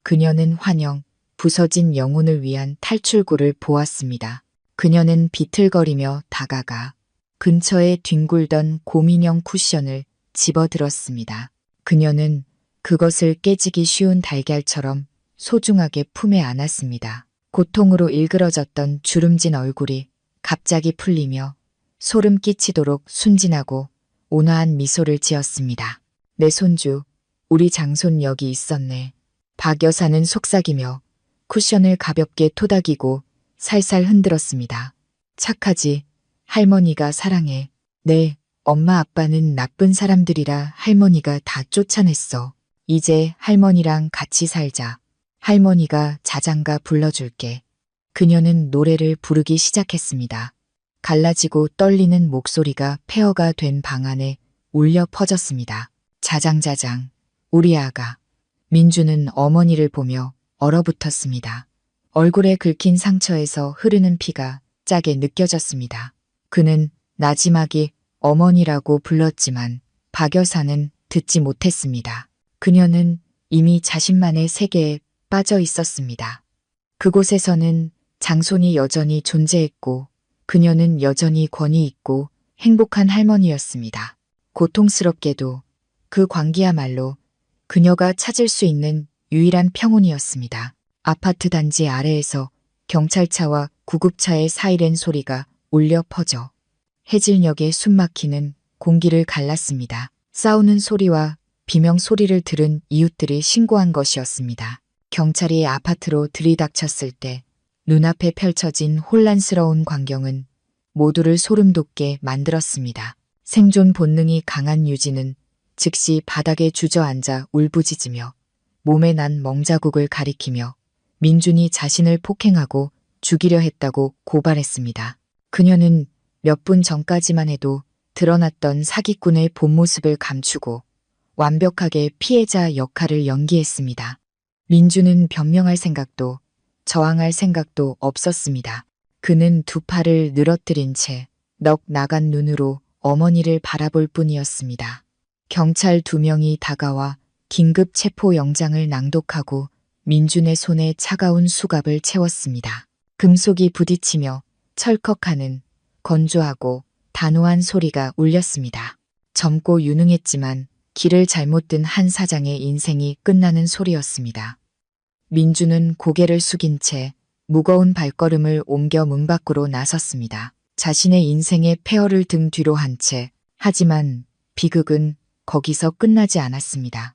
그녀는 환영, 부서진 영혼을 위한 탈출구를 보았습니다. 그녀는 비틀거리며 다가가 근처에 뒹굴던 곰인형 쿠션을 집어들었습니다. 그녀는 그것을 깨지기 쉬운 달걀처럼 소중하게 품에 안았습니다. 고통으로 일그러졌던 주름진 얼굴이 갑자기 풀리며 소름 끼치도록 순진하고 온화한 미소를 지었습니다. 내 손주, 우리 장손 여기 있었네. 박 여사는 속삭이며 쿠션을 가볍게 토닥이고 살살 흔들었습니다. 착하지. 할머니가 사랑해. 네, 엄마 아빠는 나쁜 사람들이라 할머니가 다 쫓아냈어. 이제 할머니랑 같이 살자. 할머니가 자장가 불러줄게. 그녀는 노래를 부르기 시작했습니다. 갈라지고 떨리는 목소리가 폐허가 된 방 안에 울려 퍼졌습니다. 자장자장, 우리 아가. 민주는 어머니를 보며 얼어붙었습니다. 얼굴에 긁힌 상처에서 흐르는 피가 짜게 느껴졌습니다. 그는 나지막이 어머니라고 불렀지만 박 여사는 듣지 못했습니다. 그녀는 이미 자신만의 세계에 빠져 있었습니다. 그곳에서는 장손이 여전히 존재했고 그녀는 여전히 권위 있고 행복한 할머니였습니다. 고통스럽게도 그 광기야말로 그녀가 찾을 수 있는 유일한 평온이었습니다. 아파트 단지 아래에서 경찰차와 구급차의 사이렌 소리가 울려 퍼져 해질녘에 숨막히는 공기를 갈랐습니다. 싸우는 소리와 비명 소리를 들은 이웃들이 신고한 것이었습니다. 경찰이 아파트로 들이닥쳤을 때 눈앞에 펼쳐진 혼란스러운 광경은 모두를 소름돋게 만들었습니다. 생존 본능이 강한 유진은 즉시 바닥에 주저앉아 울부짖으며 몸에 난 멍자국을 가리키며 민준이 자신을 폭행하고 죽이려 했다고 고발했습니다. 그녀는 몇 분 전까지만 해도 드러났던 사기꾼의 본 모습을 감추고 완벽하게 피해자 역할을 연기했습니다. 민준은 변명할 생각도 저항할 생각도 없었습니다. 그는 두 팔을 늘어뜨린 채 넋 나간 눈으로 어머니를 바라볼 뿐이었습니다. 경찰 2명이 다가와 긴급 체포 영장을 낭독하고 민준의 손에 차가운 수갑을 채웠습니다. 금속이 부딪히며 철컥하는 건조하고 단호한 소리가 울렸습니다. 젊고 유능했지만 길을 잘못 든 한 사장의 인생이 끝나는 소리였습니다. 민준은 고개를 숙인 채 무거운 발걸음을 옮겨 문 밖으로 나섰습니다. 자신의 인생의 폐허를 등 뒤로 한 채 하지만 비극은 거기서 끝나지 않았습니다.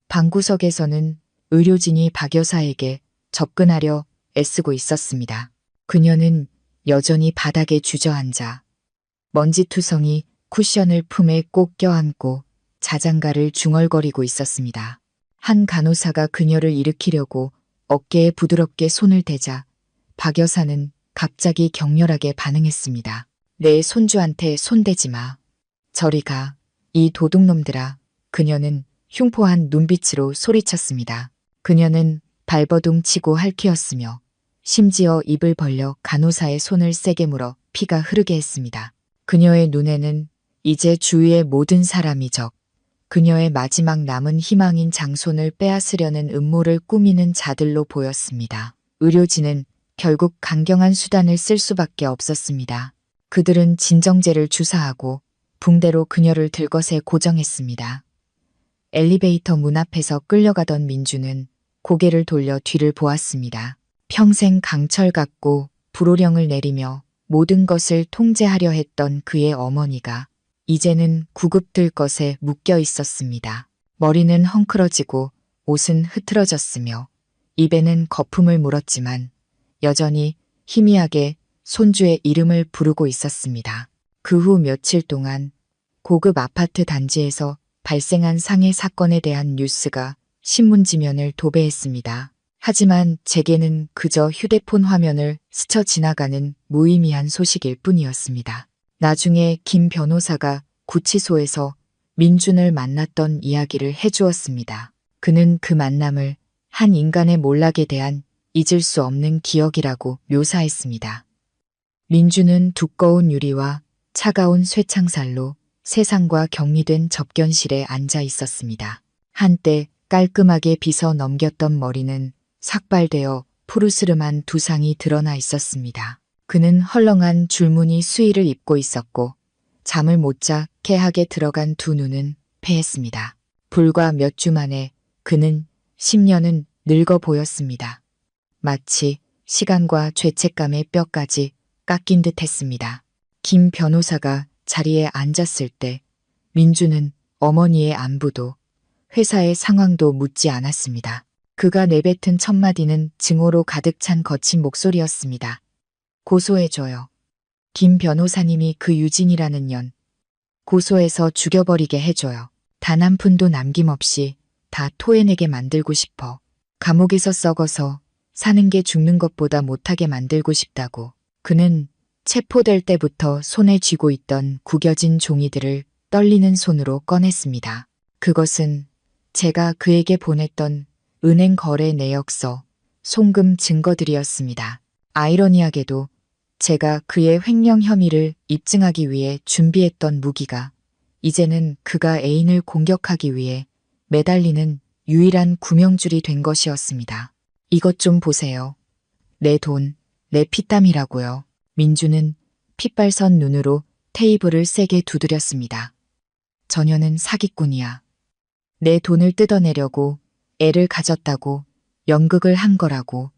방구석에서는 의료진이 박 여사에게 접근하려 애쓰고 있었습니다. 그녀는 여전히 바닥에 주저앉아 먼지투성이 쿠션을 품에 꼭 껴안고 자장가를 중얼거리고 있었습니다. 한 간호사가 그녀를 일으키려고 어깨에 부드럽게 손을 대자 박 여사는 갑자기 격렬하게 반응했습니다. 내 손주한테 손대지 마. 저리 가. 이 도둑놈들아. 그녀는 흉포한 눈빛으로 소리쳤습니다. 그녀는 발버둥 치고 할퀴었으며 심지어 입을 벌려 간호사의 손을 세게 물어 피가 흐르게 했습니다. 그녀의 눈에는 이제 주위의 모든 사람이 그녀의 마지막 남은 희망인 장손을 빼앗으려는 음모를 꾸미는 자들로 보였습니다. 의료진은 결국 강경한 수단을 쓸 수밖에 없었습니다. 그들은 진정제를 주사하고 붕대로 그녀를 들것에 고정했습니다. 엘리베이터 문 앞에서 끌려가던 민주는 고개를 돌려 뒤를 보았습니다. 평생 강철 같고 불호령을 내리며 모든 것을 통제하려 했던 그의 어머니가 이제는 구급들 것에 묶여 있었습니다. 머리는 헝클어지고 옷은 흐트러졌으며 입에는 거품을 물었지만 여전히 희미하게 손주의 이름을 부르고 있었습니다. 그 후 며칠 동안 고급 아파트 단지에서 발생한 상해 사건에 대한 뉴스가 신문지면을 도배했습니다. 하지만 제게는 그저 휴대폰 화면을 스쳐 지나가는 무의미한 소식일 뿐이었습니다. 나중에 김 변호사가 구치소에서 민준을 만났던 이야기를 해주었습니다. 그는 그 만남을 한 인간의 몰락에 대한 잊을 수 없는 기억이라고 묘사했습니다. 민준은 두꺼운 유리와 차가운 쇠창살로 세상과 격리된 접견실에 앉아 있었습니다. 한때 깔끔하게 빗어 넘겼던 머리는 삭발되어 푸르스름한 두상이 드러나 있었습니다. 그는 헐렁한 줄무늬 수의를 입고 있었고 잠을 못 자 개하게 들어간 두 눈은 패했습니다. 불과 몇 주 만에 그는 10년은 늙어 보였습니다. 마치 시간과 죄책감의 뼈까지 깎인 듯 했습니다. 김 변호사가 자리에 앉았을 때 민주는 어머니의 안부도 회사의 상황도 묻지 않았습니다. 그가 내뱉은 첫마디는 증오로 가득 찬 거친 목소리였습니다. 고소해줘요. 김 변호사님이 그 유진이라는 년 고소해서 죽여버리게 해줘요. 단 한 푼도 남김없이 다 토해내게 만들고 싶어. 감옥에서 썩어서 사는 게 죽는 것보다 못하게 만들고 싶다고. 그는 체포될 때부터 손에 쥐고 있던 구겨진 종이들을 떨리는 손으로 꺼냈습니다. 그것은 제가 그에게 보냈던 은행 거래 내역서, 송금 증거들이었습니다. 아이러니하게도 제가 그의 횡령 혐의를 입증하기 위해 준비했던 무기가 이제는 그가 애인을 공격하기 위해 매달리는 유일한 구명줄이 된 것이었습니다. 이것 좀 보세요. 내 돈, 내 피땀이라고요. 민주는 핏발선 눈으로 테이블을 세게 두드렸습니다. 저녀는 사기꾼이야. 내 돈을 뜯어내려고 애를 가졌다고 연극을 한 거라고.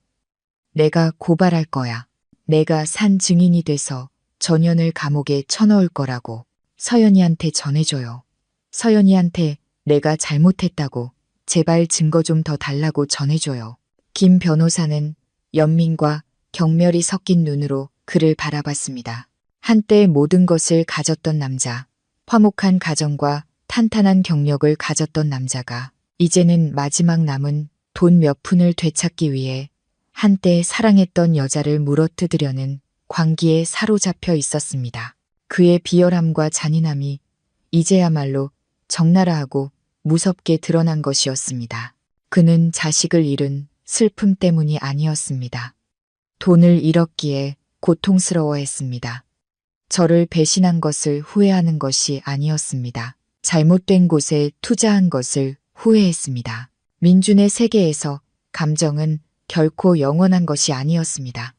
내가 고발할 거야. 내가 산 증인이 돼서 전현을 감옥에 쳐넣을 거라고. 서연이한테 전해줘요. 서연이한테 내가 잘못했다고 제발 증거 좀 더 달라고 전해줘요. 김 변호사는 연민과 경멸이 섞인 눈으로 그를 바라봤습니다. 한때 모든 것을 가졌던 남자, 화목한 가정과 탄탄한 경력을 가졌던 남자가 이제는 마지막 남은 돈 몇 푼을 되찾기 위해 한때 사랑했던 여자를 물어뜯으려는 광기에 사로잡혀 있었습니다. 그의 비열함과 잔인함이 이제야말로 적나라하고 무섭게 드러난 것이었습니다. 그는 자식을 잃은 슬픔 때문이 아니었습니다. 돈을 잃었기에 고통스러워했습니다. 저를 배신한 것을 후회하는 것이 아니었습니다. 잘못된 곳에 투자한 것을 후회했습니다. 민준의 세계에서 감정은 결코 영원한 것이 아니었습니다.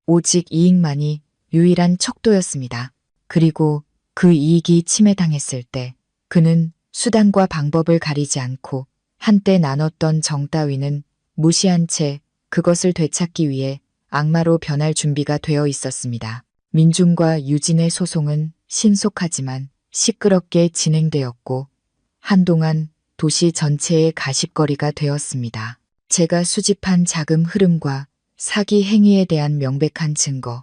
오직 이익만이 유일한 척도였습니다. 그리고 그 이익이 침해당했을 때 그는 수단과 방법을 가리지 않고 한때 나눴던 정 따위는 무시한 채 그것을 되찾기 위해 악마로 변할 준비가 되어 있었습니다. 민준과 유진의 소송은 신속하지만 시끄럽게 진행되었고 한동안 도시 전체의 가십거리가 되었습니다. 제가 수집한 자금 흐름과 사기 행위에 대한 명백한 증거,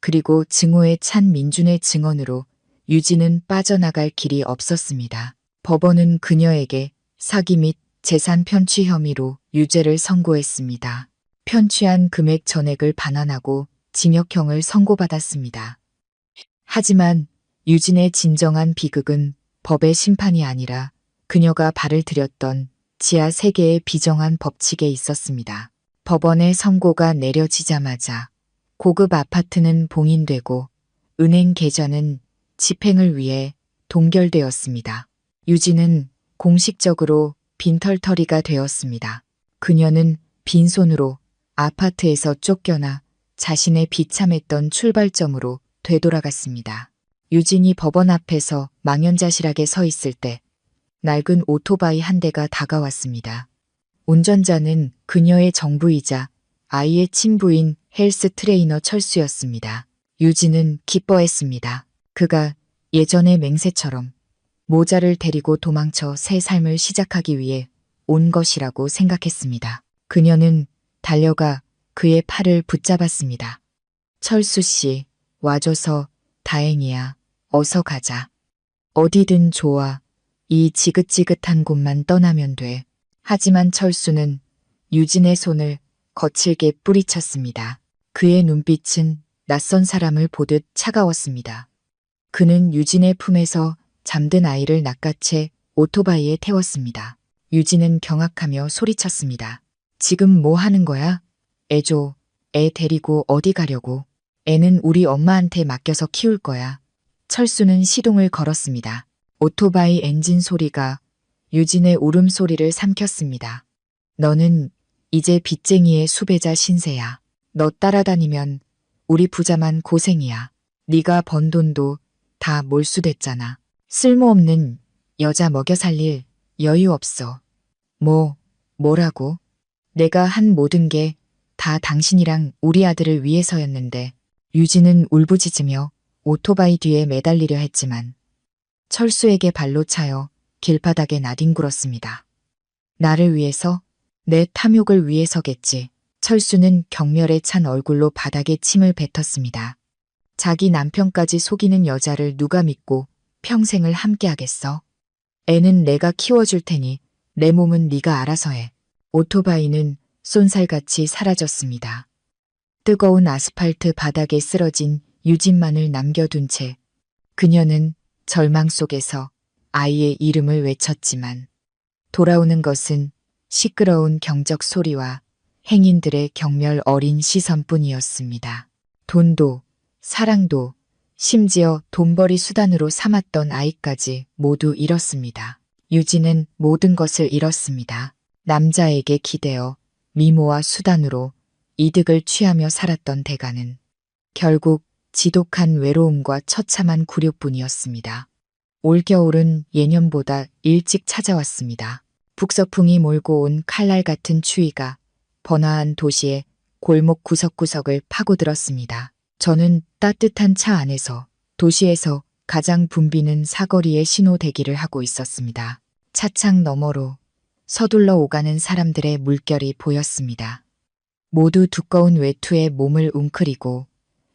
그리고 증오에 찬 민준의 증언으로 유진은 빠져나갈 길이 없었습니다. 법원은 그녀에게 사기 및 재산 편취 혐의로 유죄를 선고했습니다. 편취한 금액 전액을 반환하고 징역형을 선고받았습니다. 하지만 유진의 진정한 비극은 법의 심판이 아니라 그녀가 발을 들였던 지하 세계의 비정한 법칙에 있었습니다. 법원의 선고가 내려지자마자 고급 아파트는 봉인되고 은행 계좌는 집행을 위해 동결되었습니다. 유진은 공식적으로 빈털터리가 되었습니다. 그녀는 빈손으로 아파트에서 쫓겨나 자신의 비참했던 출발점으로 되돌아갔습니다. 유진이 법원 앞에서 망연자실하게 서 있을 때 낡은 오토바이 한 대가 다가왔습니다. 운전자는 그녀의 정부이자 아이의 친부인 헬스 트레이너 철수였습니다. 유진은 기뻐했습니다. 그가 예전의 맹세처럼 모자를 데리고 도망쳐 새 삶을 시작하기 위해 온 것이라고 생각했습니다. 그녀는 달려가 그의 팔을 붙잡았습니다. 철수 씨, 와줘서 다행이야. 어서 가자. 어디든 좋아. 이 지긋지긋한 곳만 떠나면 돼. 하지만 철수는 유진의 손을 거칠게 뿌리쳤습니다. 그의 눈빛은 낯선 사람을 보듯 차가웠습니다. 그는 유진의 품에서 잠든 아이를 낚아채 오토바이에 태웠습니다. 유진은 경악하며 소리쳤습니다. 지금 뭐 하는 거야? 애 줘. 애 데리고 어디 가려고. 애는 우리 엄마한테 맡겨서 키울 거야. 철수는 시동을 걸었습니다. 오토바이 엔진 소리가 유진의 울음소리를 삼켰습니다. 너는 이제 빚쟁이의 수배자 신세야. 너 따라다니면 우리 부자만 고생이야. 네가 번 돈도 다 몰수됐잖아. 쓸모없는 여자 먹여 살릴 여유 없어. 뭐라고? 내가 한 모든 게 다 당신이랑 우리 아들을 위해서였는데. 유진은 울부짖으며 오토바이 뒤에 매달리려 했지만 철수에게 발로 차여 길바닥에 나뒹굴었습니다. 나를 위해서? 내 탐욕을 위해서겠지. 철수는 경멸에 찬 얼굴로 바닥에 침을 뱉었습니다. 자기 남편까지 속이는 여자를 누가 믿고 평생을 함께하겠어? 애는 내가 키워줄 테니 내 몸은 네가 알아서 해. 오토바이는 쏜살같이 사라졌습니다. 뜨거운 아스팔트 바닥에 쓰러진 유진만을 남겨둔 채 그녀는 절망 속에서 아이의 이름을 외쳤지만 돌아오는 것은 시끄러운 경적 소리와 행인들의 경멸 어린 시선뿐이었습니다. 돈도 사랑도, 심지어 돈벌이 수단으로 삼았던 아이까지 모두 잃었습니다. 유진은 모든 것을 잃었습니다. 남자에게 기대어 미모와 수단으로 이득을 취하며 살았던 대가는 결국 지독한 외로움과 처참한 굴욕뿐이었습니다. 올겨울은 예년보다 일찍 찾아왔습니다. 북서풍이 몰고 온 칼날 같은 추위가 번화한 도시의 골목 구석구석을 파고들었습니다. 저는 따뜻한 차 안에서 도시에서 가장 붐비는 사거리의 신호 대기를 하고 있었습니다. 차창 너머로 서둘러 오가는 사람들의 물결이 보였습니다. 모두 두꺼운 외투에 몸을 웅크리고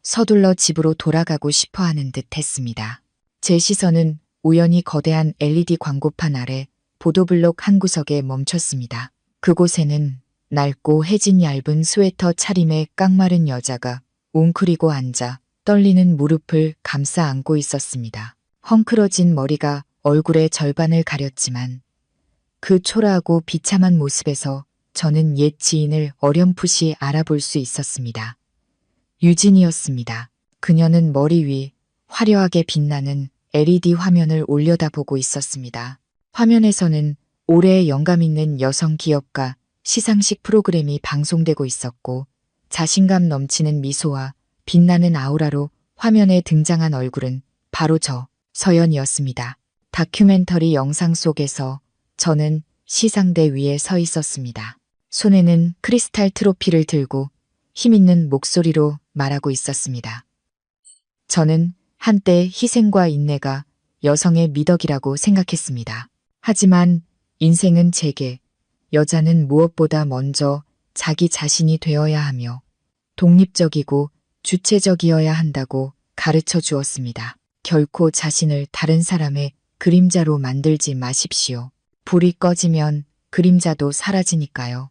서둘러 집으로 돌아가고 싶어 하는 듯 했습니다. 제 시선은 우연히 거대한 LED 광고판 아래 보도블록 한 구석에 멈췄습니다. 그곳에는 낡고 해진 얇은 스웨터 차림의 깡마른 여자가 웅크리고 앉아 떨리는 무릎을 감싸 안고 있었습니다. 헝클어진 머리가 얼굴의 절반을 가렸지만 그 초라하고 비참한 모습에서 저는 옛 지인을 어렴풋이 알아볼 수 있었습니다. 유진이었습니다. 그녀는 머리 위 화려하게 빛나는 LED 화면을 올려다보고 있었습니다. 화면에서는 올해의 영감 있는 여성 기업가 시상식 프로그램이 방송되고 있었고 자신감 넘치는 미소와 빛나는 아우라로 화면에 등장한 얼굴은 바로 저 서연이었습니다. 다큐멘터리 영상 속에서 저는 시상대 위에 서 있었습니다. 손에는 크리스탈 트로피를 들고 힘있는 목소리로 말하고 있었습니다. 저는 한때 희생과 인내가 여성의 미덕이라고 생각했습니다. 하지만 인생은 제게 여자는 무엇보다 먼저 자기 자신이 되어야 하며 독립적이고 주체적이어야 한다고 가르쳐 주었습니다. 결코 자신을 다른 사람의 그림자로 만들지 마십시오. 불이 꺼지면 그림자도 사라지니까요.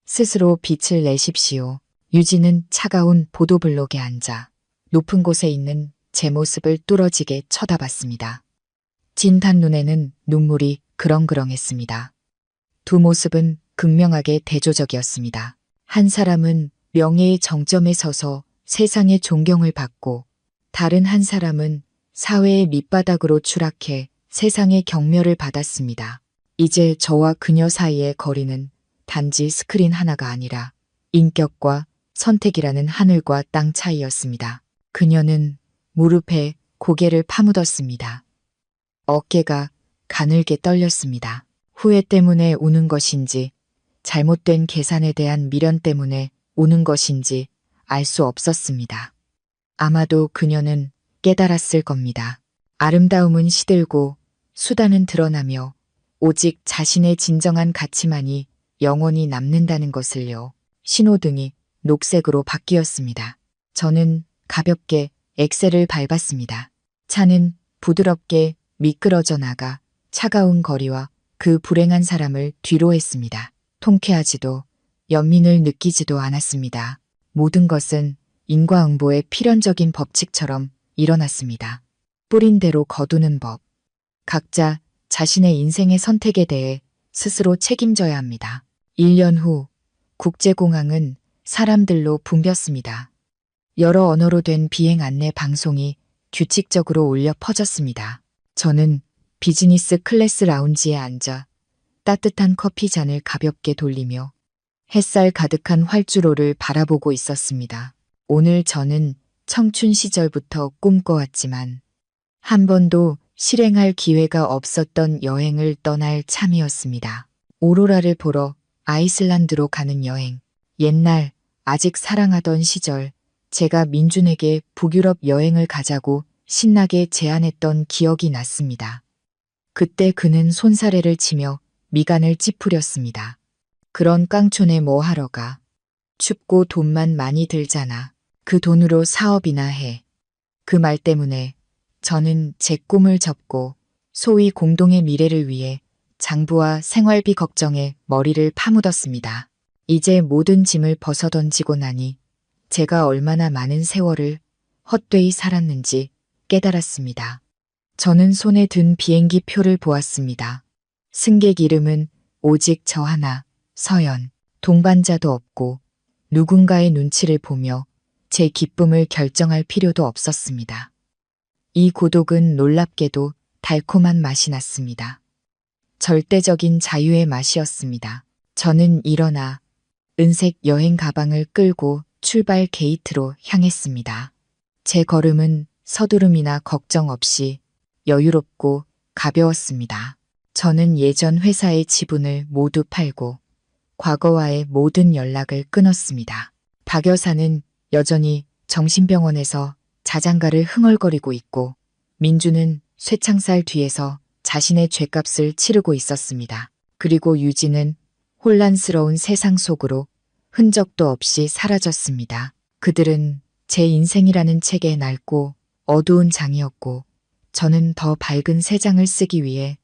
스스로 빛을 내십시오. 유진은 차가운 보도블록에 앉아 높은 곳에 있는 제 모습을 뚫어지게 쳐다봤습니다. 진탄 눈에는 눈물이 그렁그렁했습니다. 두 모습은 극명하게 대조적이었습니다. 한 사람은 명예의 정점에 서서 세상의 존경을 받고 다른 한 사람은 사회의 밑바닥으로 추락해 세상의 경멸을 받았습니다. 이제 저와 그녀 사이의 거리는 단지 스크린 하나가 아니라 인격과 선택이라는 하늘과 땅 차이였습니다. 그녀는 무릎에 고개를 파묻었습니다. 어깨가 가늘게 떨렸습니다. 후회 때문에 우는 것인지 잘못된 계산에 대한 미련 때문에 우는 것인지 알 수 없었습니다. 아마도 그녀는 깨달았을 겁니다. 아름다움은 시들고 수단은 드러나며 오직 자신의 진정한 가치만이 영원히 남는다는 것을요. 신호등이 녹색으로 바뀌었습니다. 저는 가볍게 엑셀을 밟았습니다. 차는 부드럽게 미끄러져 나가 차가운 거리와 그 불행한 사람을 뒤로 했습니다. 통쾌하지도 연민을 느끼지도 않았습니다. 모든 것은 인과응보의 필연적인 법칙처럼 일어났습니다. 뿌린 대로 거두는 법. 각자 자신의 인생의 선택에 대해 스스로 책임져야 합니다. 1년 후 국제공항은 사람들로 붐볐습니다. 여러 언어로 된 비행 안내 방송이 규칙적으로 울려 퍼졌습니다. 저는 비즈니스 클래스 라운지에 앉아 따뜻한 커피 잔을 가볍게 돌리며 햇살 가득한 활주로를 바라보고 있었습니다. 오늘 저는 청춘 시절부터 꿈꿔왔지만 한 번도 실행할 기회가 없었던 여행을 떠날 참이었습니다. 오로라를 보러 아이슬란드로 가는 여행. 옛날 아직 사랑하던 시절 제가 민준에게 북유럽 여행을 가자고 신나게 제안했던 기억이 났습니다. 그때 그는 손사래를 치며 미간을 찌푸렸습니다. 그런 깡촌에 뭐 하러 가. 춥고 돈만 많이 들잖아. 그 돈으로 사업이나 해. 그 말 때문에 저는 제 꿈을 접고 소위 공동의 미래를 위해 장부와 생활비 걱정에 머리를 파묻었습니다. 이제 모든 짐을 벗어던지고 나니 제가 얼마나 많은 세월을 헛되이 살았는지 깨달았습니다. 저는 손에 든 비행기 표를 보았습니다. 승객 이름은 오직 저 하나, 서연. 동반자도 없고 누군가의 눈치를 보며 제 기쁨을 결정할 필요도 없었습니다. 이 고독은 놀랍게도 달콤한 맛이 났습니다. 절대적인 자유의 맛이었습니다. 저는 일어나 은색 여행 가방을 끌고 출발 게이트로 향했습니다. 제 걸음은 서두름이나 걱정 없이 여유롭고 가벼웠습니다. 저는 예전 회사의 지분을 모두 팔고 과거와의 모든 연락을 끊었습니다. 박 여사는 여전히 정신병원에서 자장가를 흥얼거리고 있고 민주는 쇠창살 뒤에서 자신의 죗값을 치르고 있었습니다. 그리고 유진은 혼란스러운 세상 속으로 흔적도 없이 사라졌습니다. 그들은 제 인생이라는 책의 낡고 어두운 장이었고 저는 더 밝은 새 장을 쓰기 위해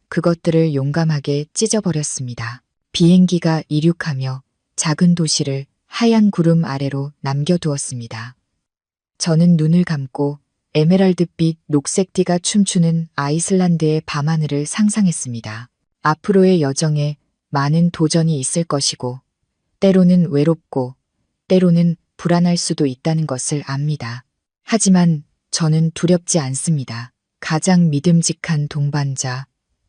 그것들을 용감하게 찢어버렸습니다. 비행기가 이륙하며 작은 도시를 하얀 구름 아래로 남겨두었습니다. 저는 눈을 감고 에메랄드빛 녹색 띠가 춤추는 아이슬란드의 밤하늘을 상상했습니다. 앞으로의 여정에 많은 도전이 있을 것이고 때로는 외롭고 때로는 불안할 수도 있다는 것을 압니다. 하지만 저는 두렵지 않습니다. 가장 믿음직한 동반자,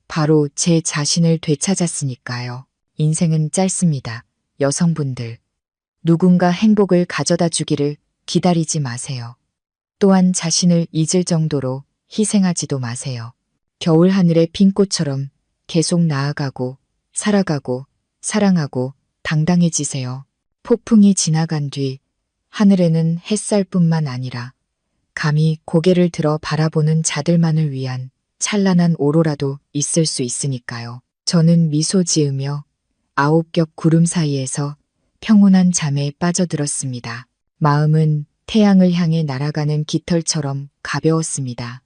바로 제 자신을 되찾았으니까요. 인생은 짧습니다. 여성분들. 누군가 행복을 가져다 주기를 기다리지 마세요. 또한 자신을 잊을 정도로 희생하지도 마세요. 겨울 하늘의 핀 꽃처럼 계속 나아가고 살아가고 사랑하고 당당해지세요. 폭풍이 지나간 뒤 하늘에는 햇살뿐만 아니라 감히 고개를 들어 바라보는 자들만을 위한 찬란한 오로라도 있을 수 있으니까요. 저는 미소 지으며 9겹 구름 사이에서 평온한 잠에 빠져들었습니다. 마음은 태양을 향해 날아가는 깃털처럼 가벼웠습니다.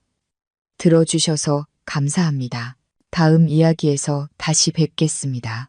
들어주셔서 감사합니다. 다음 이야기에서 다시 뵙겠습니다.